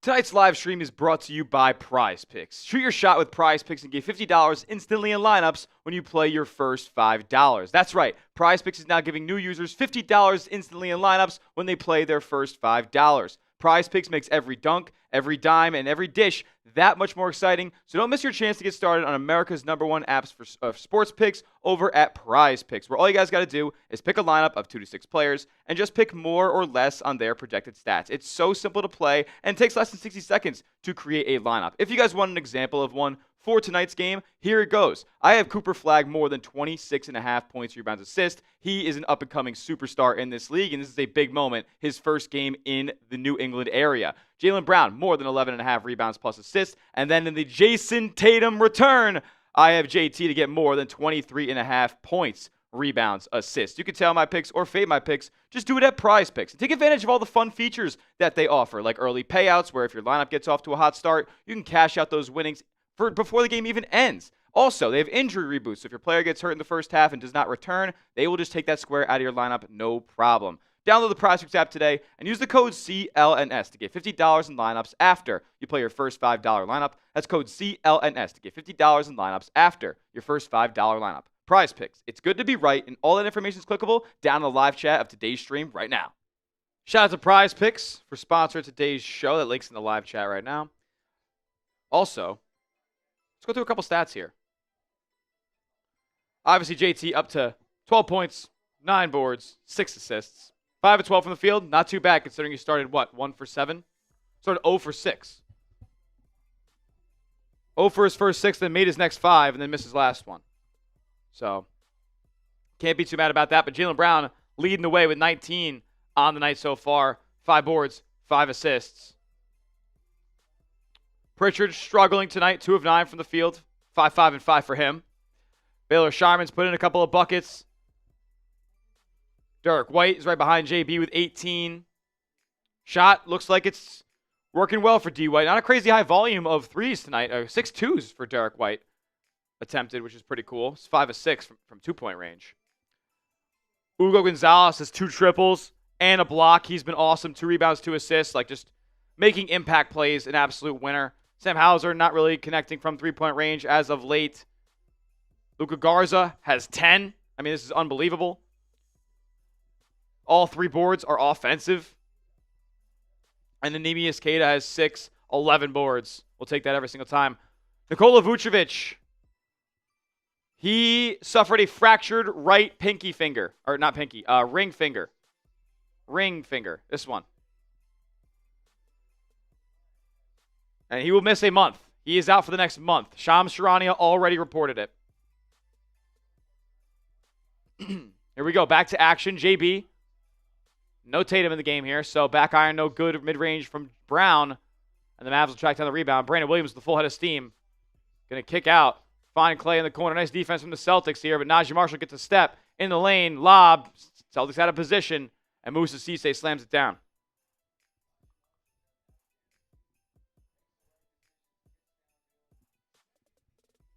Tonight's live stream is brought to you by Prize Picks. Shoot your shot with Prize Picks and get $50 instantly in lineups when you play your first $5. That's right. Prize Picks is now giving new users $50 instantly in lineups when they play their first $5. Prize Picks makes every dunk, every dime, and every dish that much more exciting. So don't miss your chance to get started on America's #1 apps for sports picks over at Prize Picks, where all you guys got to do is pick a lineup of 2 to 6 players and just pick more or less on their projected stats. It's so simple to play and takes less than 60 seconds to create a lineup. If you guys want an example of one for tonight's game, here it goes. I have Cooper Flagg more than 26.5 points, rebounds, assists. He is an up-and-coming superstar in this league, and this is a big moment, his first game in the New England area. Jaylen Brown, more than 11.5 rebounds plus assists. And then in the Jayson Tatum return, I have JT to get more than 23.5 points, rebounds, assists. You can tell my picks or fade my picks. Just do it at Prize Picks. And take advantage of all the fun features that they offer, like early payouts, where if your lineup gets off to a hot start, you can cash out those winnings before the game even ends. Also, they have injury reboots. So if your player gets hurt in the first half and does not return, they will just take that square out of your lineup, no problem. Download the Prize Picks app today and use the code CLNS to get $50 in lineups after you play your first $5 lineup. That's code CLNS to get $50 in lineups after your first $5 lineup. Prize Picks. It's good to be right, and all that information is clickable down in the live chat of today's stream right now. Shout out to Prize Picks for sponsoring today's show. That link's in the live chat right now. Also, let's go through a couple stats here. Obviously, JT up to 12 points, 9 boards, 6 assists. 5 of 12 from the field. Not too bad considering you started, 1 for 7? Started 0 for 6. 0 for his first 6, then made his next 5, and then missed his last one. So, can't be too mad about that. But Jaylen Brown leading the way with 19 on the night so far. 5 boards, 5 assists. Pritchard struggling tonight, 2 of 9 from the field. 5, 5, and 5 for him. Baylor Sharman's put in a couple of buckets. Derrick White is right behind JB with 18. Shot looks like it's working well for D. White. Not a crazy high volume of threes tonight. 6 twos for Derrick White attempted, which is pretty cool. It's 5 of 6 from 2-point range. Ugo Gonzalez has 2 triples and a block. He's been awesome. 2 rebounds, 2 assists. Like just making impact plays, an absolute winner. Sam Hauser not really connecting from 3-point range as of late. Luka Garza has 10. I mean, this is unbelievable. All 3 boards are offensive. And then Neemias Queta has 6, 11 boards. We'll take that every single time. Nikola Vucevic. He suffered a fractured right pinky finger. Or not pinky, ring finger. Ring finger. This one. And he will miss a month. He is out for the next month. Shams Charania already reported it. Here we go. Back to action. JB. No Tatum in the game here, so back iron, no good mid-range from Brown. And the Mavs will track down the rebound. Brandon Williams with the full head of steam. Going to kick out. Find Clay in the corner. Nice defense from the Celtics here, but Najee Marshall gets a step in the lane. Lob. Celtics out of position, and Moussa Cisse slams it down.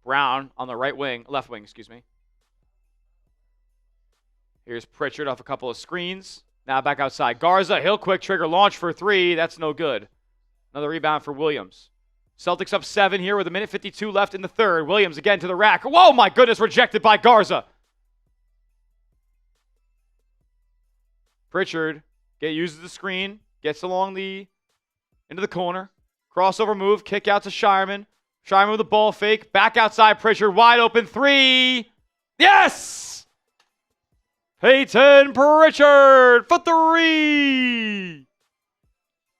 Brown on the left wing, excuse me. Here's Pritchard off a couple of screens. Now back outside. Garza, he'll quick trigger launch for 3. That's no good. Another rebound for Williams. Celtics up 7 here with 1:52 left in the third. Williams again to the rack. Whoa, my goodness, rejected by Garza. Pritchard uses the screen, gets along into the corner. Crossover move, kick out to Shireman. Shireman with a ball fake. Back outside, Pritchard, wide open 3. Yes! Payton Pritchard for 3.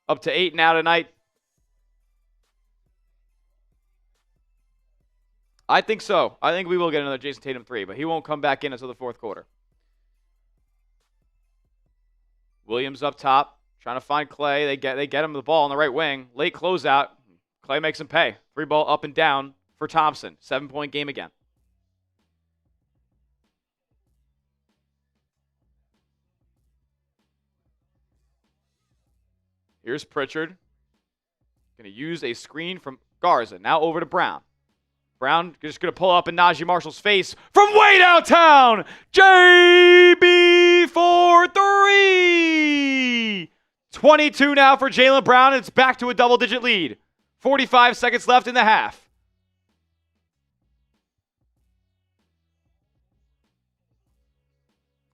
Up to 8 now tonight. I think so. I think we will get another Jayson Tatum 3, but he won't come back in until the fourth quarter. Williams up top, trying to find Clay. They get him the ball on the right wing. Late closeout. Clay makes him pay. 3-ball up and down for Thompson. 7-point game again. Here's Pritchard. Going to use a screen from Garza. Now over to Brown. Brown just going to pull up in Najee Marshall's face from way downtown. JB for 3. 22 now for Jaylen Brown. It's back to a double-digit lead. 45 seconds left in the half.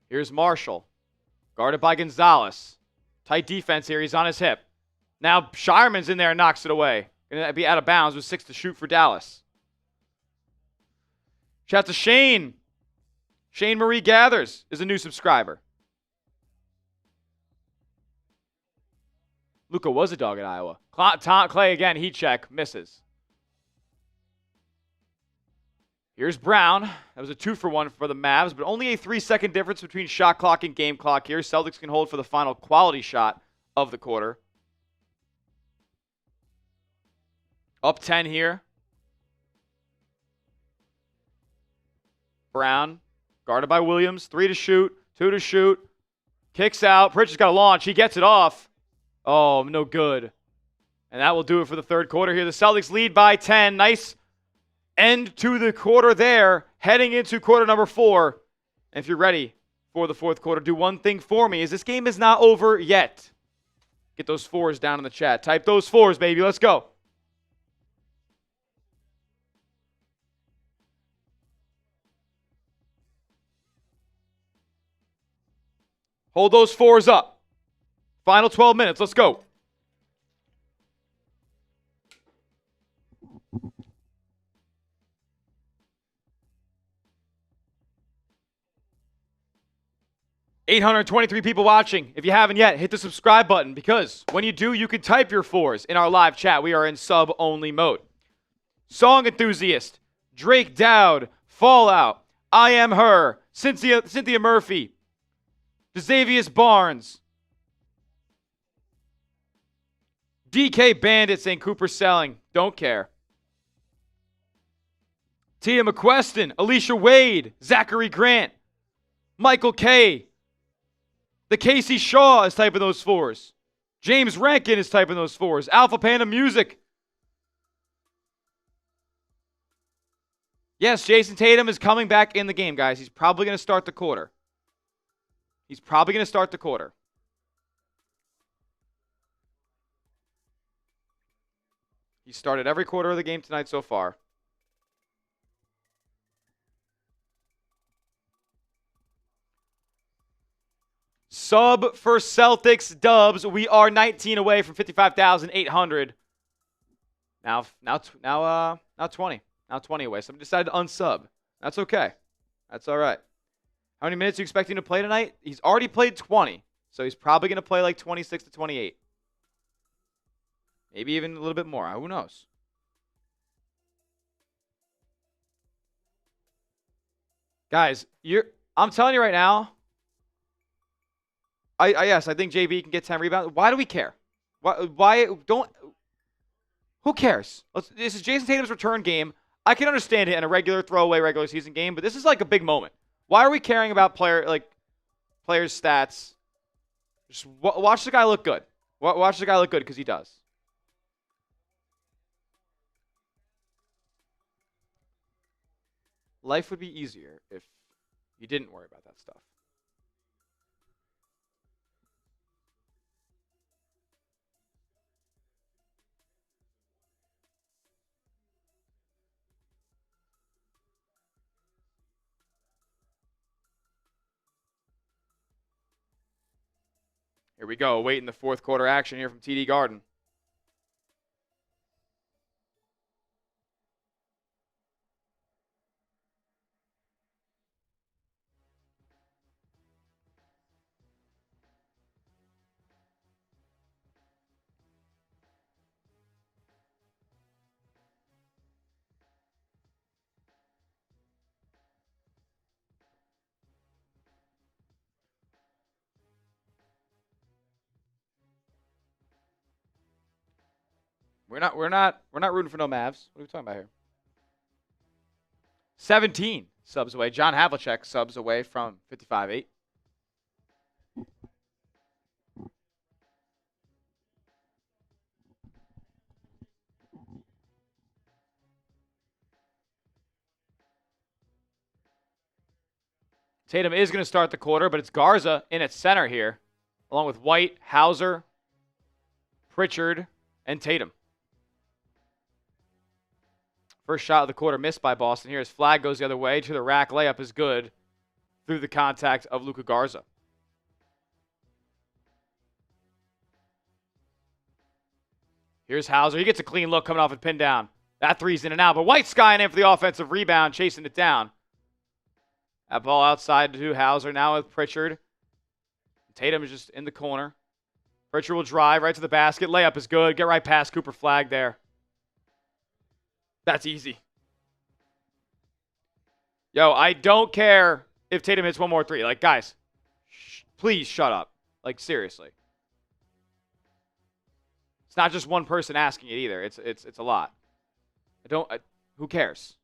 Here's Marshall. Guarded by Gonzalez. Tight defense here. He's on his hip. Now Shireman's in there and knocks it away. Going to be out of bounds with 6 to shoot for Dallas. Shout out to Shane. Shane Marie Gathers is a new subscriber. Luka was a dog at Iowa. Clay again, heat check, misses. Here's Brown. That was a 2-for-1 for the Mavs, but only a 3-second difference between shot clock and game clock here. Celtics can hold for the final quality shot of the quarter. Up 10 here. Brown, guarded by Williams. 3 to shoot, 2 to shoot. Kicks out. Pritchard's got a launch. He gets it off. Oh, no good. And that will do it for the third quarter here. The Celtics lead by 10. Nice end to the quarter there. Heading into quarter number 4. And if you're ready for the fourth quarter, do one thing for me. Is this game is not over yet. Get those 4s down in the chat. Type those 4s, baby. Let's go. Hold those 4s up. Final 12 minutes. Let's go. $823 people watching. If you haven't yet, hit the subscribe button because when you do, you can type your 4s in our live chat. We are in sub-only mode. Song Enthusiast, Drake Dowd, Fallout, I Am Her, Cynthia Murphy, Xavius Barnes, DK Bandit saying Cooper selling. Don't care. Tia McQueston, Alicia Wade, Zachary Grant, Michael K. The Casey Shaw is typing those 4s. James Rankin is typing those 4s. Alpha Panda Music. Yes, Jayson Tatum is coming back in the game, guys. He's probably going to start the quarter. He started every quarter of the game tonight so far. Sub for Celtics dubs. We are 19 away from 55,800. Now 20. Now 20 away. Somebody decided to unsub. That's okay. That's all right. How many minutes are you expecting to play tonight? He's already played 20. So he's probably going to play like 26 to 28. Maybe even a little bit more. Who knows? Guys, I'm telling you right now, I think JB can get 10 rebounds. Why do we care? Who cares? This is Jayson Tatum's return game. I can understand it in a regular throwaway regular season game, but this is like a big moment. Why are we caring about player players' stats. Just watch the guy look good. Watch the guy look good because he does. Life would be easier if you didn't worry about that stuff. Here we go, waiting the fourth quarter action here from TD Garden. We're not rooting for no Mavs. What are we talking about here? 17 subs away. John Havlicek subs away from 55-8. Tatum is going to start the quarter, but it's Garza in at center here, along with White, Hauser, Pritchard, and Tatum. First shot of the quarter missed by Boston here as Flagg goes the other way to the rack. Layup is good through the contact of Luka Garza. Here's Hauser. He gets a clean look coming off a pin down. That three's in and out, but White's skying in for the offensive rebound, chasing it down. That ball outside to Hauser now with Pritchard. Tatum is just in the corner. Pritchard will drive right to the basket. Layup is good. Get right past Cooper Flagg there. That's easy. Yo, I don't care if Tatum hits one more three. Like, guys, please shut up. Like, seriously. It's not just one person asking it either. It's a lot. Who cares?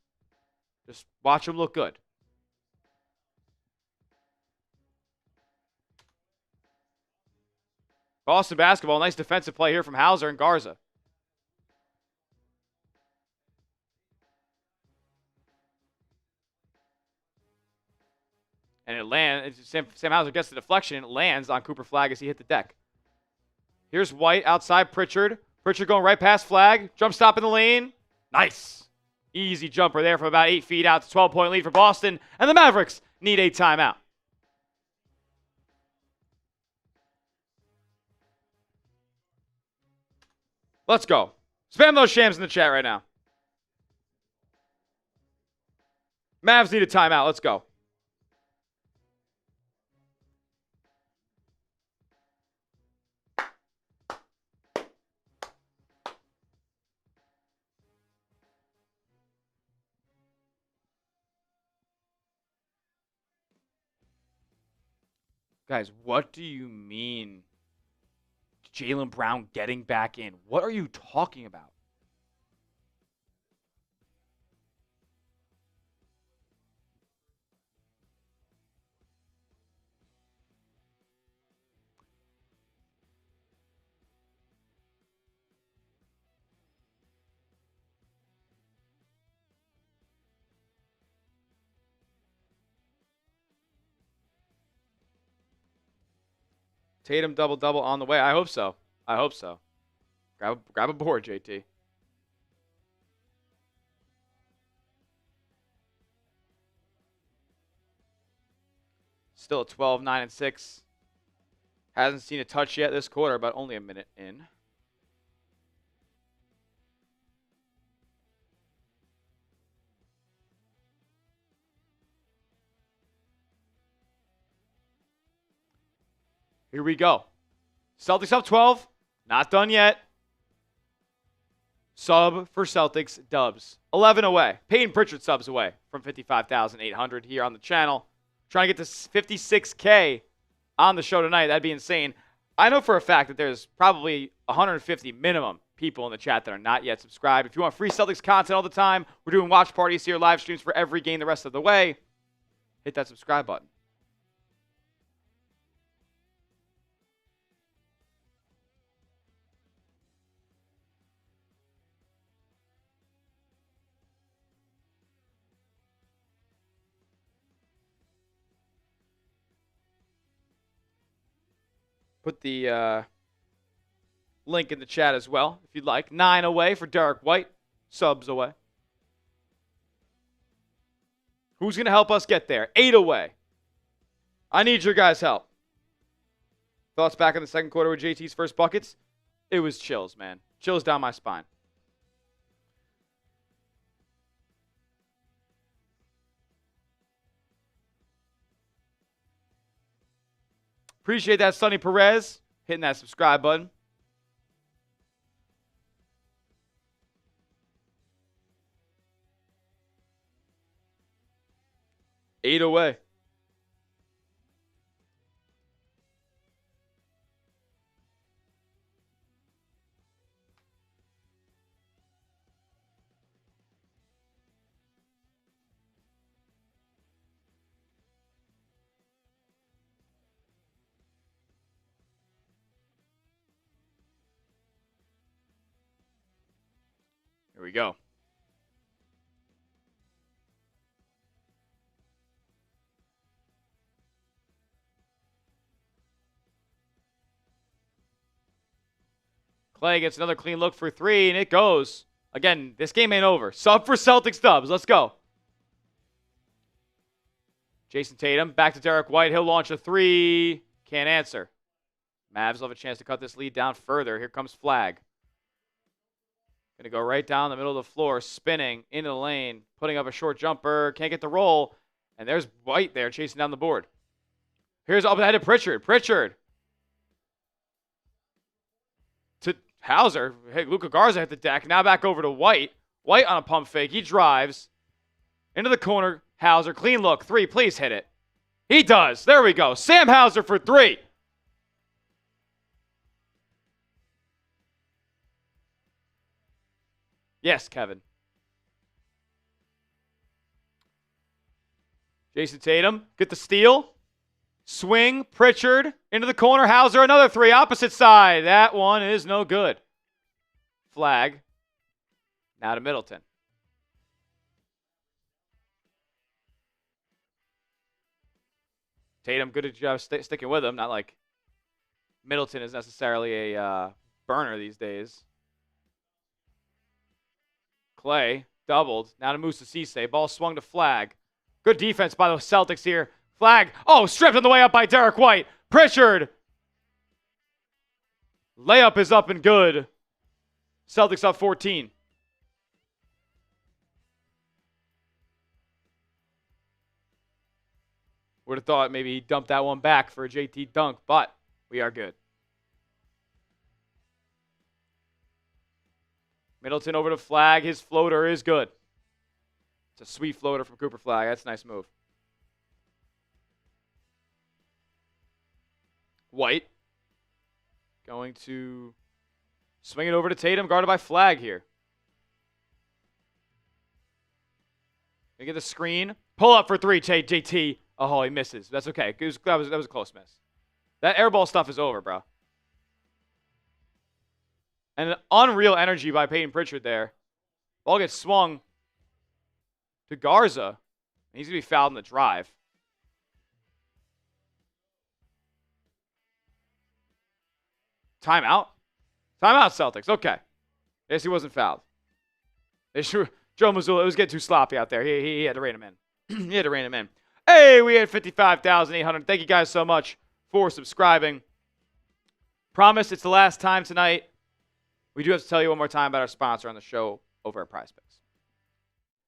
Just watch him look good. Boston basketball, nice defensive play here from Hauser and Garza. And it lands. Sam Hauser gets the deflection. And it lands on Cooper Flagg as he hit the deck. Here's White outside Pritchard. Pritchard going right past Flagg. Jump stop in the lane. Nice. Easy jumper there from about 8 feet out. It's a 12-point lead for Boston. And the Mavericks need a timeout. Let's go. Spam those shams in the chat right now. Mavs need a timeout. Let's go. Guys, what do you mean Jaylen Brown getting back in? What are you talking about? Tatum double-double on the way. I hope so. I hope so. Grab a board, JT. Still at 12, 9, and 6. Hasn't seen a touch yet this quarter, but only a minute in. Here we go. Celtics up 12. Not done yet. Sub for Celtics dubs. 11 away. Payton Pritchard subs away from 55,800 here on the channel. Trying to get to 56K on the show tonight. That'd be insane. I know for a fact that there's probably 150 minimum people in the chat that are not yet subscribed. If you want free Celtics content all the time, we're doing watch parties here, live streams for every game the rest of the way. Hit that subscribe button. Put the link in the chat as well, if you'd like. 9 away for Derrick White. Subs away. Who's going to help us get there? 8 away. I need your guys' help. Thoughts back in the second quarter with JT's first buckets? It was chills, man. Chills down my spine. Appreciate that, Sonny Perez, hitting that subscribe button. Eight away. Here we go. Clay gets another clean look for 3, and it goes. Again, this game ain't over. Sub for Celtics dubs. Let's go. Jayson Tatum back to Derrick White. He'll launch a 3. Can't answer. Mavs will have a chance to cut this lead down further. Here comes Flagg. Going to go right down the middle of the floor, spinning into the lane, putting up a short jumper. Can't get the roll. And there's White there chasing down the board. Here's up ahead of Pritchard. Pritchard. To Hauser. Hey, Luka Garza hit the deck. Now back over to White. White on a pump fake. He drives. Into the corner. Hauser. Clean look. 3. Please hit it. He does. There we go. Sam Hauser for 3. Yes, Kevin. Jayson Tatum, get the steal. Swing, Pritchard, into the corner. Hauser, another 3, opposite side. That one is no good. Flagg. Now to Middleton. Tatum, good job sticking with him. Not like Middleton is necessarily a burner these days. Clay, doubled. Now to Musa Cisse. Ball swung to Flagg. Good defense by the Celtics here. Flagg. Oh, stripped on the way up by Derrick White. Pritchard. Layup is up and good. Celtics up 14. Would have thought maybe he dumped that one back for a JT dunk, but we are good. Middleton over to Flagg. His floater is good. It's a sweet floater from Cooper Flagg. That's a nice move. White going to swing it over to Tatum, guarded by Flagg here. Gonna get the screen. Pull up for 3, JT. Oh, he misses. That's okay. That was a close miss. That airball stuff is over, bro. And an unreal energy by Payton Pritchard there. Ball gets swung to Garza. And he's going to be fouled in the drive. Timeout? Timeout, Celtics. Okay. Guess he wasn't fouled. Joe Mazzulla, it was getting too sloppy out there. He had to rein him in. He had to rein him in. Hey, we had 55,800. Thank you guys so much for subscribing. Promise it's the last time tonight. We do have to tell you one more time about our sponsor on the show over at Prize Picks.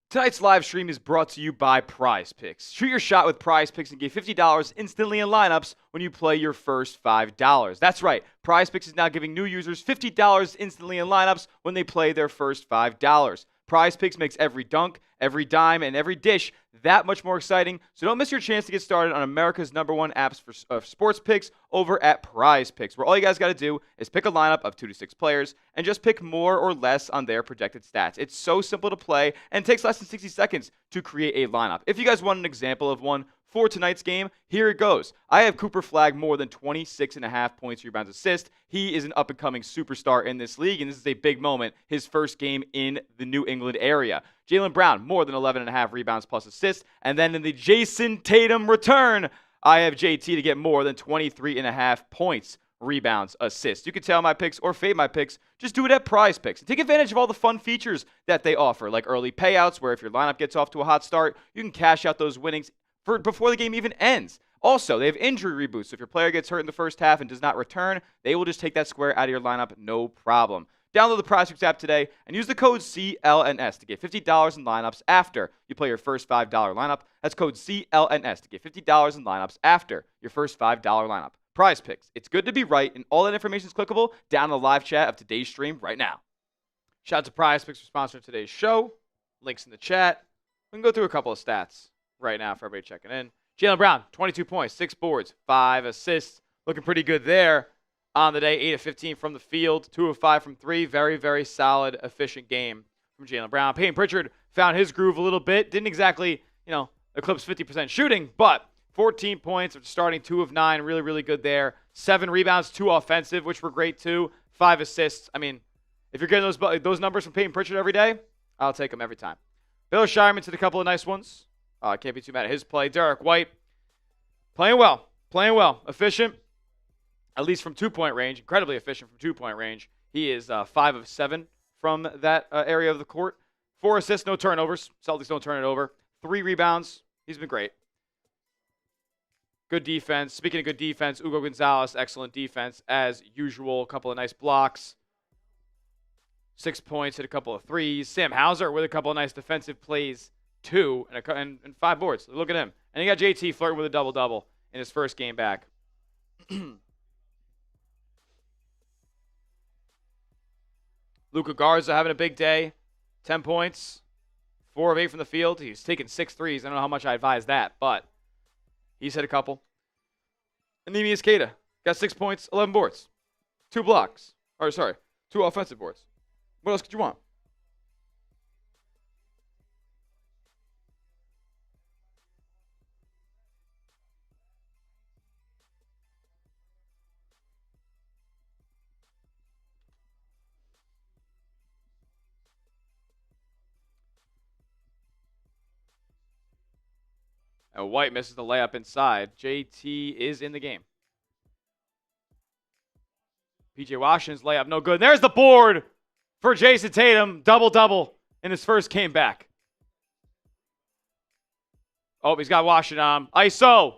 Tonight's live stream is brought to you by Prize Picks. Shoot your shot with Prize Picks and get $50 instantly in lineups when you play your first $5. That's right. Prize Picks is now giving new users $50 instantly in lineups when they play their first $5. Prize Picks makes every dunk, every dime, and every dish that much more exciting. So don't miss your chance to get started on America's #1 apps for sports picks over at Prize Picks, where all you guys got to do is pick a lineup of 2 to 6 players and just pick more or less on their projected stats. It's so simple to play and takes less than 60 seconds to create a lineup. If you guys want an example of one for tonight's game, here it goes. I have Cooper Flagg more than 26.5 points, rebounds, assists. He is an up-and-coming superstar in this league, and this is a big moment, his first game in the New England area. Jaylen Brown, more than 11.5 rebounds plus assists. And then in the Jayson Tatum return, I have JT to get more than 23.5 points. rebounds, assists. You can tail my picks or fade my picks. Just do it at Prize Picks. And take advantage of all the fun features that they offer, like early payouts, where if your lineup gets off to a hot start, you can cash out those winnings before the game even ends. Also, they have injury reboots. So if your player gets hurt in the first half and does not return, they will just take that square out of your lineup, no problem. Download the Prize Picks app today and use the code CLNS to get $50 in lineups after you play your first $5 lineup. That's code CLNS to get $50 in lineups after your first $5 lineup. Prize Picks. It's good to be right, and all that information is clickable down in the live chat of today's stream right now. Shout out to Prize Picks for sponsoring today's show. Links in the chat. We can go through a couple of stats right now for everybody checking in. Jaylen Brown, 22 points, 6 boards, 5 assists. Looking pretty good there on the day. 8 of 15 from the field, 2 of 5 from 3. Very, very solid, efficient game from Jaylen Brown. Payton Pritchard found his groove a little bit. Didn't exactly, eclipse 50% shooting, but 14 points, starting 2 of 9. Really, really good there. 7 rebounds, 2 offensive, which were great too. 5 assists. I mean, if you're getting those numbers from Payton Pritchard every day, I'll take them every time. Bill Shireman did a couple of nice ones. Can't be too mad at his play. Derrick White, playing well. Efficient, at least from 2-point range. Incredibly efficient from 2-point range. He is 5 of 7 from that area of the court. 4 assists, no turnovers. Celtics don't turn it over. 3 rebounds. He's been great. Good defense. Speaking of good defense, Hugo Gonzalez, excellent defense as usual. A couple of nice blocks. 6 points, hit a couple of threes. Sam Hauser with a couple of nice defensive plays. 2 and 5 boards. Look at him. And he got JT flirting with a double-double in his first game back. Luka Garza having a big day. 10 points. 4 of 8 from the field. He's taken 6 threes. I don't know how much I advise that, but he's hit a couple. And Neemias Queta got 6 points, 11 boards. 2 blocks. 2 offensive boards. What else could you want? And White misses the layup inside. JT is in the game. PJ Washington's layup, no good. There's the board for Jayson Tatum. Double-double in his first game back. Oh, he's got Washington on. ISO.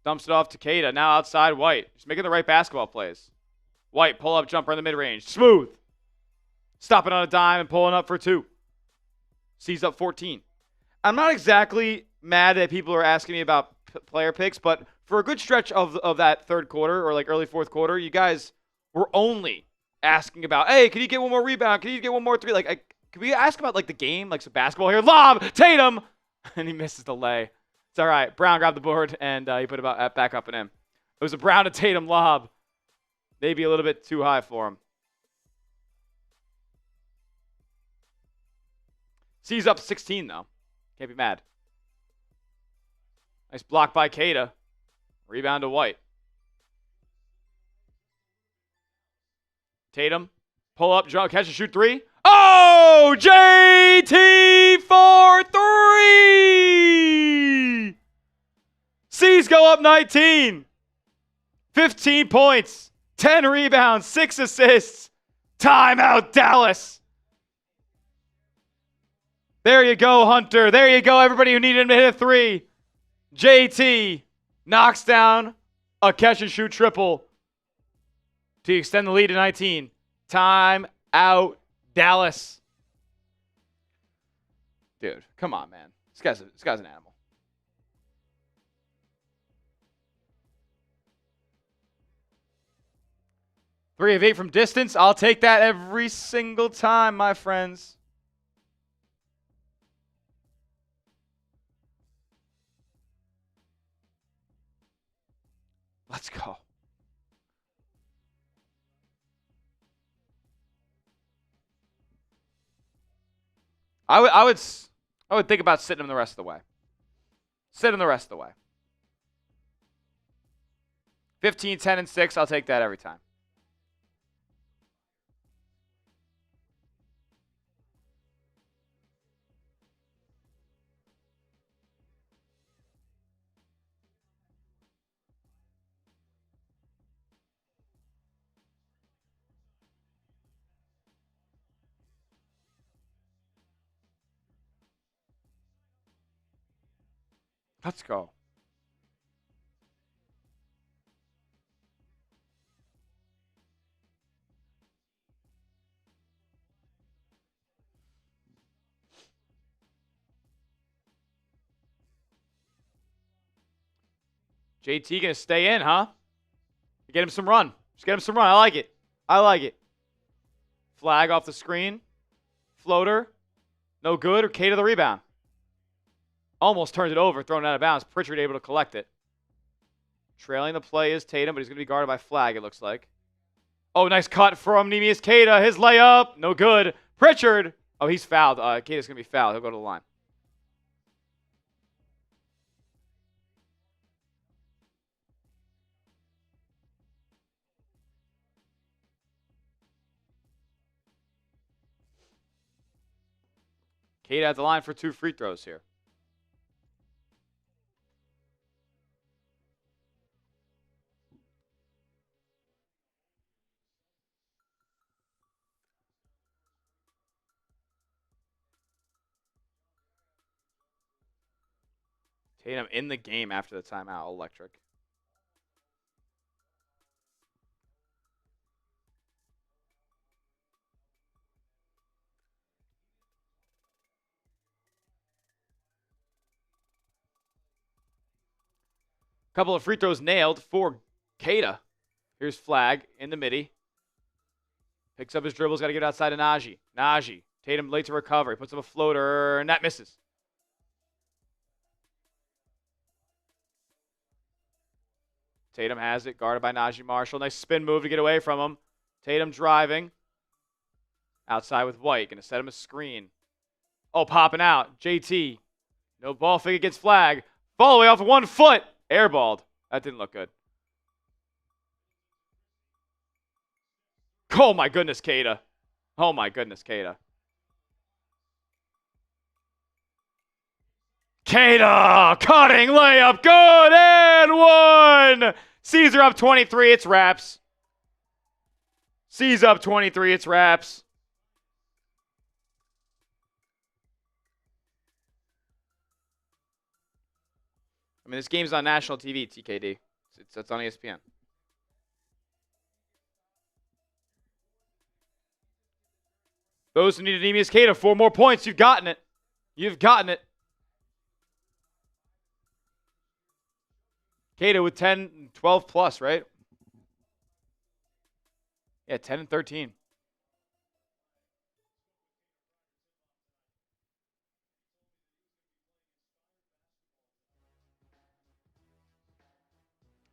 Dumps it off to Queta. Now outside White. Just making the right basketball plays. White, pull-up jumper in the mid-range. Smooth. Stopping on a dime and pulling up for 2. Sees up 14. I'm not exactly mad that people are asking me about player picks, but for a good stretch of that third quarter or like early fourth quarter, you guys were only asking about, hey, can you get one more rebound? Can you get one more 3? Can we ask about like the game, like some basketball here? Lob, Tatum, and he misses the lay. It's all right. Brown grabbed the board and he put it back up and in. It was a Brown to Tatum lob. Maybe a little bit too high for him. C's up 16, though. Can't be mad. Nice block by Queta. Rebound to White. Tatum. Pull up, jump, catch and shoot 3. Oh! JT for 3! C's go up 19. 15 points. 10 rebounds. 6 assists. Timeout, Dallas. There you go, Hunter. There you go, everybody who needed him to hit a 3. JT knocks down a catch-and-shoot triple to extend the lead to 19. Time out, Dallas. Dude, come on, man. This guy's an animal. Three of 8 from distance. I'll take that every single time, my friends. Let's go. I would think about sitting him the rest of the way. Sit him the rest of the way. 15, 10, and 6. I'll take that every time. Let's go. JT gonna stay in, huh? Get him some run. Just get him some run. I like it. I like it. Flagg off the screen. Floater. No good. Or Queta the rebound. Almost turns it over. Thrown out of bounds. Pritchard able to collect it. Trailing the play is Tatum, but he's going to be guarded by Flagg, it looks like. Oh, nice cut from Neemias Queta. His layup. No good. Pritchard. Oh, he's fouled. Queta's going to be fouled. He'll go to the line. Queta at the line for 2 free throws here. Tatum in the game after the timeout. Electric. Couple of free throws nailed for Queta. Here's Flagg in the midi. Picks up his dribbles. Got to get outside to Najee. Najee. Tatum late to recover. He puts up a floater, and that misses. Tatum has it. Guarded by Najee Marshall. Nice spin move to get away from him. Tatum driving. Outside with White. Going to set him a screen. Oh, popping out. JT. No ball fake against Flagg. Ball away off of 1 foot. Airballed. That didn't look good. Oh, my goodness, Queta. Oh, my goodness, Queta. Queta! Cutting layup. Good and 1. Caesar up 23. It's wraps. C's up 23. It's wraps. I mean, this game's on national TV, TKD. It's on ESPN. Those who need Neemias Queta, 4 more points. You've gotten it. You've gotten it. Queta with 10, 12 plus, right? Yeah, 10 and 13.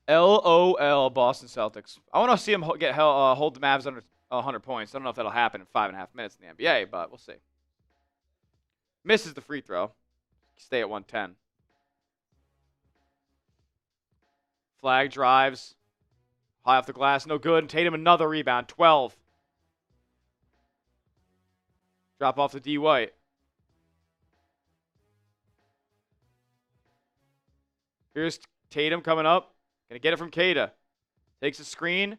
LOL, Boston Celtics. I want to see him hold the Mavs under 100 points. I don't know if that'll happen in 5.5 minutes in the NBA, but we'll see. Misses the free throw. Stay at 110. Flagg drives. High off the glass. No good. Tatum another rebound. 12. Drop off to D. White. Here's Tatum coming up. Gonna get it from Queta. Takes a screen.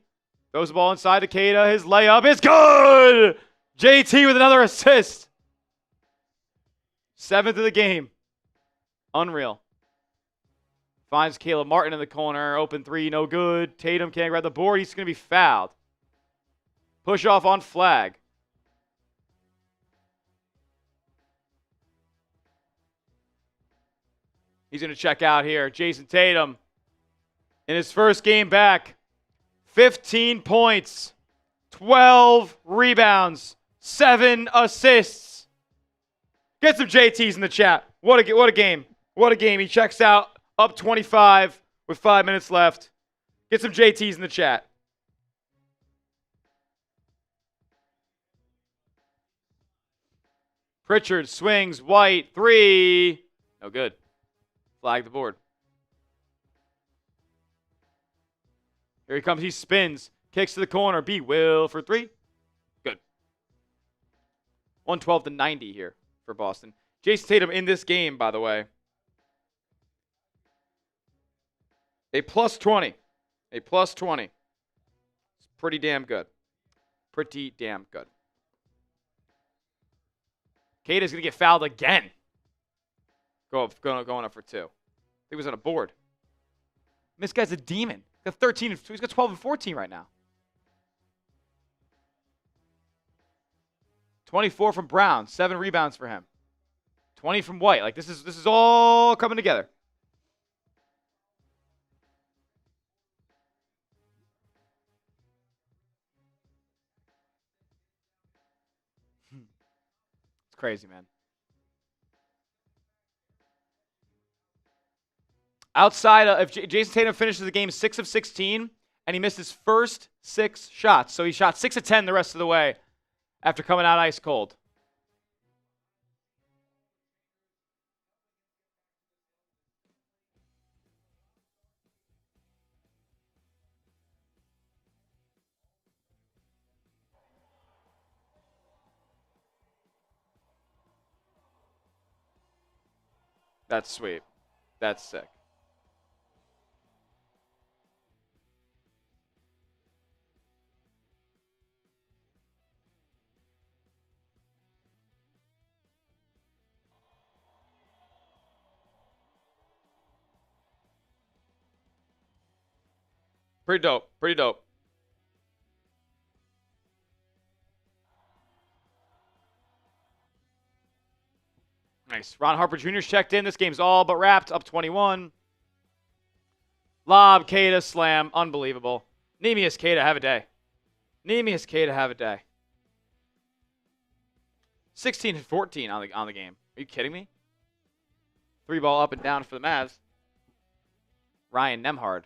Throws the ball inside to Queta. His layup is good! JT with another assist. 7th of the game. Unreal. Finds Caleb Martin in the corner. Open 3, no good. Tatum can't grab the board. He's going to be fouled. Push off on Flagg. He's going to check out here. Jayson Tatum, in his first game back, 15 points, 12 rebounds, 7 assists. Get some JTs in the chat. What a game. What a game. He checks out. Up 25 with 5 minutes left. Get some JTs in the chat. Pritchard swings. White. 3. No good. Flag the board. Here he comes. He spins. Kicks to the corner. B. Will for 3. Good. 112 to 90 here for Boston. Jayson Tatum in this game, by the way. A plus 20. A plus 20. It's pretty damn good. Pretty damn good. Queta's going to get fouled again. Going up for 2. He was on a board. This guy's a demon. He's got 13. He's got 12 and 14 right now. 24 from Brown. 7 rebounds for him. 20 from White. Like this is all coming together. It's crazy, man. Outside of, if Jayson Tatum finishes the game 6 of 16, and he missed his first 6 shots. So he shot 6 of 10 the rest of the way after coming out ice cold. That's sweet. That's sick. Pretty dope. Pretty dope. Nice. Ron Harper Jr.'s checked in. This game's all but wrapped. Up 21. Lob, Queta, slam. Unbelievable. Neemias Queta, have a day. Neemias Queta, have a day. 16 and 14 on the game. Are you kidding me? 3 ball up and down for the Mavs. Ryan Nembhard.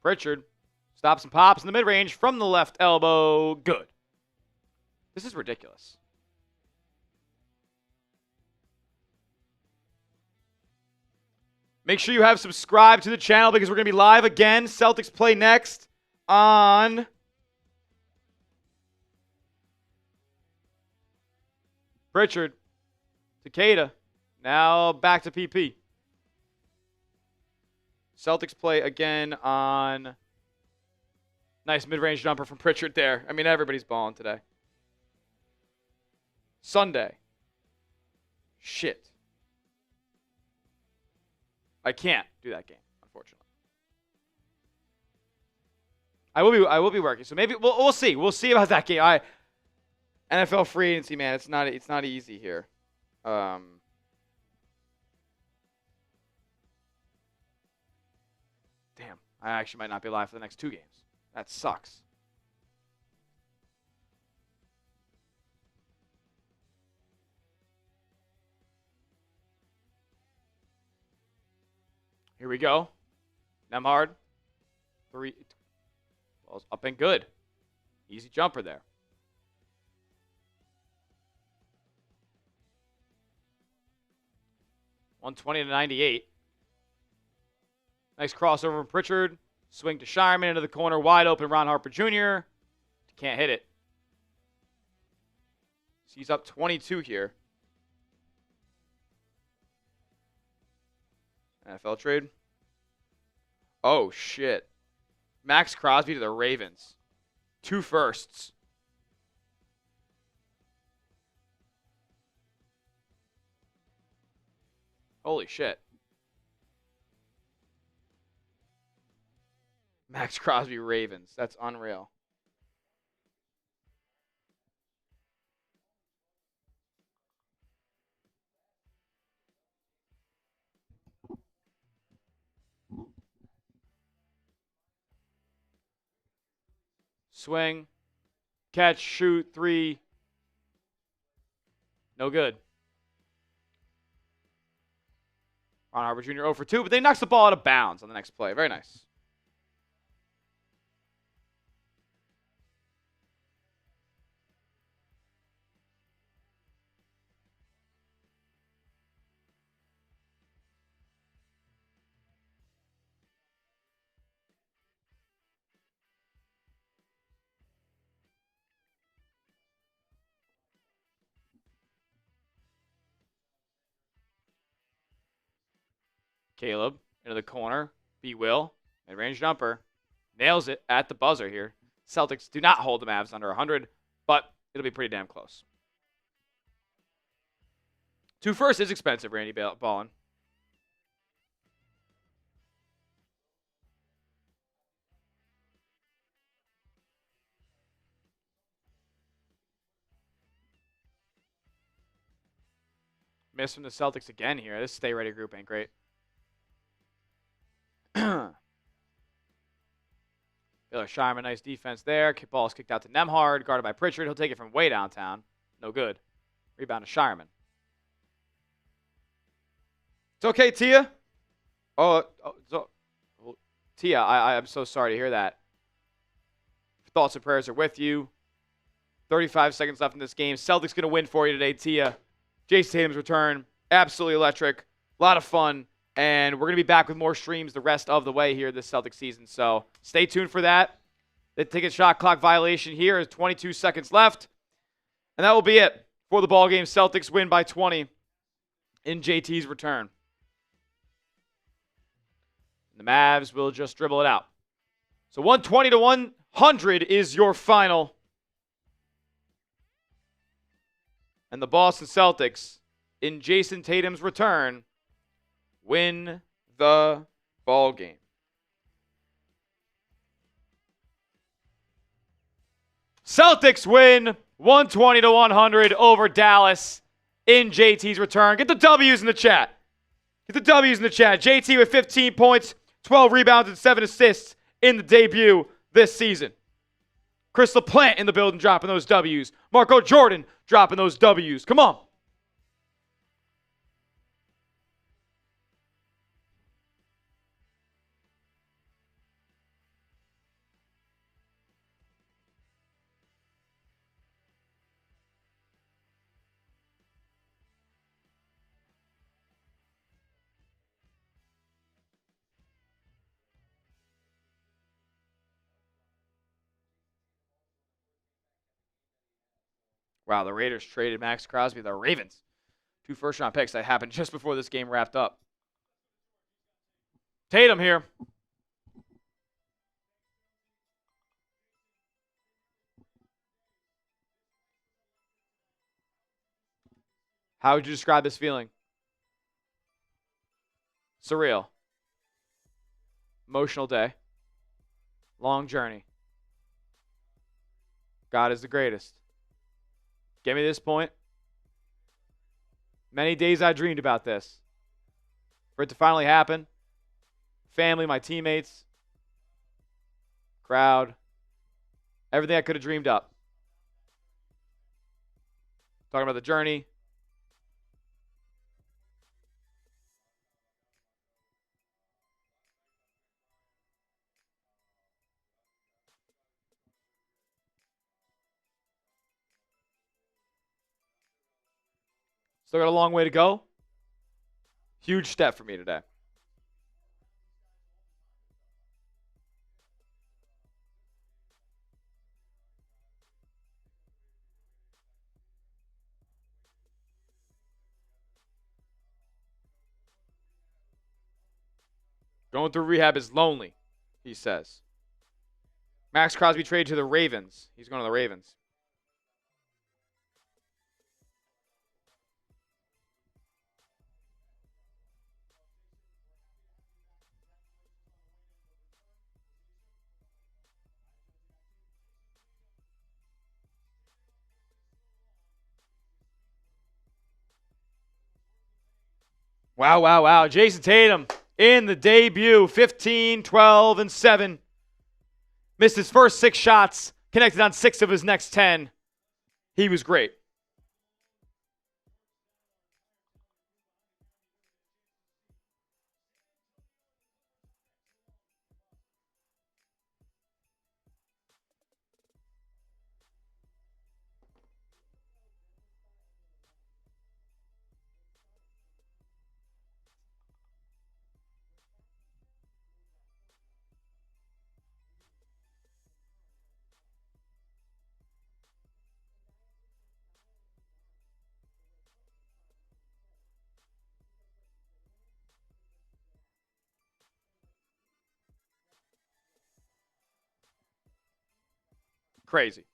Pritchard stops and pops in the mid-range from the left elbow. Good. This is ridiculous. Make sure you have subscribed to the channel because we're going to be live again. Celtics play next on Pritchard to Queta. Now back to PP. Celtics play again on nice mid-range jumper from Pritchard there. I mean, everybody's balling today. Sunday. Shit. I can't do that game, unfortunately. I will be working. So maybe we'll see. We'll see about that game. NFL free agency, man. It's not easy here. Damn, I actually might not be live for the next 2 games. That sucks. Here we go. Nembhard. 3. Ball's up and good. Easy jumper there. $120-98. Nice crossover from Pritchard. Swing to Shireman into the corner. Wide open Ron Harper Jr. Can't hit it. So he's up 22 here. NFL trade. Oh, shit. Max Crosby to the Ravens. 2 firsts. Holy shit. Max Crosby Ravens. That's unreal. Swing. Catch, shoot, 3. No good. Ron Harper Jr. 0 for 2, but they knocks the ball out of bounds on the next play. Very nice. Caleb into the corner. B. Will, mid-range jumper. Nails it at the buzzer here. Celtics do not hold the Mavs under 100, but it'll be pretty damn close. 2 first is expensive, Randy Ballin. Miss from the Celtics again here. This stay ready group ain't great. Baylor Shireman, nice defense there. Ball's kicked out to Nembhard, guarded by Pritchard. He'll take it from way downtown. No good. Rebound to Shireman. It's okay, Tia. Tia, I'm so sorry to hear that. Thoughts and prayers are with you. 35 seconds left in this game. Celtics going to win for you today, Tia. Jayson Tatum's return, absolutely electric. A lot of fun. And we're going to be back with more streams the rest of the way here this Celtics season. So stay tuned for that. The ticket shot clock violation here is 22 seconds left. And that will be it for the ballgame. Celtics win by 20 in JT's return. The Mavs will just dribble it out. So 120 to 100 is your final. And the Boston Celtics, in Jayson Tatum's return, win the ball game. Celtics win 120 to 100 over Dallas in JT's return. Get the W's in the chat. Get the W's in the chat. JT with 15 points, 12 rebounds, and 7 assists in the debut this season. Chris LaPlante in the building dropping those W's. Marco Jordan dropping those W's. Come on. Wow, the Raiders traded Max Crosby to the Ravens. 2 first-round picks that happened just before this game wrapped up. Tatum here. How would you describe this feeling? Surreal. Emotional day. Long journey. God is the greatest. Get me to this point. Many days I dreamed about this. For it to finally happen. Family, my teammates, crowd, everything I could have dreamed up. Talking about the journey. Still got a long way to go. Huge step for me today. Going through rehab is lonely, he says. Max Crosby traded to the Ravens. He's going to the Ravens. Wow, wow, wow. Jayson Tatum in the debut, 15, 12, and 7. Missed his first 6 shots, connected on 6 of his next 10. He was great. Crazy.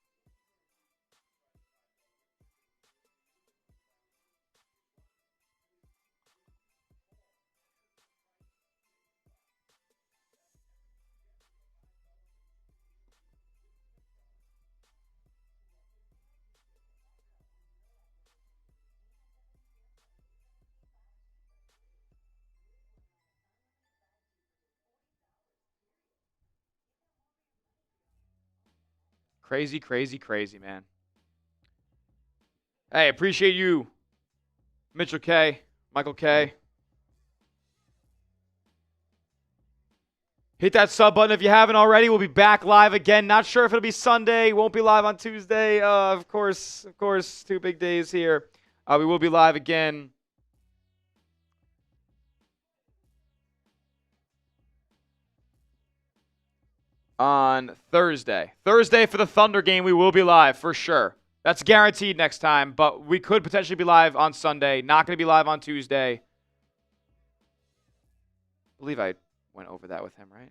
Crazy, crazy, crazy, man. Hey, appreciate you, Mitchell K, Michael K. Hit that sub button if you haven't already. We'll be back live again. Not sure if it'll be Sunday. Won't be live on Tuesday. Of course, 2 big days here. We will be live again. On Thursday. Thursday for the Thunder game, we will be live for sure. That's guaranteed next time, but we could potentially be live on Sunday. Not going to be live on Tuesday. I believe I went over that with him, right?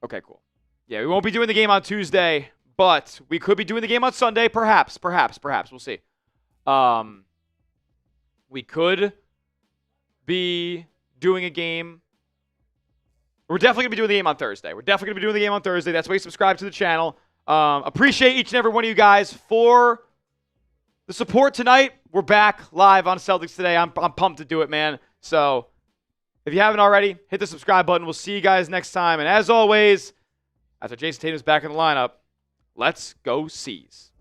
Okay, cool. Yeah, we won't be doing the game on Tuesday, but we could be doing the game on Sunday, perhaps. We'll see. We could be doing a game. We're definitely going to be doing the game on Thursday. That's why you subscribe to the channel. Appreciate each and every one of you guys for the support tonight. We're back live on Celtics Today. I'm pumped to do it, man. So if you haven't already, hit the subscribe button. We'll see you guys next time. And as always, after Jayson Tatum's back in the lineup, let's go C's.